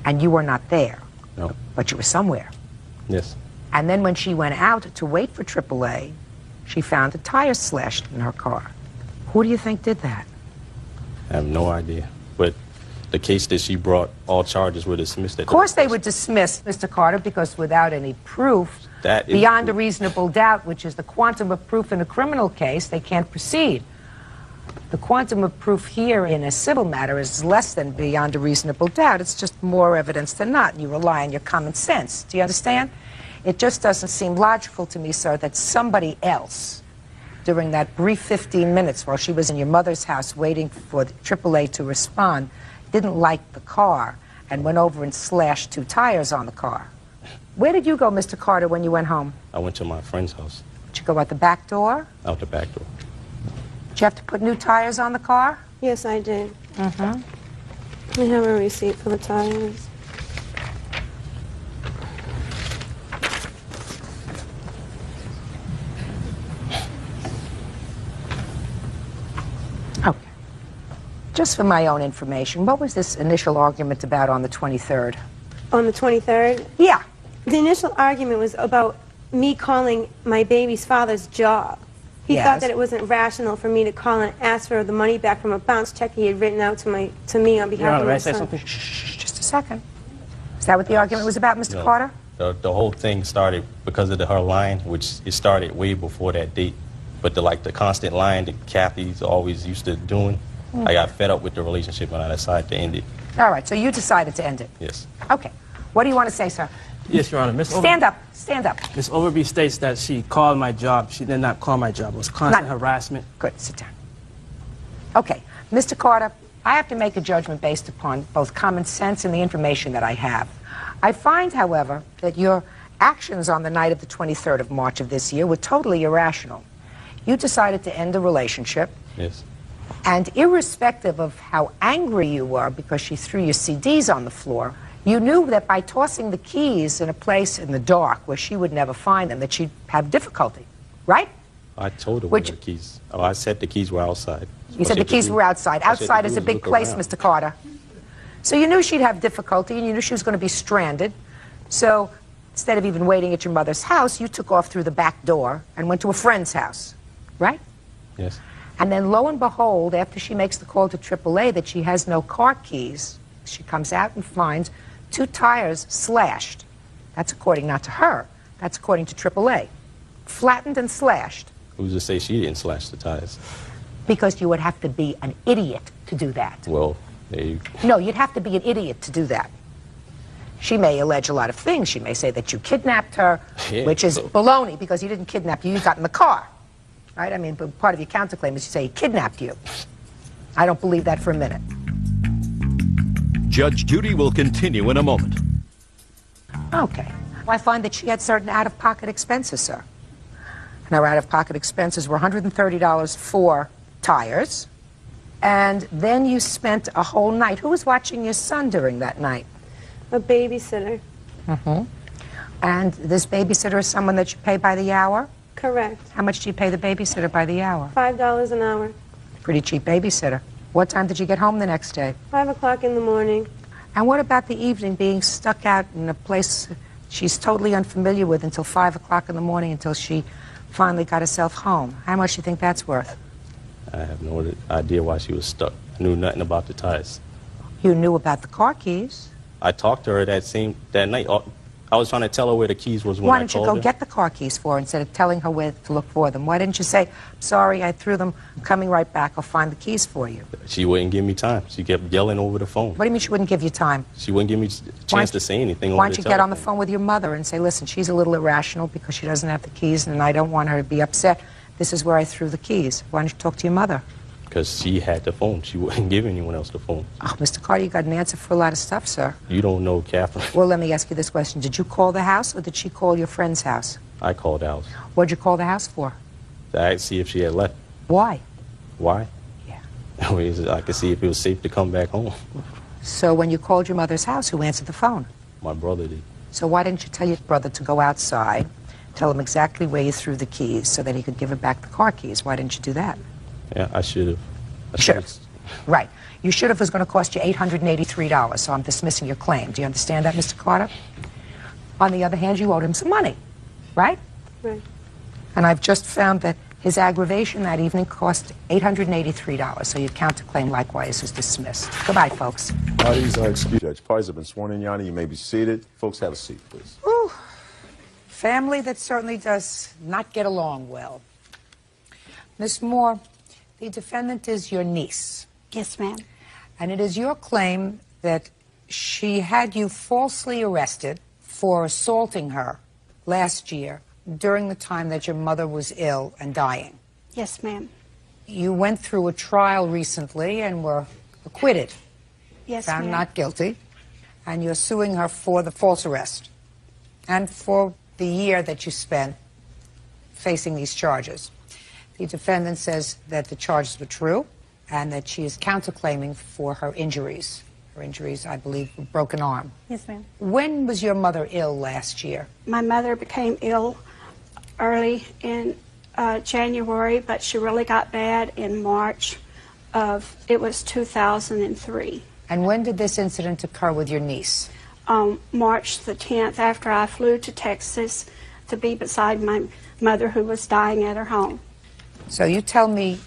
And you were not there, No. but you were somewhere. Yes. And then when she went out to wait for AAA, she found the tires slashed in her car. Who do you think did that? I have no idea. But the case that she brought, all charges were dismissed. Of course they would dismiss, Mr. Carter, because without any proof, That is beyond a reasonable doubt, which is the quantum of proof in a criminal case, they can't proceed. The quantum of proof here in a civil matter is less than beyond a reasonable doubt. It's just more evidence than not, and you rely on your common sense. Do you understand? It just doesn't seem logical to me, sir, that somebody else, during that brief 15 minutes while she was in your mother's house waiting for the AAA to respond, didn't like the car and went over and slashed 2 tires on the car. Where did you go, Mr. Carter, when you went home? I went to my friend's house, Did you go out the back door? out the back door. Did you have to put new tires on the car? Yes, I did. Mm-hmm. I have a receipt for the tires. Okay. Just for my own information, what was this initial argument about on the 23rd? On the 23rd? Yeah. The initial argument was about me calling my baby's father's job. He Yes. thought that it wasn't rational for me to call and ask for the money back from a bounce check he had written out to me on behalf of my son. Just a second. Is that what the argument was about, Mr. No. Carter? The whole thing started because of her lying, which it started way before that date. But the constant lying that Kathy's always used to doing, I got fed up with the relationship and I decided to end it. All right, so you decided to end it. Yes. Okay. What do you want to say, sir? Yes, Your Honor. Miss Stand up. Stand up. Miss Overby states that she called my job. She did not call my job. It was constant harassment. Good. Sit down. Okay. Mr. Carter, I have to make a judgment based upon both common sense and the information that I have. I find, however, that your actions on the night of the 23rd of March of this year were totally irrational. You decided to end the relationship, Yes. and irrespective of how angry you were because she threw your CDs on the floor, you knew that by tossing the keys in a place in the dark where she would never find them, that she'd have difficulty, right? I told her where the keys. Oh, I said the keys were outside. You said the keys were outside. all she had to Outside do is a was big look place, around. Mr. Carter. So you knew she'd have difficulty, and you knew she was going to be stranded. So instead of even waiting at your mother's house, you took off through the back door and went to a friend's house, right? Yes. And then lo and behold, after she makes the call to AAA that she has no car keys, she comes out and finds 2 tires slashed. That's according not to her. That's according to AAA. Flattened and slashed. Who's to say she didn't slash the tires? Because you would have to be an idiot to do that. Well, there you... No, you'd have to be an idiot to do that. She may allege a lot of things. She may say that you kidnapped her, Yeah, which is baloney because he didn't kidnap you. You got in the car, right? I mean, but part of your counterclaim is you say he kidnapped you. I don't believe that for a minute. Judge Judy will continue in a moment. Okay. Well, I find that she had certain out-of-pocket expenses, sir. And her out-of-pocket expenses were $130 for tires, and then you spent a whole night. Who was watching your son during that night? A babysitter. Mm-hmm. And this babysitter is someone that you pay by the hour? Correct. How much do you pay the babysitter by the hour? $5 an hour. Pretty cheap babysitter. What time did you get home the next day? 5 o'clock in the morning. And what about the evening, being stuck out in a place she's totally unfamiliar with until 5 o'clock in the morning until she finally got herself home? How much do you think that's worth? I have no idea why she was stuck. I knew nothing about the tires. You knew about the car keys. I talked to her that night. I was trying to tell her where the keys was when Why I didn't you called go her. get the car keys for her instead of telling her where to look for them? Why didn't you say, sorry, I threw them, I'm coming right back, I'll find the keys for you? She wouldn't give me time. She kept yelling over the phone. What do you mean she wouldn't give you time? She wouldn't give me a chance to say anything Why over don't the you get on the telephone. phone with your mother and say, listen, she's a little irrational because she doesn't have the keys and I don't want her to be upset. This is where I threw the keys. Why don't you talk to your mother? Because she had the phone. She wouldn't give anyone else the phone. Oh, Mr. Carter, you got an answer for a lot of stuff, sir. You don't know Catherine. Well, let me ask you this question. Did you call the house or did she call your friend's house? I called out. What'd you call the house for? I had to see if she had left. Why? Why? Yeah. I could see if it was safe to come back home. So when you called your mother's house, who answered the phone? My brother did. So why didn't you tell your brother to go outside, tell him exactly where you threw the keys so that he could give her back the car keys? Why didn't you do that? Yeah, I should have. Should have. Right. You should have was going to cost you $883, so I'm dismissing your claim. Do you understand that, Mr. Carter? On the other hand, you owed him some money, right? Right. And I've just found that his aggravation that evening cost $883, so your counterclaim likewise is dismissed. Goodbye, folks. Parties are excused. Judge, parties have been sworn in, Your Honor. You may be seated. Folks, have a seat, please. Whew. Family that certainly does not get along well. Miss Moore, the defendant is your niece. Yes, ma'am. And it is your claim that she had you falsely arrested for assaulting her last year during the time that your mother was ill and dying. Yes, ma'am. You went through a trial recently and were acquitted. Yes, found ma'am. not guilty. And you're suing her for the false arrest and for the year that you spent facing these charges. The defendant says that the charges were true and that she is counterclaiming for her injuries. Her injuries, I believe, were broken arm. Yes, ma'am. When was your mother ill last year? My mother became ill early in January, but she really got bad in March of, it was 2003. And when did this incident occur with your niece? March the 10th, after I flew to Texas to be beside my mother who was dying at her home. So you tell me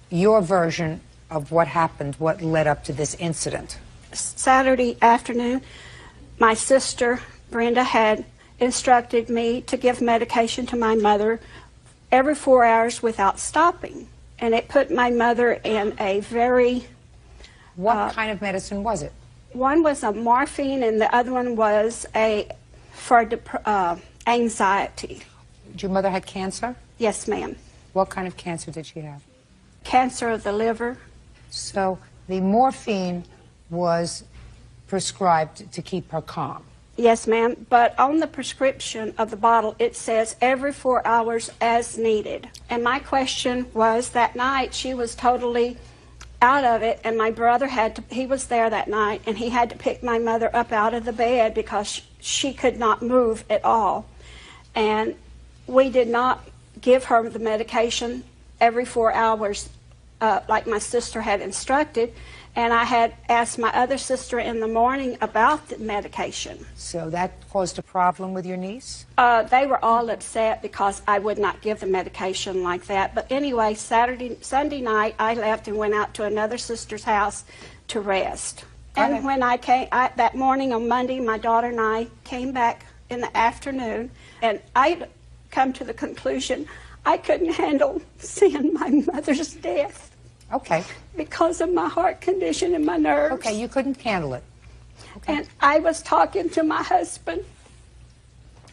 your version of what happened, what led up to this incident. Saturday afternoon, my sister, Brenda, had instructed me to give medication to my mother every 4 hours without stopping. And it put my mother in a very... What kind of medicine was it? One was a morphine and the other one was for anxiety. Your mother had cancer? Yes, ma'am. What kind of cancer did she have? Cancer of the liver. So the morphine was prescribed to keep her calm. Yes, ma'am. But on the prescription of the bottle, it says every 4 hours as needed. And my question was, that night she was totally out of it, and my brother he was there that night, and he had to pick my mother up out of the bed because she could not move at all. And we did not give her the medication every 4 hours like my sister had instructed, And I had asked my other sister in the morning about the medication. So that caused a problem with your niece? They were all upset because I would not give the medication like that. But anyway, Sunday night, I left and went out to another sister's house to rest. And when I came, that morning on Monday, my daughter and I came back in the afternoon, and I come to the conclusion I couldn't handle seeing my mother's death. Okay. Because of my heart condition and my nerves. Okay, you couldn't handle it. Okay. And I was talking to my husband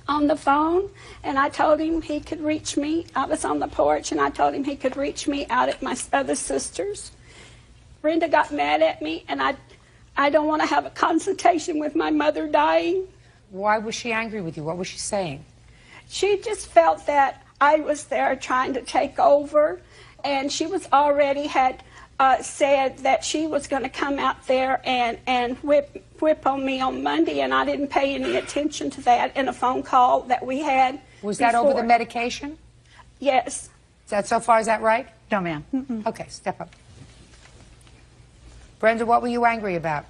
on the phone, and I told him he could reach me. I was on the porch, and I told him he could reach me out at my other sister's. Brenda got mad at me, and I don't want to have a consultation with my mother dying. Why was she angry with you? What was she saying? She just felt that I was there trying to take over, and she was already had said that she was going to come out there and whip on me on Monday, and I didn't pay any attention to that in a phone call that we had. Was that over the medication? Yes. Is that so far, is that right? No, ma'am. Okay, step up. Brenda, what were you angry about?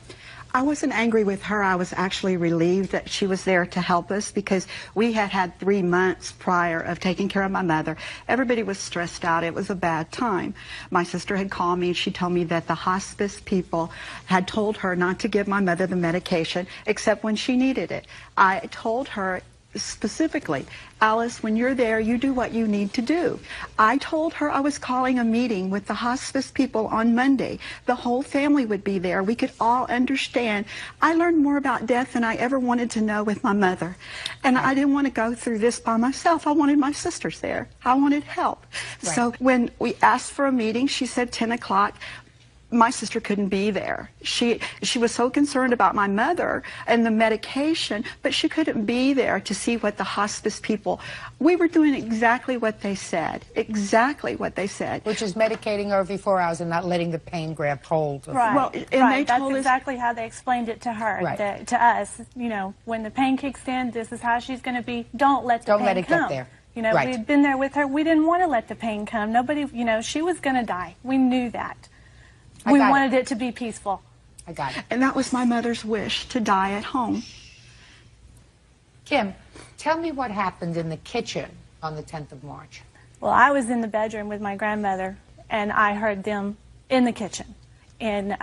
I wasn't angry with her. I was actually relieved that she was there to help us because we had 3 months prior of taking care of my mother. Everybody was stressed out. It was a bad time. My sister had called me and she told me that the hospice people had told her not to give my mother the medication except when she needed it. I told her specifically, Alice, when you're there, you do what you need to do. I told her I was calling a meeting with the hospice people on Monday. The whole family would be there. We could all understand. I learned more about death than I ever wanted to know with my mother. And I didn't want to go through this by myself. I wanted my sisters there. I wanted help. Right. So when we asked for a meeting, she said 10 o'clock. My sister couldn't be there. She was so concerned about my mother and the medication, but she couldn't be there to see what the hospice people. We were doing exactly what they said. Exactly what they said. Which is medicating her every 4 hours and not letting the pain grab hold of Right. her. Well, and that's exactly how they explained it to her, Right. to us. You know, when the pain kicks in, this is how she's going to be. Don't let the Don't pain let it come. get there. You know, Right. we had been there with her. We didn't want to let the pain come. Nobody, you know, she was going to die. We knew that. We wanted it to be peaceful. I got it. And that was my mother's wish, to die at home. Kim, tell me what happened in the kitchen on the 10th of March. Well, I was in the bedroom with my grandmother, and I heard them in the kitchen. And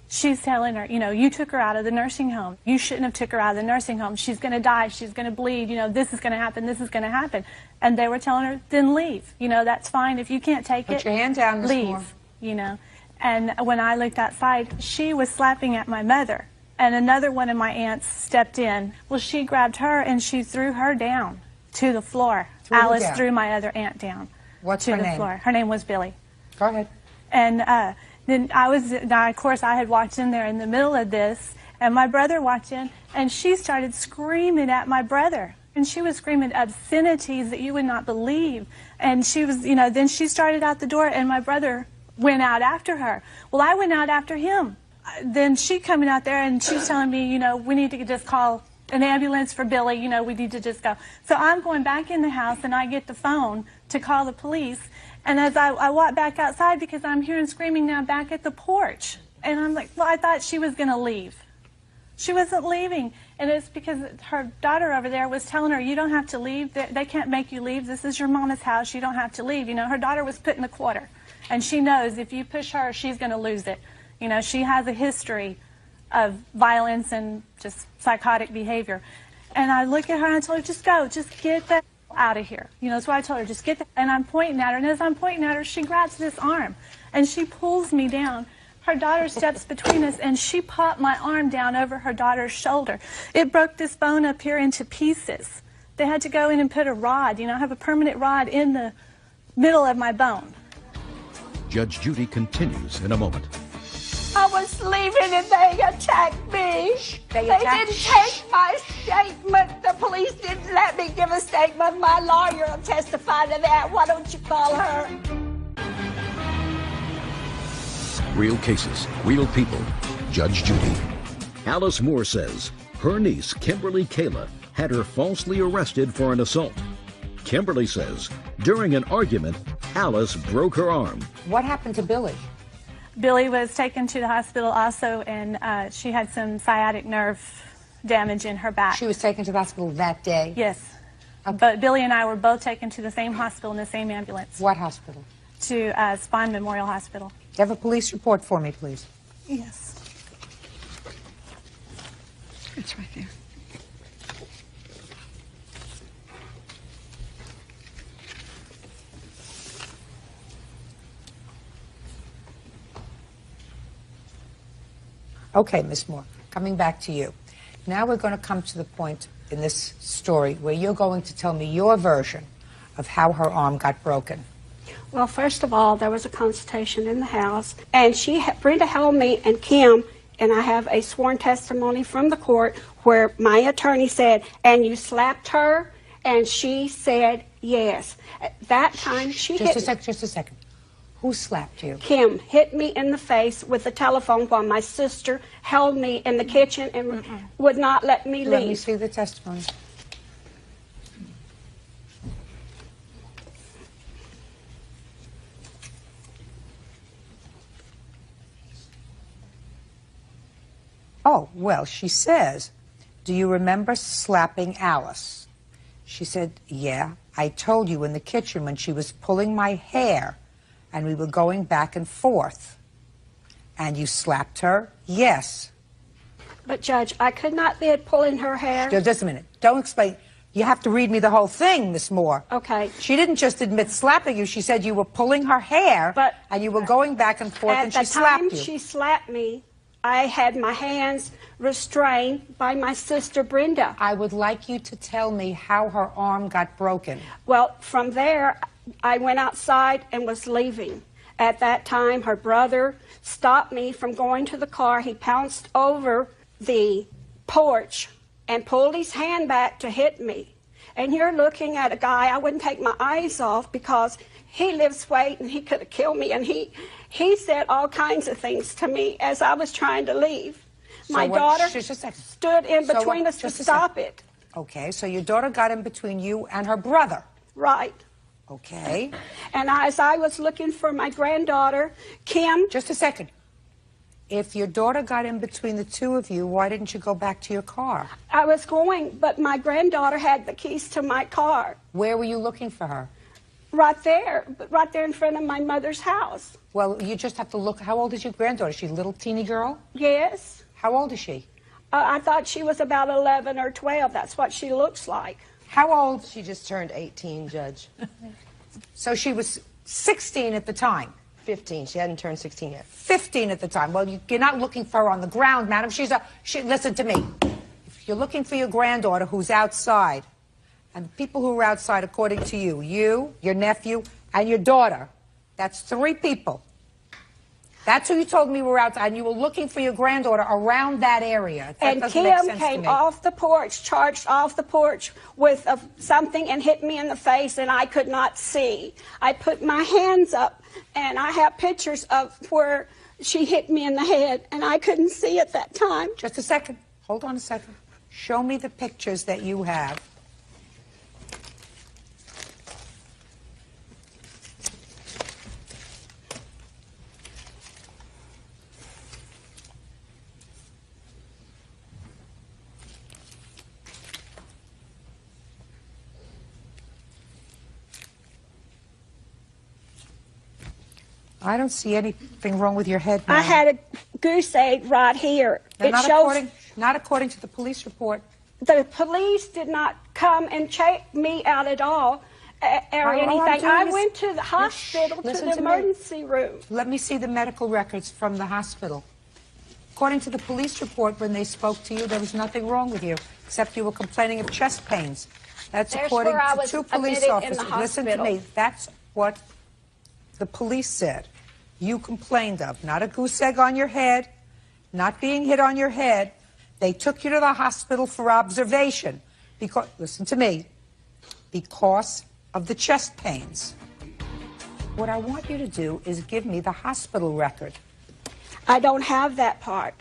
she's telling her, you know, you took her out of the nursing home. You shouldn't have took her out of the nursing home. She's going to die. She's going to bleed. You know, this is going to happen. This is going to happen. And they were telling her, then leave. You know, that's fine. If you can't take it, Put your hand down, Miss leave. Moore. You know. And when I looked outside, she was slapping at my mother. And another one of my aunts stepped in. Well, she grabbed her and she threw her down to the floor. Alice threw my other aunt down. What's to her the name? floor. Her name was Billy. Go ahead. And then of course, I had walked in there in the middle of this, and my brother walked in, and she started screaming at my brother. And she was screaming obscenities that you would not believe. And she was, you know, then she started out the door, and my brother went out after her. Well, I went out after him. Then she coming out there, and she's telling me, you know, we need to just call an ambulance for Billy. You know, we need to just go. So I'm going back in the house, and I get the phone to call the police. And as I walk back outside, because I'm hearing screaming now back at the porch. And I'm like, well, I thought she was going to leave. She wasn't leaving. And it's because her daughter over there was telling her, you don't have to leave. They can't make you leave. This is your mama's house. You don't have to leave. You know, her daughter was put in the quarter. And she knows if you push her, she's going to lose it. You know, she has a history of violence and just psychotic behavior. And I look at her and I told her, just go, just get that out of here. You know, that's why I told her, just get that. And I'm pointing at her, and as I'm pointing at her, she grabs this arm, and she pulls me down. Her daughter steps between us, and she popped my arm down over her daughter's shoulder. It broke this bone up here into pieces. They had to go in and put a rod, you know, have a permanent rod in the middle of my bone. Judge Judy continues in a moment. I was leaving and they attacked me. They didn't take my statement. The police didn't let me give a statement. My lawyer will testify to that. Why don't you call her? Real cases, real people. Judge Judy. Alice Moore says her niece, Kimberly Kayla, had her falsely arrested for an assault. Kimberly says during an argument, Alice broke her arm. What happened to Billy? Billy was taken to the hospital also, and she had some sciatic nerve damage in her back. She was taken to the hospital that day? Yes. But Billy and I were both taken to the same hospital in the same ambulance. What hospital? To Spine Memorial Hospital. Do you have a police report for me, please? Yes. It's right there. Okay, Miss Moore, coming back to you. Now we're going to come to the point in this story where you're going to tell me your version of how her arm got broken. Well, first of all, there was a consultation in the house, and Brenda held me and Kim, and I have a sworn testimony from the court where my attorney said, "And you slapped her?" And she said, "Yes." At that time, she hit me. Just a second. Who slapped you? Kim hit me in the face with the telephone while my sister held me in the kitchen and would not let me leave. Let me see the testimony. Oh, well, she says, "Do you remember slapping Alice?" She said, "Yeah, I told you in the kitchen when she was pulling my hair and we were going back and forth." "And you slapped her?" "Yes." But, Judge, I could not be pulling her hair. Just a minute. Don't explain. You have to read me the whole thing, Miss Moore. Okay. She didn't just admit slapping you. She said you were pulling her hair and you were going back and forth and she slapped you. At the time she slapped me, I had my hands restrained by my sister Brenda. I would like you to tell me how her arm got broken. Well, from there, I went outside and was leaving. At that time, her brother stopped me from going to the car. He pounced over the porch and pulled his hand back to hit me. And you're looking at a guy, I wouldn't take my eyes off because he lifts weight and he could have killed me. And he said all kinds of things to me as I was trying to leave. My daughter stood in between us to stop it. Okay, so your daughter got in between you and her brother. Right. Okay. And as I was looking for my granddaughter, Kim. Just a second. If your daughter got in between the two of you, why didn't you go back to your car? I was going, but my granddaughter had the keys to my car. Where were you looking for her? Right there in front of my mother's house. Well, you just have to look. How old is your granddaughter? Is she a little teeny girl? Yes. How old is she? I thought she was about 11 or 12. That's what she looks like. How old? She just turned 18, Judge. So she was 16 at the time. 15. She hadn't turned 16 yet. 15 at the time. Well, you're not looking for her on the ground, madam. Listen to me. If you're looking for your granddaughter who's outside, and the people who are outside, according to you, your nephew, and your daughter, that's 3 people. That's who you told me were outside, and you were looking for your granddaughter around that area. And Kim came off the porch, charged off the porch with something and hit me in the face, and I could not see. I put my hands up, and I have pictures of where she hit me in the head, and I couldn't see at that time. Just a second. Hold on a second. Show me the pictures that you have. I don't see anything wrong with your head now. I had a goose egg right here. Not according to the police report. The police did not come and check me out at all or anything. I went to the hospital, to the emergency room. Let me see the medical records from the hospital. According to the police report, when they spoke to you, there was nothing wrong with you, except you were complaining of chest pains. That's according to 2 police officers. Listen to me. That's what the police said you complained of. Not a goose egg on your head, not being hit on your head. They took you to the hospital for observation because, listen to me, because of the chest pains. What I want you to do is give me the hospital record. I don't have that part.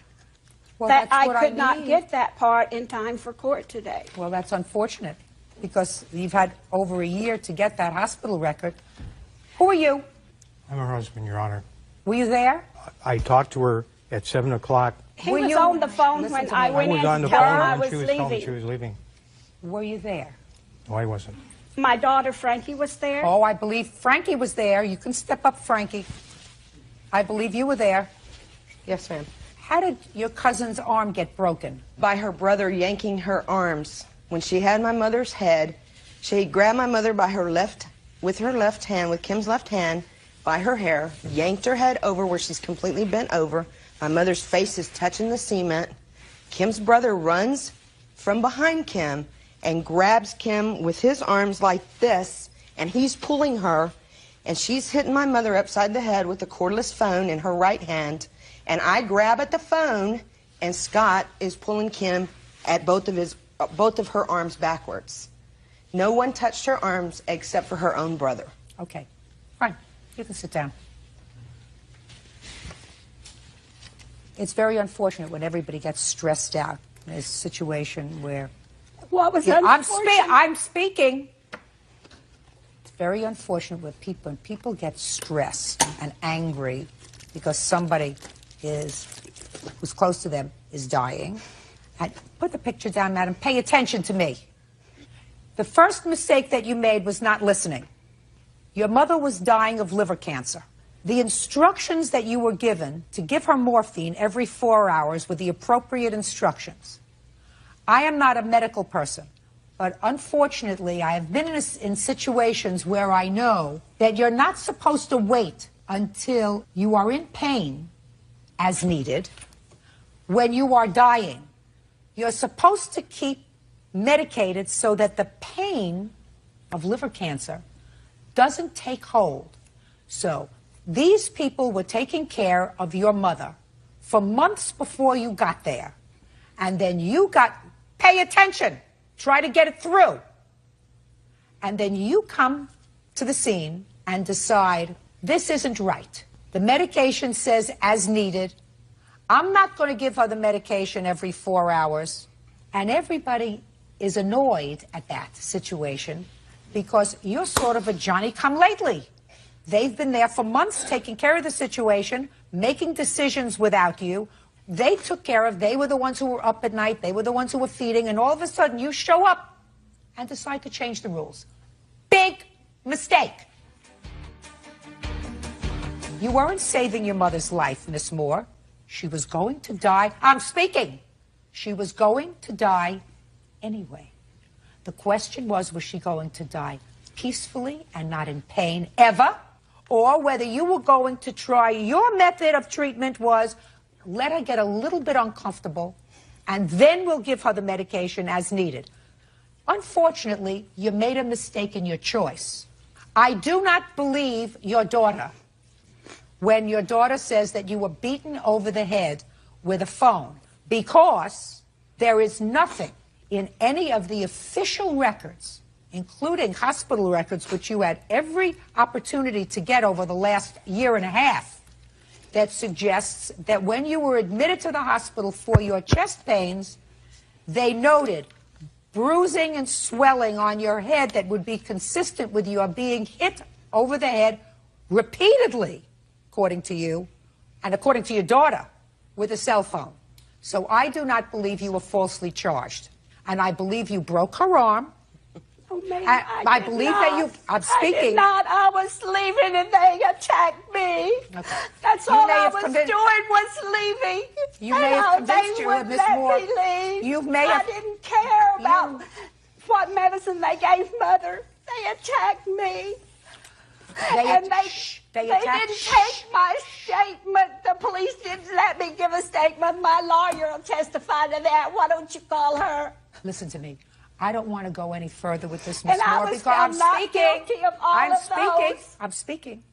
Well, I could not get that part in time for court today. Well, that's unfortunate because you've had over a year to get that hospital record. Who are you? I'm her husband, Your Honor. Were you there? I talked to her at 7 o'clock. He was on the phone when I went in to tell him I was leaving. She was leaving. Were you there? No, I wasn't. My daughter Frankie was there. Oh, I believe Frankie was there. You can step up, Frankie. I believe you were there. Yes, ma'am. How did your cousin's arm get broken? By her brother yanking her arms. When she had my mother's head, she grabbed my mother by her left, with her left hand, with Kim's left hand, by her hair, yanked her head over where she's completely bent over. My mother's face is touching the cement. Kim's brother runs from behind Kim and grabs Kim with his arms like this, and he's pulling her, and she's hitting my mother upside the head with a cordless phone in her right hand. And I grab at the phone, and Scott is pulling Kim at both of her arms backwards. No one touched her arms except for her own brother. Okay, fine. You can sit down. It's very unfortunate when everybody gets stressed out in a situation where... What was unfortunate? I'm speaking. It's very unfortunate when people get stressed and angry because somebody who's close to them is dying. And put the picture down, madam. Pay attention to me. The first mistake that you made was not listening. Your mother was dying of liver cancer. The instructions that you were given to give her morphine every 4 hours were the appropriate instructions. I am not a medical person, but unfortunately I have been in situations where I know that you're not supposed to wait until you are in pain as needed when you are dying. You're supposed to keep medicated so that the pain of liver cancer doesn't take hold. So these people were taking care of your mother for months before you got there. And then you pay attention, try to get it through. And then you come to the scene and decide, this isn't right. The medication says as needed. I'm not going to give her the medication every 4 hours. And everybody is annoyed at that situation because you're sort of a Johnny-come-lately. They've been there for months taking care of the situation, making decisions without you. They took care of, they were the ones who were up at night, they were the ones who were feeding, and all of a sudden you show up and decide to change the rules. Big mistake. You weren't saving your mother's life, Miss Moore. She was going to die. I'm speaking. She was going to die anyway. The question was she going to die peacefully and not in pain ever? Or whether you were going to try, your method of treatment was let her get a little bit uncomfortable and then we'll give her the medication as needed. Unfortunately, you made a mistake in your choice. I do not believe your daughter when your daughter says that you were beaten over the head with a phone, because there is nothing in any of the official records, including hospital records, which you had every opportunity to get over the last year and a half, that suggests that when you were admitted to the hospital for your chest pains, they noted bruising and swelling on your head that would be consistent with your being hit over the head repeatedly, according to you, and according to your daughter, with a cell phone. So I do not believe you were falsely charged. And I believe you broke her arm. Oh, ma'am, I believe that you... I'm speaking. I did not. I was leaving and they attacked me. Okay. That's all I was doing was leaving. You may have convinced you, Miss Moore. I didn't care about what medicine they gave Mother. They attacked me. They didn't take my statement. The police didn't let me give a statement. My lawyer will testify to that. Why don't you call her? Listen to me. I don't want to go any further with this, Miss Moore, because I'm speaking. I'm speaking.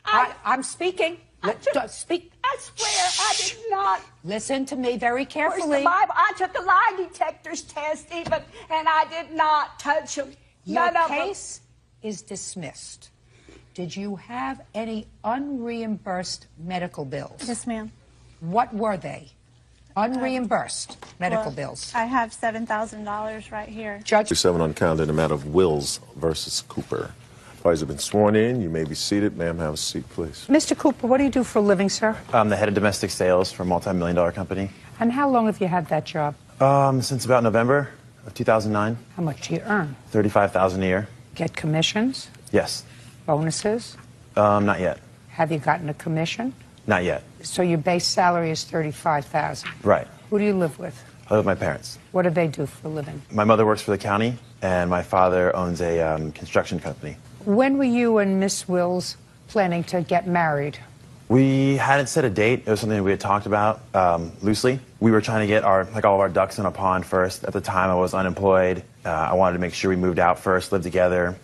I'm speaking. Speak. I swear I did not. Listen to me very carefully. Where's the Bible? I took a lie detector's test even, and I did not touch them. Your case is dismissed. Did you have any unreimbursed medical bills? Yes, ma'am. What were they? Unreimbursed medical bills. I have $7,000 right here. Judge 7 on the calendar in the matter of Wills versus Cooper. Parties have been sworn in. You may be seated. Ma'am, have a seat, please. Mr. Cooper, what do you do for a living, sir? I'm the head of domestic sales for a multi-million-dollar company. And how long have you had that job? Since about November of 2009. How much do you earn? $35,000 a year. Get commissions? Yes. Bonuses? Not yet. Have you gotten a commission? Not yet. So your base salary is $35,000. Right. Who do you live with? I live with my parents. What do they do for a living? My mother works for the county, and my father owns a construction company. When were you and Miss Wills planning to get married? We hadn't set a date. It was something we had talked about loosely. We were trying to get all of our ducks in a pond first. At the time, I was unemployed. I wanted to make sure we moved out first, lived together.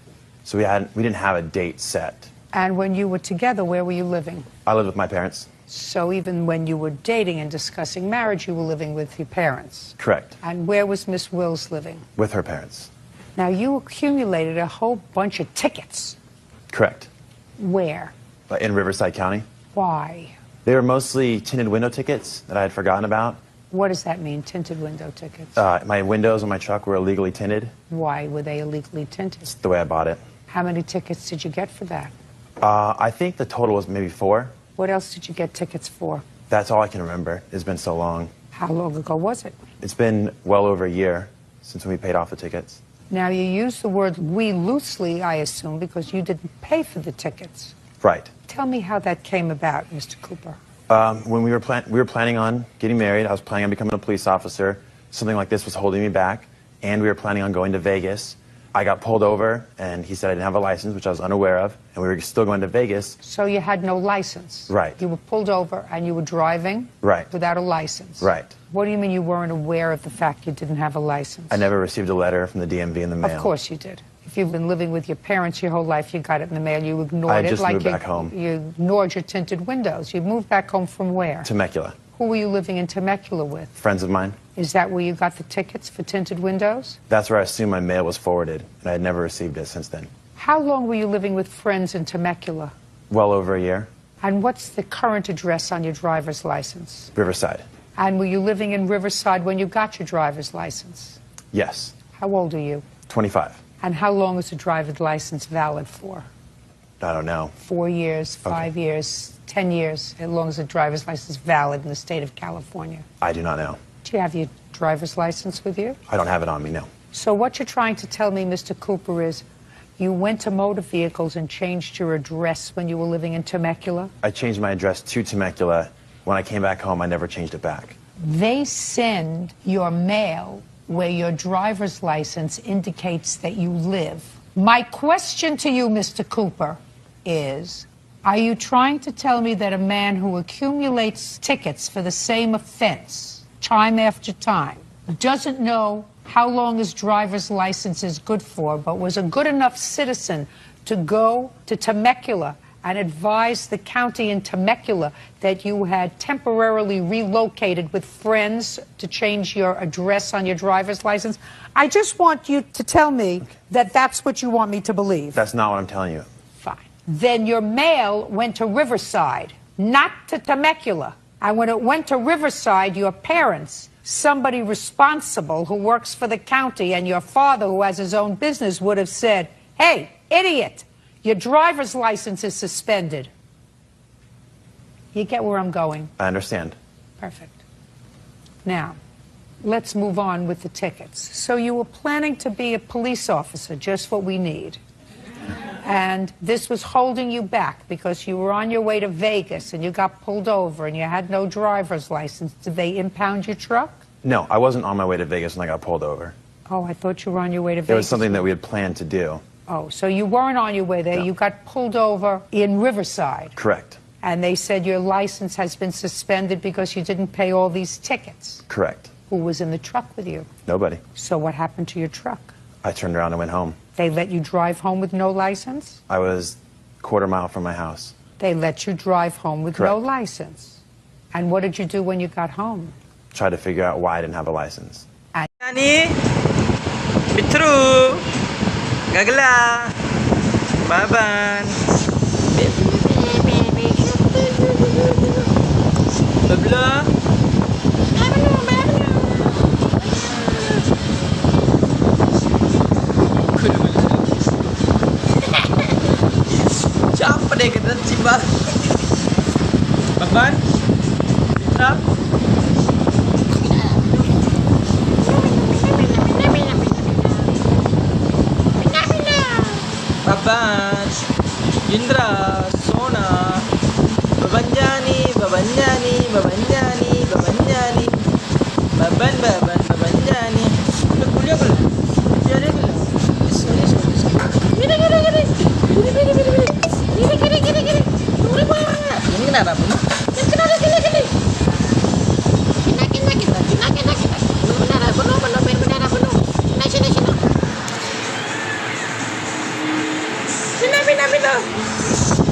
So we didn't have a date set. And when you were together, where were you living? I lived with my parents. So even when you were dating and discussing marriage, you were living with your parents? Correct. And where was Miss Wills living? With her parents. Now, you accumulated a whole bunch of tickets. Correct. Where? In Riverside County. Why? They were mostly tinted window tickets that I had forgotten about. What does that mean, tinted window tickets? My windows on my truck were illegally tinted. Why were they illegally tinted? It's the way I bought it. How many tickets did you get for that? I think the total was maybe 4. What else did you get tickets for? That's all I can remember. It's been so long. How long ago was it? It's been well over a year since we paid off the tickets. Now, you use the word we loosely, I assume, because you didn't pay for the tickets. Right. Tell me how that came about, Mr. Cooper. When we were planning on getting married, I was planning on becoming a police officer. Something like this was holding me back, and we were planning on going to Vegas. I got pulled over, and he said I didn't have a license, which I was unaware of, and we were still going to Vegas. So you had no license? Right. You were pulled over, and you were driving? Right. Without a license? Right. What do you mean you weren't aware of the fact you didn't have a license? I never received a letter from the DMV in the mail. Of course you did. If you've been living with your parents your whole life, you got it in the mail, you ignored I it. just like moved back home. You ignored your tinted windows. You moved back home from where? Temecula. Who were you living in Temecula with? Friends of mine. Is that where you got the tickets for tinted windows? That's where I assume my mail was forwarded, and I had never received it since then. How long were you living with friends in Temecula? Well over a year. And what's the current address on your driver's license? Riverside. And were you living in Riverside when you got your driver's license? Yes. How old are you? 25. And how long is a driver's license valid for? I don't know. 4 years, 5 years, 10 years, as long as a driver's license is valid in the state of California. I do not know. Do you have your driver's license with you? I don't have it on me, no. So what you're trying to tell me, Mr. Cooper, is you went to motor vehicles and changed your address when you were living in Temecula? I changed my address to Temecula. When I came back home, I never changed it back. They send your mail where your driver's license indicates that you live. My question to you, Mr. Cooper, is, are you trying to tell me that a man who accumulates tickets for the same offense, time after time, doesn't know how long his driver's license is good for, but was a good enough citizen to go to Temecula and advise the county in Temecula that you had temporarily relocated with friends to change your address on your driver's license? I just want you to tell me that that's what you want me to believe. That's not what I'm telling you. Fine. Then your mail went to Riverside, not to Temecula. And when it went to Riverside, your parents, somebody responsible who works for the county, and your father who has his own business would have said, hey, idiot, your driver's license is suspended. You get where I'm going? I understand. Perfect. Now, let's move on with the tickets. So you were planning to be a police officer, just what we need. And this was holding you back because you were on your way to Vegas and you got pulled over and you had no driver's license. Did they impound your truck? No, I wasn't on my way to Vegas when I got pulled over. Oh, I thought you were on your way to Vegas. It was something that we had planned to do. Oh, so you weren't on your way there. No. You got pulled over in Riverside. Correct. And they said your license has been suspended because you didn't pay all these tickets. Correct. Who was in the truck with you? Nobody. So what happened to your truck? I turned around and went home. They let you drive home with no license? I was a quarter mile from my house. They let you drive home with Correct. no license. And what did you do when you got home? Tried to figure out why I didn't have a license. Yani Bitru Gagla Baban Babla Ciba. Baban. Cinta. Baban. Indra. Sona. Babanjani. Babanjani. Babanjani. Babanjani. Babanjani. Udah kuliah belum? Kuliah belum? Gini. Ini kenapa, Bu? Gini. Sini.